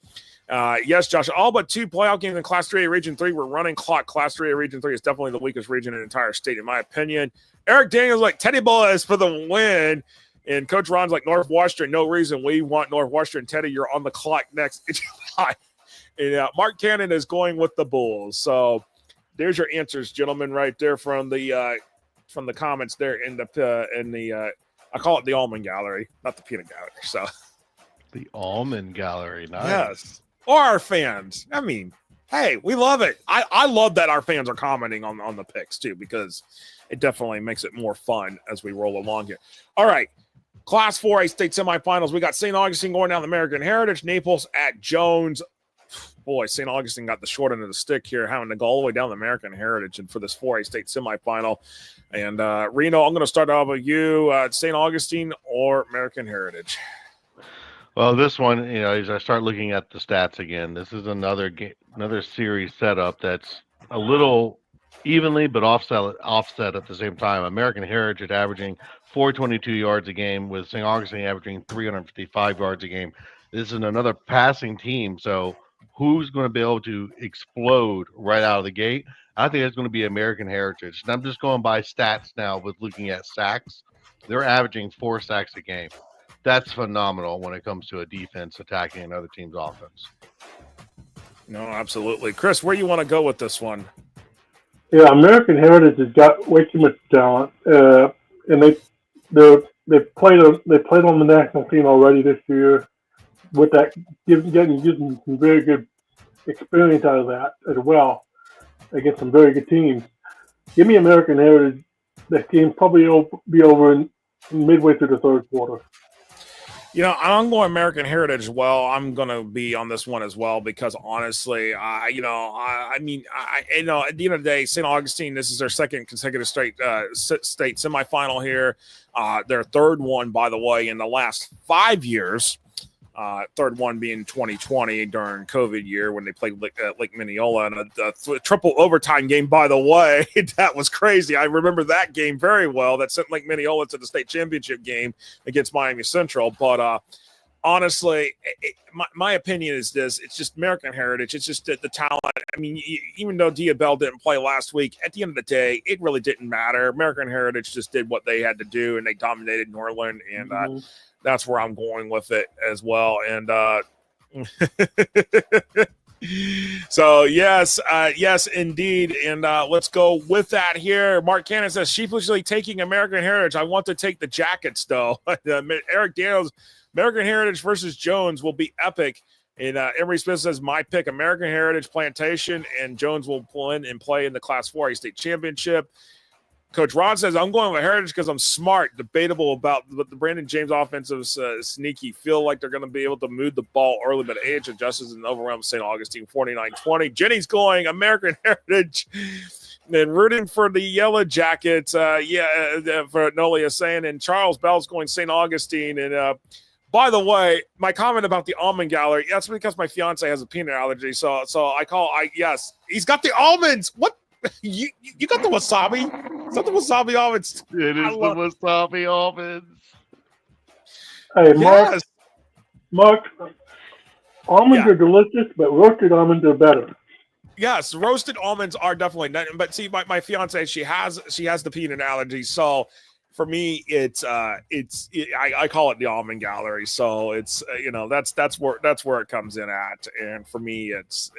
Yes, Josh, all but 2 playoff games in Class 3A Region 3 were running clock. Class 3A Region 3 is definitely the weakest region in the entire state, in my opinion. Eric Daniels like Teddy Boys for the win. And Coach Ron's like Northwestern, no reason. We want Northwestern. Teddy, you're on the clock next July. And Mark Cannon is going with the Bulls. So there's your answers, gentlemen, right there from the comments there in the I call it the Almond Gallery, not the Peanut Gallery. So the Almond Gallery, nice. Yes, or our fans. I mean, hey, we love it. I love that our fans are commenting on the picks too, because it definitely makes it more fun as we roll along here. All right, Class 4A state semifinals. We got St. Augustine going down the American Heritage, Naples at Jones. Boy, St. Augustine got the short end of the stick here, having to go all the way down the American Heritage and for this 4A state semifinal. And Reno, I'm going to start off with you. St. Augustine or American Heritage? Well, this one, as I start looking at the stats again, this is another series setup that's a little evenly but offset at the same time. American Heritage averaging 422 yards a game, with St. Augustine averaging 355 yards a game. This is another passing team, so who's going to be able to explode right out of the gate? I think that's going to be American Heritage. And I'm just going by stats now with looking at sacks. They're averaging 4 sacks a game. That's phenomenal when it comes to a defense attacking another team's offense. No, absolutely. Chris, where you want to go with this one? Yeah, American Heritage has got way too much talent, and they played on the national team already this year. With that, getting some very good experience out of that as well against some very good teams. Give me American Heritage. That game probably be over in midway through the third quarter. You know, I'm going American Heritage as well. I'm going to be on this one as well because honestly, at the end of the day, St. Augustine, this is their second consecutive state semifinal here. Their third one, by the way, in the last 5 years. Third one being 2020 during COVID year when they played Lake Mineola, and a triple overtime game, by the way. That was crazy. I remember that game very well. That sent Lake Mineola to the state championship game against Miami Central. But honestly, my opinion is this. It's just American Heritage. It's just the talent. I mean, even though Diabel didn't play last week, at the end of the day, it really didn't matter. American Heritage just did what they had to do, and they dominated Norland, and that's where I'm going with it as well. And so, yes, indeed. And let's go with that here. Mark Cannon says, sheepishly taking American Heritage. I want to take the Jackets, though. Eric Daniels, American Heritage versus Jones will be epic. And Emery Smith says, my pick, American Heritage Plantation, and Jones will pull in and play in the Class 4A state championship. Coach Ron says, I'm going with Heritage because I'm smart. Debatable about the Brandon James offensive sneaky. Feel like they're going to be able to move the ball early, but age adjusts and overwhelm St. Augustine 49-20. Jenny's going American Heritage and rooting for the Yellow Jackets. For Nolia saying, and Charles Bell's going St. Augustine. And by the way, my comment about the almond gallery, that's because my fiance has a peanut allergy. So yes, he's got the almonds. What? You got the wasabi? Is that the wasabi almonds? It is the wasabi almonds. Hey, Mark, almonds are delicious, but roasted almonds are better. Yes, roasted almonds are definitely not, but see, my fiance, she has the peanut allergy, so for me, I call it the almond gallery. So it's that's where it comes in at, and for me, that's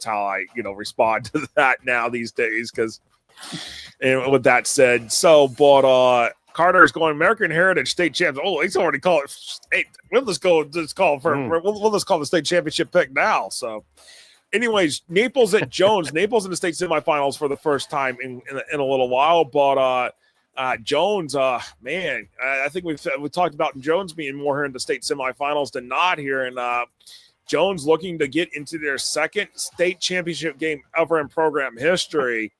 how I respond to that now these days. Because, and with that said, Carter is going American Heritage State Champs. Oh, he's already called it. Hey, we'll just call the state championship pick now. So. Anyways, Naples at Jones. Naples in the state semifinals for the first time in a little while, but Jones, I think we've talked about Jones being more here in the state semifinals than not here, and Jones looking to get into their second state championship game ever in program history.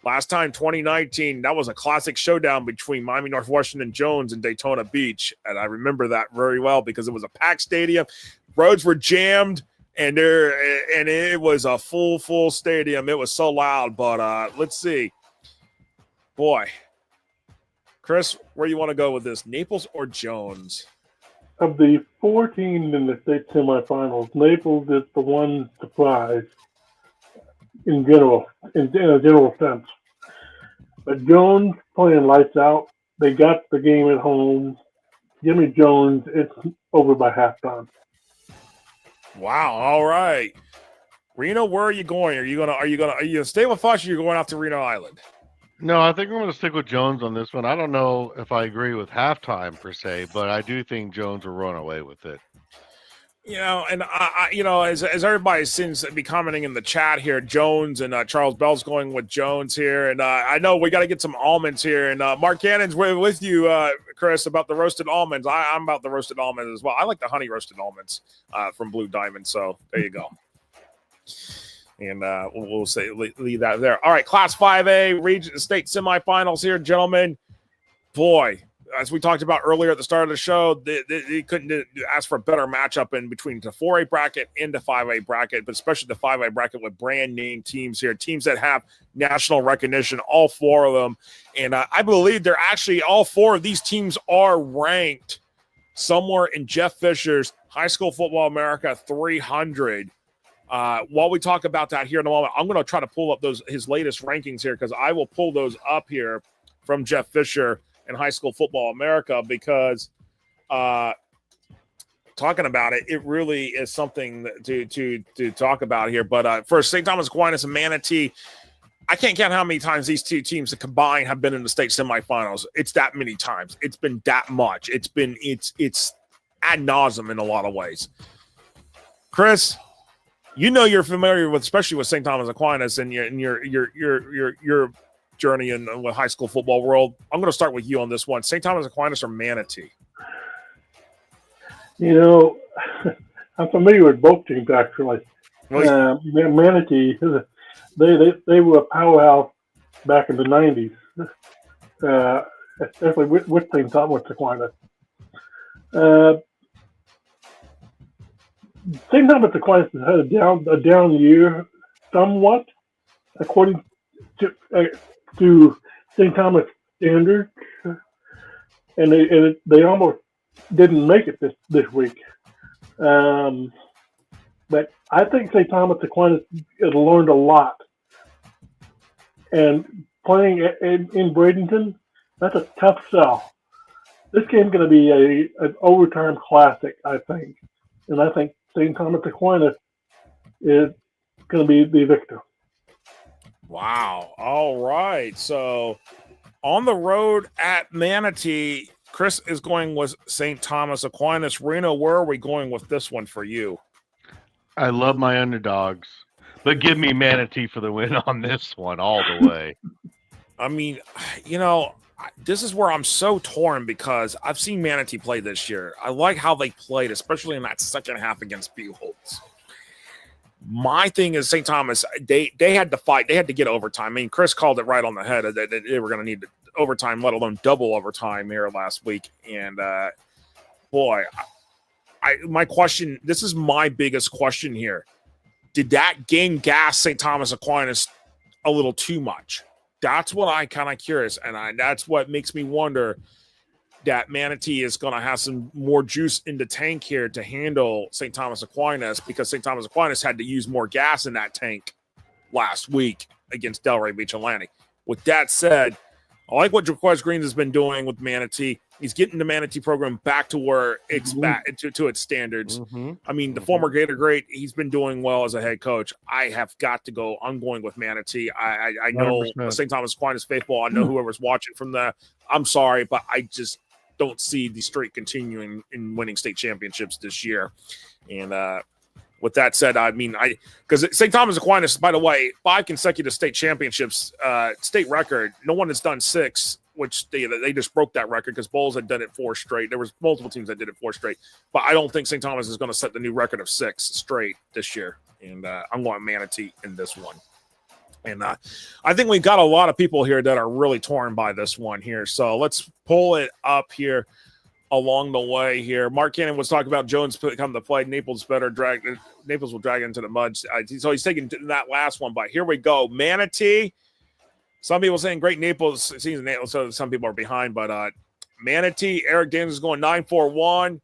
Last time, 2019, that was a classic showdown between Miami Northwestern and Jones in Daytona Beach, and I remember that very well because it was a packed stadium, roads were jammed, and it was a full stadium. It was so loud, but let's see, boy. Chris, where you want to go with this, Naples or Jones? Of the 4 teams in the state semifinals, Naples is the one surprise in a general sense. But Jones playing lights out. They got the game at home. Give me Jones. It's over by halftime. Wow. All right. Reno, where are you going? Are you gonna stay with us or are you going out to Reno Island? No, I think I'm going to stick with Jones on this one. I don't know if I agree with halftime per se, but I do think Jones will run away with it. And as everybody seems to be commenting in the chat here, Jones and Charles Bell's going with Jones here, and I know we got to get some almonds here. And Mark Cannon's with you, Chris, about the roasted almonds. I'm about the roasted almonds as well. I like the honey roasted almonds from Blue Diamond. So there you go. And we'll say leave that there. All right, Class 5A region state semifinals here, gentlemen. Boy, as we talked about earlier at the start of the show, they couldn't ask for a better matchup in between the 4A bracket and the 5A bracket, but especially the 5A bracket with brand name teams here, teams that have national recognition, all 4 of them. And I believe they're actually all 4 of these teams are ranked somewhere in Jeff Fisher's High School Football America 300. While we talk about that here in a moment, I'm going to try to pull up his latest rankings here because I will pull those up here from Jeff Fisher in high school football America, because talking about it, it really is something to talk about here. But for St. Thomas Aquinas and Manatee, I can't count how many times these two teams combined have been in the state semifinals. It's that many times. It's been that much. It's ad nauseum in a lot of ways. Chris, you know you're familiar with, especially with St. Thomas Aquinas and your journey in the high school football world. I'm going to start with you on this one. St. Thomas Aquinas or Manatee? You know, I'm familiar with both teams actually. Manatee, they were a powerhouse back in the 90s, especially with St. Thomas Aquinas. St. Thomas Aquinas has had a down year, somewhat, according to St. Thomas standards, and they almost didn't make it this week. But I think St. Thomas Aquinas has learned a lot, and playing in Bradenton, that's a tough sell. This game's going to be an overtime classic, I think, and I think St. Thomas Aquinas is going to be the victor. Wow. All right. So on the road at Manatee, Chris is going with St. Thomas Aquinas. Reno, where are we going with this one for you? I love my underdogs, but give me Manatee for the win on this one all the way. I mean, you know, this is where I'm so torn because I've seen Manatee play this year. I like how they played, especially in that second half against Buchholz. My thing is St. Thomas, they had to fight. They had to get overtime. I mean, Chris called it right on the head that they were going to need overtime, let alone double overtime here last week. And, boy, my question, this is my biggest question here. Did that game gas St. Thomas Aquinas a little too much? That's what I'm kind of curious, and that's what makes me wonder that Manatee is going to have some more juice in the tank here to handle St. Thomas Aquinas, because St. Thomas Aquinas had to use more gas in that tank last week against Delray Beach Atlantic. With that said, I like what Jaquez Green has been doing with Manatee. He's getting the Manatee program back to where it's back to its standards. I mean, the former Gator great, he's been doing well as a head coach. I have got to go. I'm going with Manatee. I know St. Thomas Aquinas faithful. I know whoever's watching from the. I'm sorry, but I just don't see the streak continuing in winning state championships this year. And with that said, I mean, because St. Thomas Aquinas, by the way, 5 consecutive state championships, state record. No one has done 6, which they just broke that record because Bowles had done it 4 straight. There was multiple teams that did it 4 straight, but I don't think St. Thomas is going to set the new record of 6 straight this year. And I'm going Manatee in this one. And I think we've got a lot of people here that are really torn by this one here. So let's pull it up here along the way here. Mark Cannon was talking about Jones come to play. Naples will drag it into the mud. So he's taking that last one. But here we go. Manatee. Some people saying great Naples season, so some people are behind. But Manatee, Eric Daniels is going 9-4-1.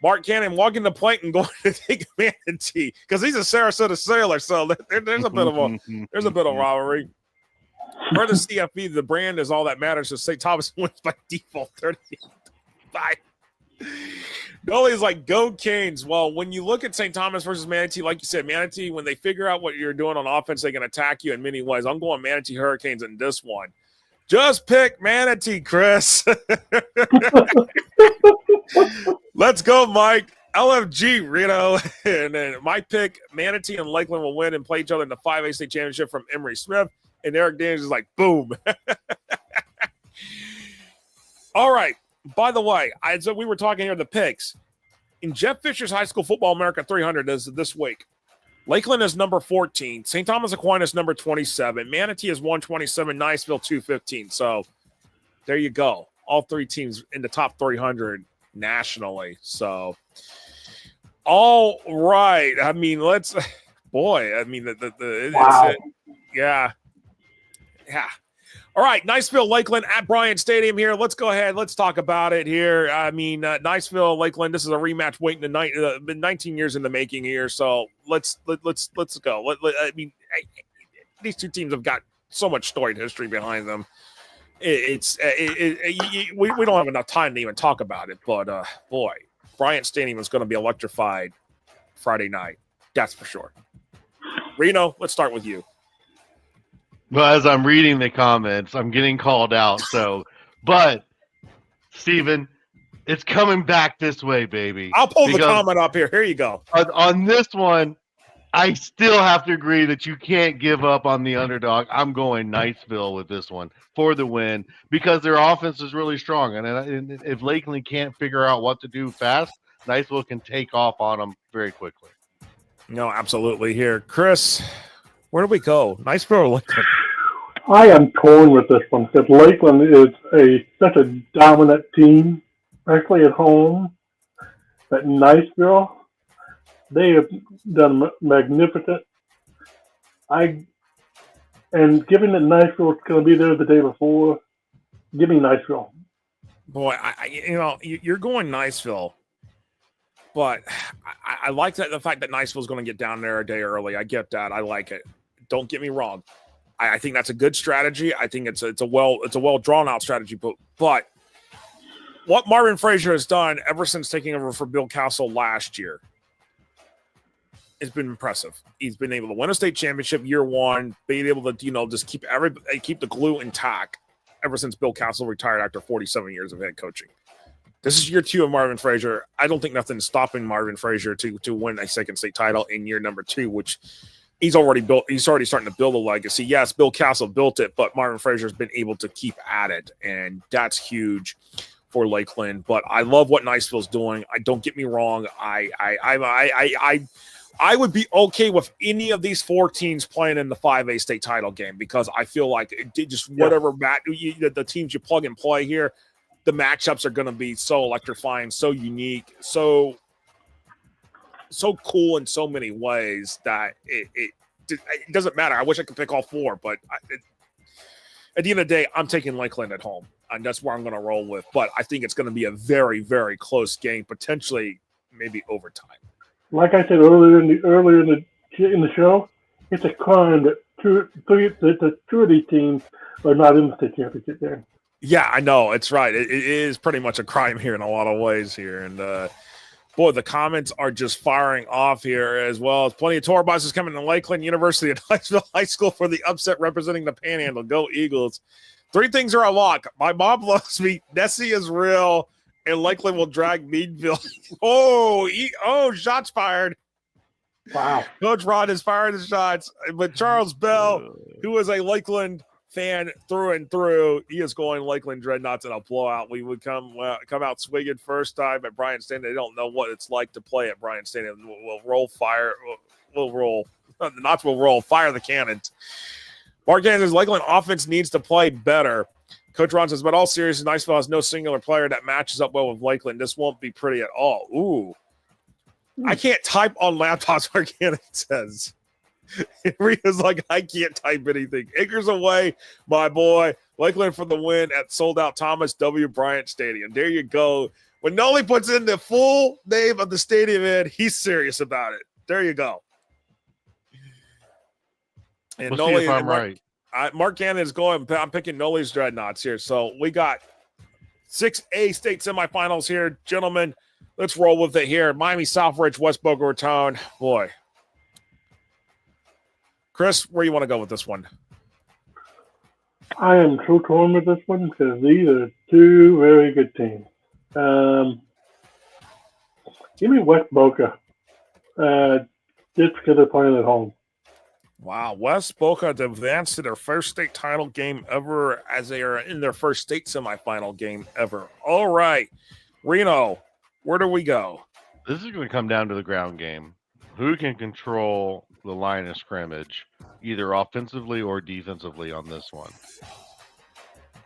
Mark Cannon walking the plank and going to take Manatee because he's a Sarasota Sailor. So there's a bit of rivalry. For the CFB, the brand is all that matters. So St. Thomas wins by default 35. Goalie's like, go Canes. Well, when you look at St. Thomas versus Manatee, like you said, Manatee, when they figure out what you're doing on offense, they can attack you in many ways. I'm going Manatee Hurricanes in this one. Just pick Manatee, Chris. Let's go, Mike. LFG, Reno. And then my pick, Manatee and Lakeland will win and play each other in the 5A state championship from Emory Smith. And Eric Daniels is like, boom. All right. By the way, so we were talking here the picks. In Jeff Fisher's High School Football America 300 this week, Lakeland is number 14. St. Thomas Aquinas number 27. Manatee is 127. Niceville 215. So there you go. All 3 teams in the top 300 nationally. So, all right. I mean, let's – boy, I mean, wow. Yeah. All right, Niceville, Lakeland at Bryant Stadium here. Let's go ahead. Let's talk about it here. I mean, Niceville, Lakeland. This is a rematch waiting tonight. Been 19 years in the making here. So let's go. I mean, these two teams have got so much storied history behind them. we don't have enough time to even talk about it, but boy, Bryant Stadium is going to be electrified Friday night. That's for sure. Reno, let's start with you. Well, as I'm reading the comments, I'm getting called out. But Steven, it's coming back this way, baby. I'll pull the comment up here. Here you go. On this one, I still have to agree that you can't give up on the underdog. I'm going Niceville with this one for the win because their offense is really strong. And if Lakeland can't figure out what to do fast, Niceville can take off on them very quickly. No, absolutely. Here, Chris, where do we go? Niceville or Lakeland? I am torn with this one because Lakeland is such a dominant team, especially at home. But Niceville, they have done magnificent. And given that Niceville is going to be there the day before, give me Niceville. Boy, you're going Niceville, but I like the fact that Niceville is going to get down there a day early. I get that. I like it. Don't get me wrong. I think that's a good strategy. I think it's a well drawn out strategy. But what Marvin Frazier has done ever since taking over for Bill Castle last year, it's been impressive. He's been able to win a state championship year one, being able to just keep the glue intact ever since Bill Castle retired after 47 years of head coaching. This is year two of Marvin Frazier. I don't think nothing's stopping Marvin Frazier to win a second state title in year number two, which he's already starting to build a legacy. Yes, Bill Castle built it, but Marvin Frazier has been able to keep at it, and that's huge for Lakeland. But I love what Niceville's doing. Don't get me wrong. I would be okay with any of these four teams playing in the 5A state title game because I feel like the teams you plug and play here, the matchups are going to be so electrifying, so unique, so cool in so many ways that it doesn't matter. I wish I could pick all four, but at the end of the day, I'm taking Lakeland at home, and that's where I'm going to roll with. But I think it's going to be a very, very close game, potentially maybe overtime. Like I said earlier in the show, it's a crime that two of these teams are not in the state championship game. Yeah, I know. It's right. It is pretty much a crime here in a lot of ways here. And, boy, the comments are just firing off here as well. Plenty of tour buses coming to Lakeland University at Niceville High School for the upset representing the Panhandle. Go Eagles. Three things are a lock. My mom loves me. Nessie is real. And Lakeland will drag Meadville. Shots fired. Wow. Coach Rod has fired his shots. But Charles Bell, who is a Lakeland fan through and through, he is going Lakeland Dreadnoughts in a blowout. We would come out swinging first time at Bryant Stadium. They don't know what it's like to play at Bryant Stadium. We'll roll fire. We'll roll. The Knots will roll. Fire the cannons. Mark Anderson's Lakeland offense needs to play better. Coach Ron says, but all seriousness, Niceville has no singular player that matches up well with Lakeland. This won't be pretty at all. Ooh. I can't type on laptops, Mark Anderson says. Rita's like, I can't type anything. Acres away, my boy. Lakeland for the win at sold-out Thomas W. Bryant Stadium. There you go. When Noli puts in the full name of the stadium he's serious about it. There you go. And we'll Noli, see if I'm right. Mark Cannon is going. I'm picking Noli's Dreadnoughts here. So we got 6A state semifinals here, gentlemen. Let's roll with it here. Miami Southridge, West Boca Raton. Boy. Chris, where you want to go with this one? I am so torn with this one because these are two very good teams. Give me West Boca just because they're playing at home. Wow, West Boca advanced to their first state title game ever as they are in their first state semifinal game ever. All right, Reno, where do we go? This is going to come down to the ground game. Who can control the line of scrimmage, either offensively or defensively on this one?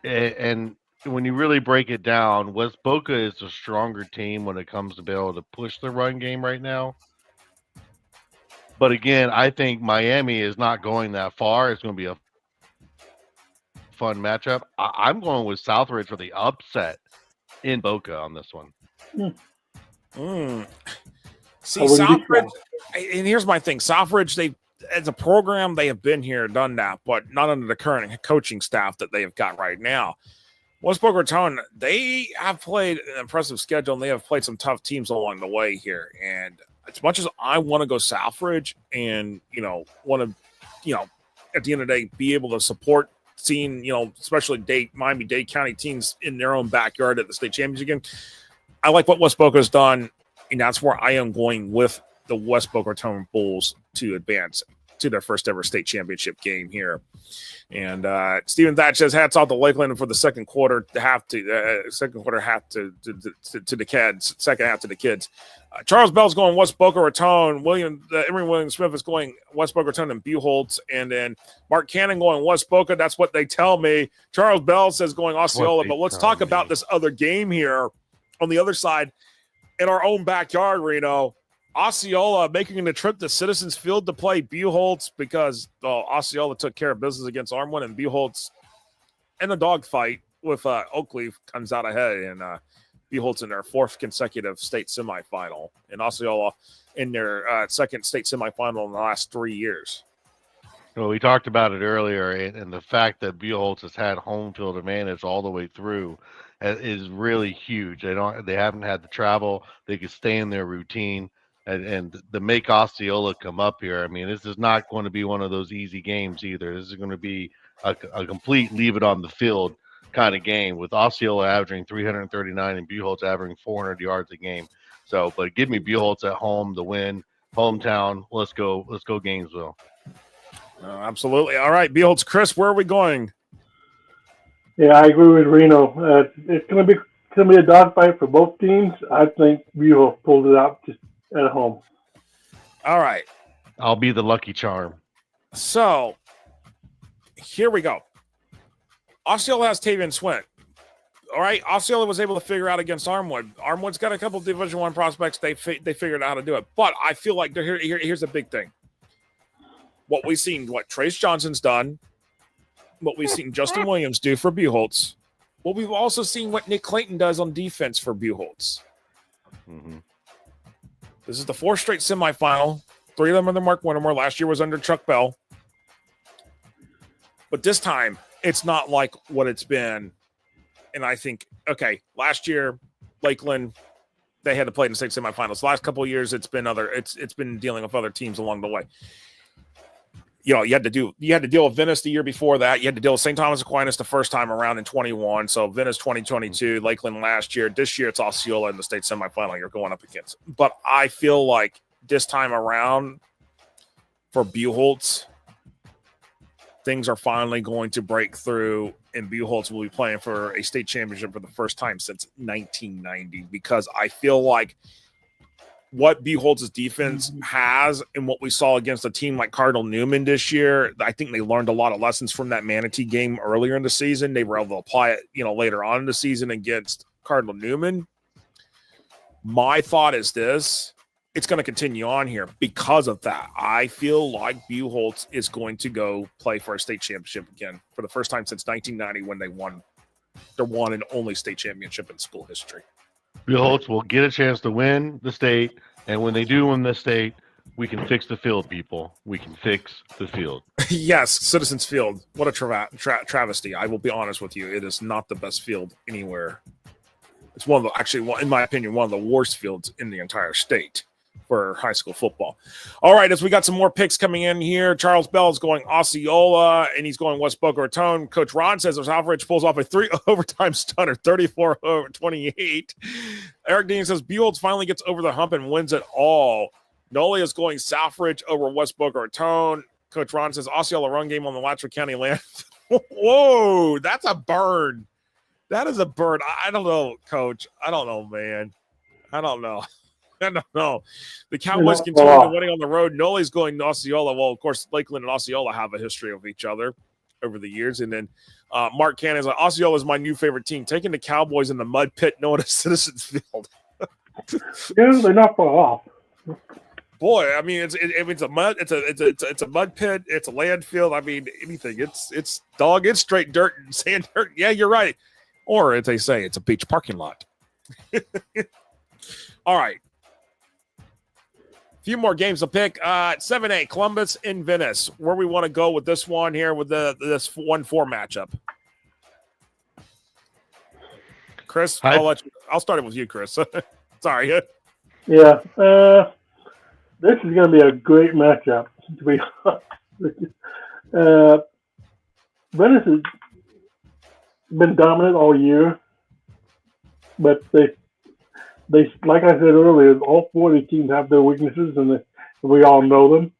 And when you really break it down, West Boca is a stronger team when it comes to be able to push the run game right now. But again, I think Miami is not going that far. It's going to be a fun matchup. I'm going with Southridge for the upset in Boca on this one. See, Southridge, and here's my thing. Southridge, as a program, they have been here, done that, but not under the current coaching staff that they have got right now. West Boca Raton, they have played an impressive schedule, and they have played some tough teams along the way here. And as much as I want to go Southridge and, want to, at the end of the day, be able to support seeing, especially Miami-Dade County teams in their own backyard at the state championship game, I like what West Boca has done, and that's where I am going with the West Boca Raton Bulls to advance to their first ever state championship game here. And Stephen Thatch says, hats off to Lakeland for the second quarter half to the kids, second half to the kids. Charles Bell's going West Boca Raton. Emory Williams-Smith is going West Boca Raton and Buchholz. And then Mark Cannon going West Boca. That's what they tell me. Charles Bell says going Osceola. But let's talk about this other game here on the other side in our own backyard, Reno. Osceola making the trip to Citizens Field to play Buchholz because Osceola took care of business against Armwood, and Buchholz in a dogfight with Oakleaf comes out ahead, and Buchholz in their fourth consecutive state semifinal, and Osceola in their second state semifinal in the last 3 years. Well, we talked about it earlier, and the fact that Buchholz has had home field advantage all the way through is really huge. They haven't had to travel. They can stay in their routine. And to make Osceola come up here, I mean, this is not going to be one of those easy games either. This is going to be a complete leave it on the field kind of game, with Osceola averaging 339 and Buchholz averaging 400 yards a game. So, but give me Buchholz at home to win, hometown. Let's go Gainesville. Absolutely. All right, Buchholz. Chris, where are we going? Yeah, I agree with Reno. It's going to be a dogfight for both teams. I think Buchholz pulled it out just at home. All right. I'll be the lucky charm. So here we go. Osceola has Tavian Swint. All right. Osceola was able to figure out against Armwood. Armwood's got a couple of Division I prospects. They figured out how to do it. But I feel like here's a big thing. What we've seen, what Trace Johnson's done, what we've seen Justin Williams do for Buchholz, what we've also seen what Nick Clayton does on defense for Buchholz. Mm-hmm. This is the fourth straight semifinal. 3 of them under Mark Wintermore. Last year was under Chuck Bell. But this time, it's not like what it's been. And I think, okay, last year, Lakeland, they had to play in the state semifinals. The last couple of years, it's been dealing with other teams along the way. You had to deal with Venice the year before that. You had to deal with St. Thomas Aquinas the first time around in 21. So Venice 2022, Lakeland last year. This year it's Osceola in the state semifinal you're going up against. But I feel like this time around for Buchholz, things are finally going to break through, and Buchholz will be playing for a state championship for the first time since 1990, because I feel like what Buchholz's defense has and what we saw against a team like Cardinal Newman this year, I think they learned a lot of lessons from that Manatee game earlier in the season. They were able to apply it, later on in the season against Cardinal Newman. My thought is this: it's going to continue on here because of that. I feel like Buchholz is going to go play for a state championship again for the first time since 1990 when they won their one and only state championship in school history. Buchholz will get a chance to win the state, and when they do win the state, we can fix the field, people. We can fix the field. Yes, Citizens Field. What a travesty. I will be honest with you. It is not the best field anywhere. It's in my opinion, one of the worst fields in the entire state for high school football. All right, as we got some more picks coming in here, Charles Bell is going Osceola, and he's going West Boca Raton. Coach Ron says Southridge pulls off a 3 overtime stunner, 34-28. Eric Dean says Buchholz finally gets over the hump and wins it all. Noli is going Southridge over West Boca Raton. Coach Ron says Osceola run game on the Letcher County land. Whoa, that's a burn. That is a burn. I don't know, Coach. I don't know, man. I don't know. The Cowboys continue winning on the road. Noli's going to Osceola. Well, of course, Lakeland and Osceola have a history of each other over the years. And then Mark Cannon is like, Osceola is my new favorite team. Taking the Cowboys in the mud pit known as Citizens Field. Yeah, they're not far off. Boy, I mean, it's a mud pit. It's a landfill. I mean, anything. It's straight dirt and sand dirt. Yeah, you're right. Or as they say, it's a beach parking lot. All right. few more games to pick. 7A, Columbus in Venice. Where we want to go with this one here with this 1-4 matchup. Chris, I'll start it with you, Chris. Sorry. Yeah. This is going to be a great matchup, to be honest with you. Venice has been dominant all year, but they like I said earlier, all 4 of these teams have their weaknesses, and we all know them.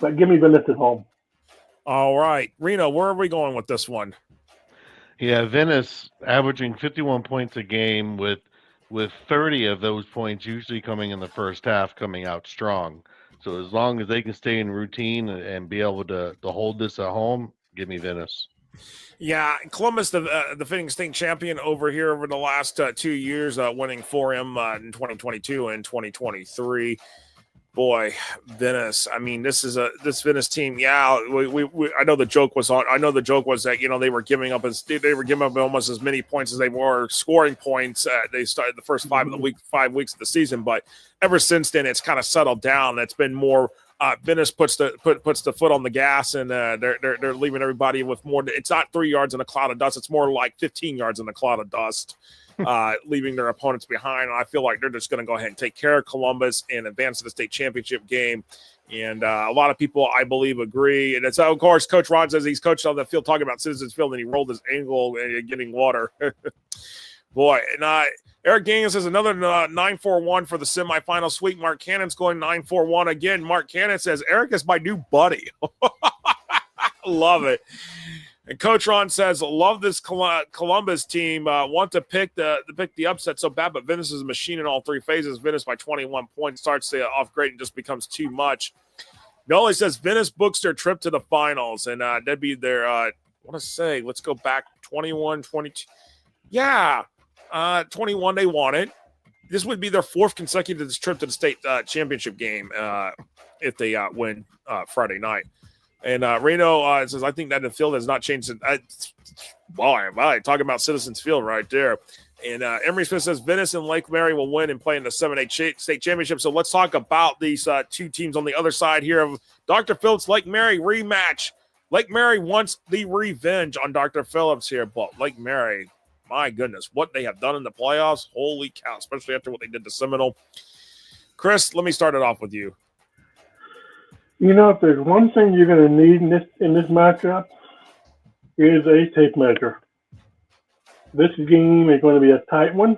But give me Venice at home. All right. Reno, where are we going with this one? Yeah, Venice averaging 51 points a game with 30 of those points usually coming in the first half, coming out strong. So as long as they can stay in routine and be able to hold this at home, give me Venice. Yeah, Columbus, the defending state champion over here over the last 2 years, winning 4M in 2022 and 2023. Boy, Venice. I mean, this Venice team. Yeah, I know the joke was that they were giving up almost as many points as they were scoring points. They started the first 5 weeks of the season, but ever since then, it's kind of settled down. It's been more. Venice puts the foot on the gas, and they're leaving everybody with more. It's not 3 yards in a cloud of dust. It's more like 15 yards in a cloud of dust. Leaving their opponents behind. And I feel like they're just going to go ahead and take care of Columbus and advance to the state championship game. And a lot of people, I believe, agree. And it's, of course, Coach Rod says he's coached on the field talking about Citizens Field, and he rolled his ankle and getting water. Boy, and Eric Gaines says another 9-4-1 for the semifinal sweep. Mark Cannon's going 9-4-1 again. Mark Cannon says Eric is my new buddy. Love it. And Coach Ron says, love this Columbus team. Want to pick the upset so bad, but Venice is a machine in all 3 phases. Venice by 21 points starts off great and just becomes too much. Nolly says Venice books their trip to the finals, and that'd be their. I want to say, let's go back 21, 22. Yeah, 21. They won it. This would be their 4th consecutive trip to the state championship game if they win Friday night. And Reno says, I think that the field has not changed. Talking about Citizens Field right there. And Emery Smith says Venice and Lake Mary will win and play in the 7A state championship. So let's talk about these 2 teams on the other side here of Dr. Phillips, Lake Mary rematch. Lake Mary wants the revenge on Dr. Phillips here, but Lake Mary, my goodness, what they have done in the playoffs, holy cow, especially after what they did to Seminole. Chris, let me start it off with you. If there's one thing you're going to need in this matchup, is a tape measure. This game is going to be a tight one,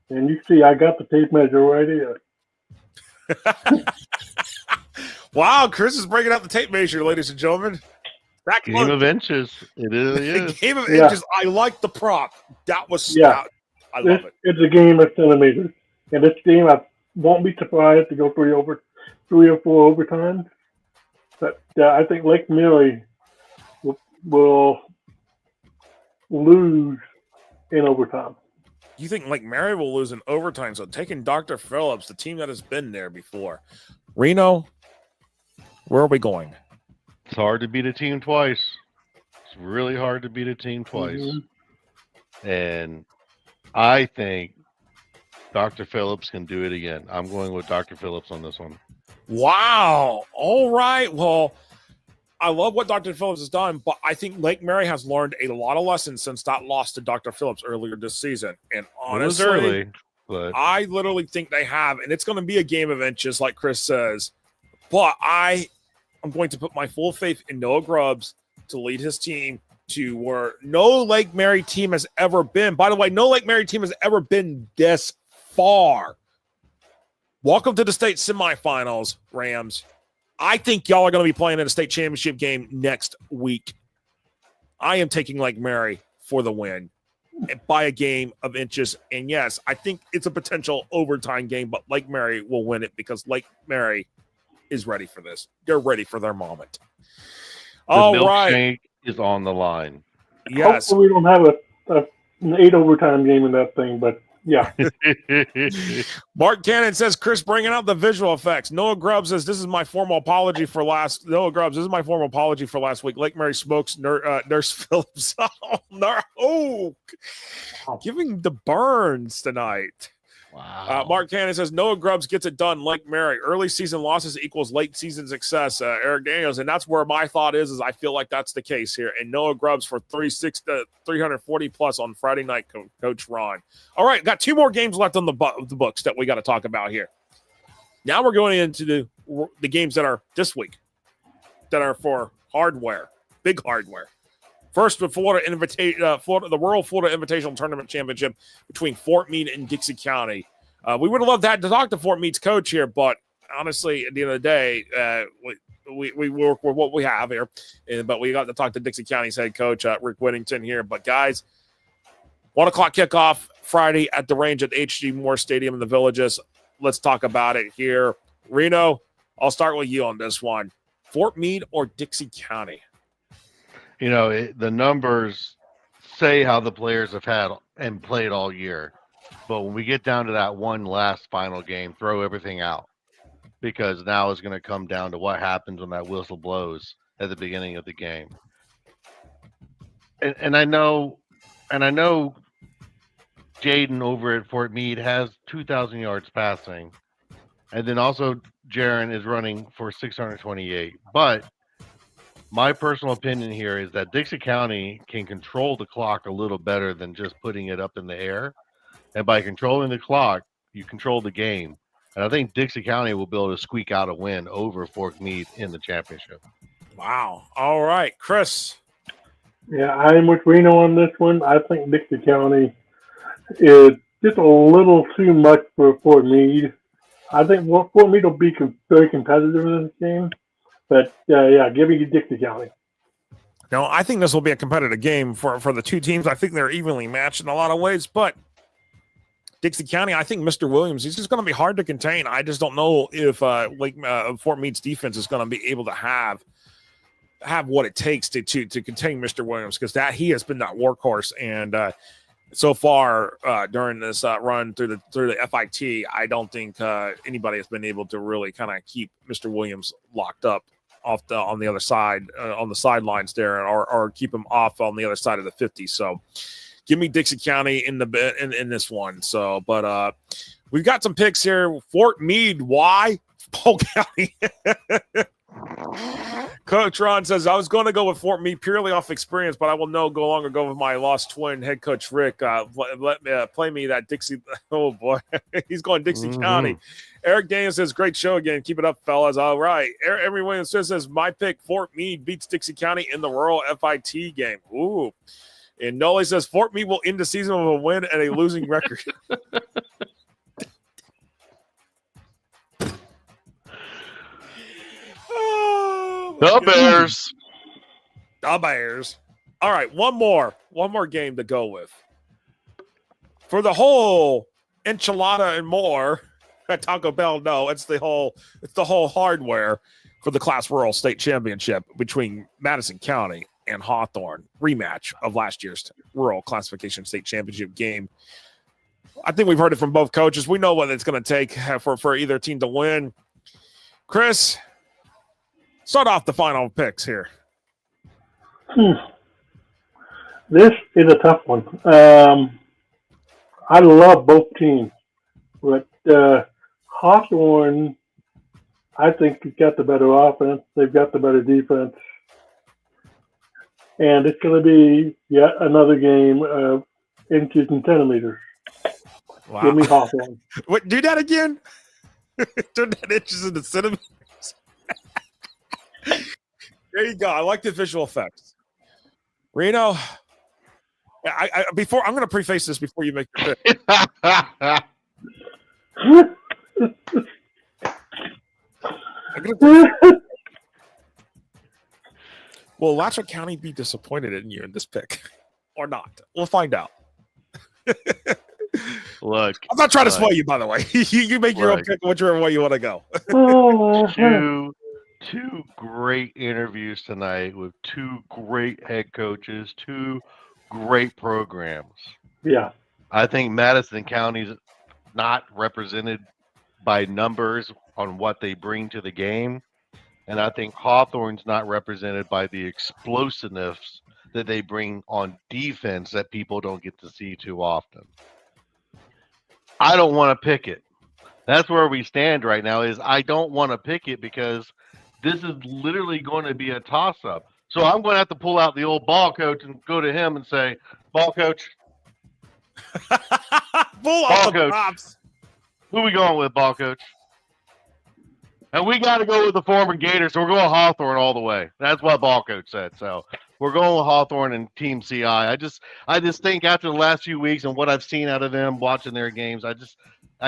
and you see I got the tape measure right here. Wow, Chris is breaking out the tape measure, ladies and gentlemen. That game of inches. It really is. Game of inches. I like the prop. That was stout. I love it. It's a game of centimeters. And this game, I won't be surprised to go 3 or 4 overtimes. But I think Lake Mary will lose in overtime. You think Lake Mary will lose in overtime? So taking Dr. Phillips, the team that has been there before. Reno, where are we going? It's hard to beat a team twice. It's really hard to beat a team twice. Mm-hmm. And I think Dr. Phillips can do it again. I'm going with Dr. Phillips on this one. Wow. All right. Well, I love what Dr. Phillips has done, but I think Lake Mary has learned a lot of lessons since that loss to Dr. Phillips earlier this season. And honestly, it was early, but I literally think they have, and it's going to be a game of inches, like Chris says. But I'm going to put my full faith in Noah Grubbs to lead his team to where no Lake Mary team has ever been. By the way, no Lake Mary team has ever been this far. Welcome to the state semifinals, Rams. I think y'all are going to be playing in a state championship game next week. I am taking Lake Mary for the win by a game of inches. And yes, I think it's a potential overtime game, but Lake Mary will win it because Lake Mary is ready for this. They're ready for their moment. All right. Is on the line. Yes. Hopefully we don't have an 8 overtime game in that thing, but yeah. Mark Cannon says, Chris bringing out the visual effects. Noah Grubbs says, this is my formal apology for last week. Lake Mary smokes Nurse Phillips. Giving the burns tonight. Wow. Mark Cannon says Noah Grubbs gets it done like Mary. Early season losses equals late season success. Eric Daniels, and that's where my thought is I feel like that's the case here. And Noah Grubbs for 340 plus on Friday night, Coach Ron. All right, got 2 more games left on the books that we got to talk about here. Now we're going into the games that are this week that are for hardware, big hardware. First, the the Rural Florida Invitational Tournament Championship between Fort Meade and Dixie County. We would have loved to talk to Fort Meade's coach here, but honestly, at the end of the day, we work with what we have here. But we got to talk to Dixie County's head coach, Ric Whittington here. But guys, 1 o'clock kickoff Friday at the range at H.G. Moore Stadium in the Villages. Let's talk about it here. Reno, I'll start with you on this one. Fort Meade or Dixie County? You know, the numbers say how the players have had and played all year. But when we get down to that one last final game, throw everything out. Because now it's going to come down to what happens when that whistle blows at the beginning of the game. And I know Jaden over at Fort Meade has 2,000 yards passing. And then also Jaron is running for 628. But my personal opinion here is that Dixie County can control the clock a little better than just putting it up in the air. And by controlling the clock, you control the game. And I think Dixie County will be able to squeak out a win over Fort Meade in the championship. Wow. All right, Chris. Yeah, I'm with Reno on this one. I think Dixie County is just a little too much for Fort Meade. I think Fort Meade will be very competitive in this game. But, yeah, give me Dixie County. No, I think this will be a competitive game for the two teams. I think they're evenly matched in a lot of ways. But Dixie County, I think Mr. Williams, he's just going to be hard to contain. I just don't know if Fort Meade's defense is going to be able to have what it takes to contain Mr. Williams, because that he has been that workhorse. And so far during this run through the FIT, I don't think anybody has been able to really kind of keep Mr. Williams locked up on the other side, on the sidelines there, or keep him off on the other side of the 50. So give me Dixie County in this one. So, but we've got some picks here. Fort Meade, why? Polk County. Coach Ron says, I was going to go with Fort Meade purely off experience, but I will no longer go with my lost twin, head coach Rick. Let me play me that Dixie. Oh, boy. He's going Dixie County. Eric Daniels says, great show again. Keep it up, fellas. All right. Emory Williams says, my pick, Fort Meade beats Dixie County in the Rural FIT game. Ooh. And Nolly says, Fort Meade will end the season with a win and a losing record. The Bears. The Bears. All right, one more game to go with. For the whole enchilada and more at Taco Bell, no, it's the whole hardware for the Class Rural State Championship between Madison County and Hawthorne, rematch of last year's Rural Classification State Championship game. I think we've heard it from both coaches. We know what it's going to take for either team to win. Chris, start off the final picks here. This is a tough one. I love both teams, but Hawthorne, I think, has got the better offense. They've got the better defense. And it's going to be yet another game of inches and centimeters. Wow. Give me Hawthorne. What? Do that again? Turn that inches into centimeters. There you go. I like the visual effects. Reno, I'm going to preface this before you make your pick. Will Alachua County be disappointed in you in this pick or not? We'll find out. Look, I'm not trying to sway you, by the way. You make your own pick whichever way you want to go. Two great interviews tonight with two great head coaches, two great programs. Yeah. I think Madison County's not represented by numbers on what they bring to the game. And I think Hawthorne's not represented by the explosiveness that they bring on defense that people don't get to see too often. I don't want to pick it. That's where we stand right now. Is I don't want to pick it because this is literally going to be a toss-up. So I'm going to have to pull out the old ball coach and go to him and say, "Ball coach, Pull out the props. Who we going with, ball coach?" And we got to go with the former Gators, so we're going Hawthorne all the way. That's what ball coach said. So we're going with Hawthorne and Team CI. I just think after the last few weeks and what I've seen out of them watching their games, I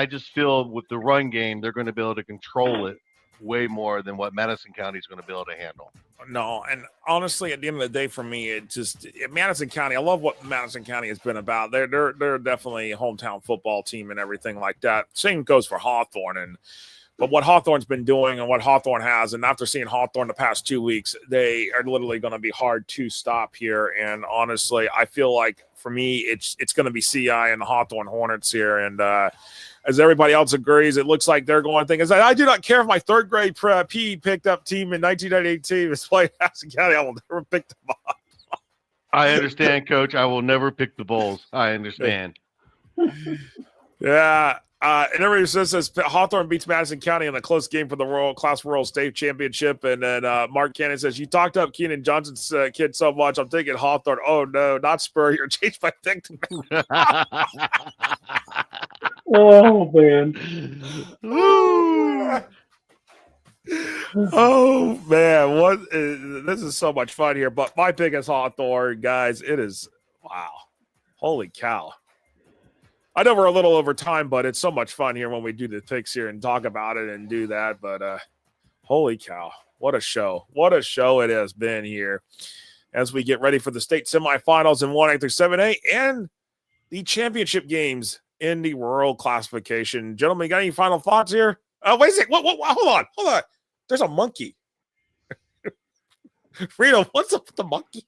just feel with the run game they're going to be able to control it way more than what Madison County is going to be able to handle. No, and honestly, at the end of the day, for me, it just Madison County. I love what Madison County has been about. They're definitely a hometown football team and everything like that. Same goes for Hawthorne, but what Hawthorne's been doing and what Hawthorne has, and after seeing Hawthorne the past 2 weeks, they are literally going to be hard to stop here. And honestly, I feel like for me, it's going to be CI and the Hawthorne Hornets here, and as everybody else agrees, it looks like they're going thing. I do not care if my third grade PE picked up team in 1998 is playing Madison County. I will never pick them up. I understand, Coach. I will never pick the Bulls. I understand. Yeah. And everybody says Hawthorne beats Madison County in a close game for the Rural State Championship. And then Mark Cannon says, "You talked up Keenan Johnson's kid so much. I'm thinking Hawthorne. Oh, no, not Spurrier. Change my pick to Oh, man. Oh, man. This is so much fun here. But my pick is Hawthorne, guys. It is, wow. Holy cow. I know we're a little over time, but it's so much fun here when we do the picks here and talk about it and do that. But holy cow, what a show. What a show it has been here as we get ready for the state semifinals in 1A through 7A and the championship games in the rural classification. Gentlemen, got any final thoughts here? Wait a second. Hold on. There's a monkey. Reno, what's up with the monkey?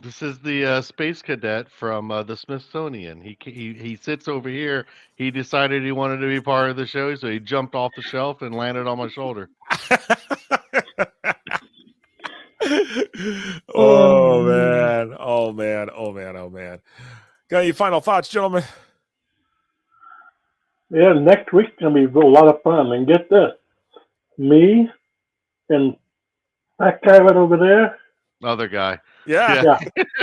This is the space cadet from the Smithsonian. He sits over here. He decided he wanted to be part of the show, so he jumped off the shelf and landed on my shoulder. Oh, man. Got any final thoughts, gentlemen? Yeah, next week's going to be a lot of fun. And get this, me and that guy right over there. Other guy. Yeah.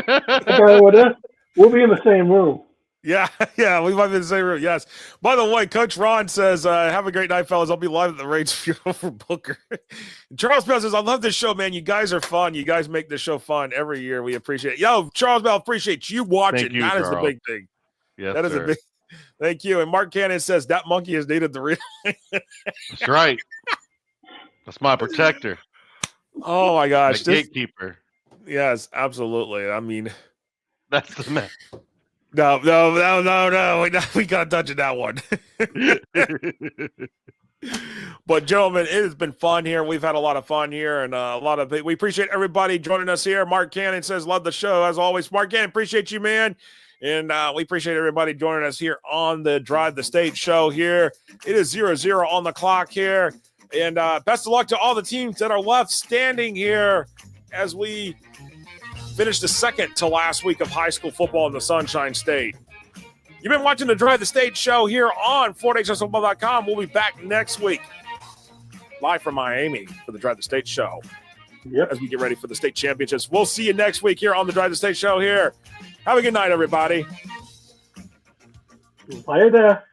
That guy over there, we'll be in the same room. Yeah, we might be in the same room, yes. By the way, Coach Ron says, have a great night, fellas. I'll be live at the Rage funeral for Booker. Charles Bell says, I love this show, man. You guys are fun. You guys make this show fun every year. We appreciate it. Yo, Charles Bell, appreciate you watching. That Charles. Is the big thing. Yes, that is sir. a big Thank you. And Mark Cannon says, that monkey has needed the real. That's right. That's my protector. Oh, my gosh. The gatekeeper. Yes, absolutely. I mean, that's the man. No. We got to touch that one. But, gentlemen, it has been fun here. We've had a lot of fun here, and we appreciate everybody joining us here. Mark Cannon says, love the show, as always. Mark Cannon, appreciate you, man. And we appreciate everybody joining us here on the Drive the State show here. It is 0-0 on the clock here. And best of luck to all the teams that are left standing here as we finish the second to last week of high school football in the Sunshine State. You've been watching the Drive the State show here on FortHSFootball.com. We'll be back next week live from Miami for the Drive the State show. Yep. As we get ready for the state championships. We'll see you next week here on the Drive the State show here. Have a good night, everybody. Bye there.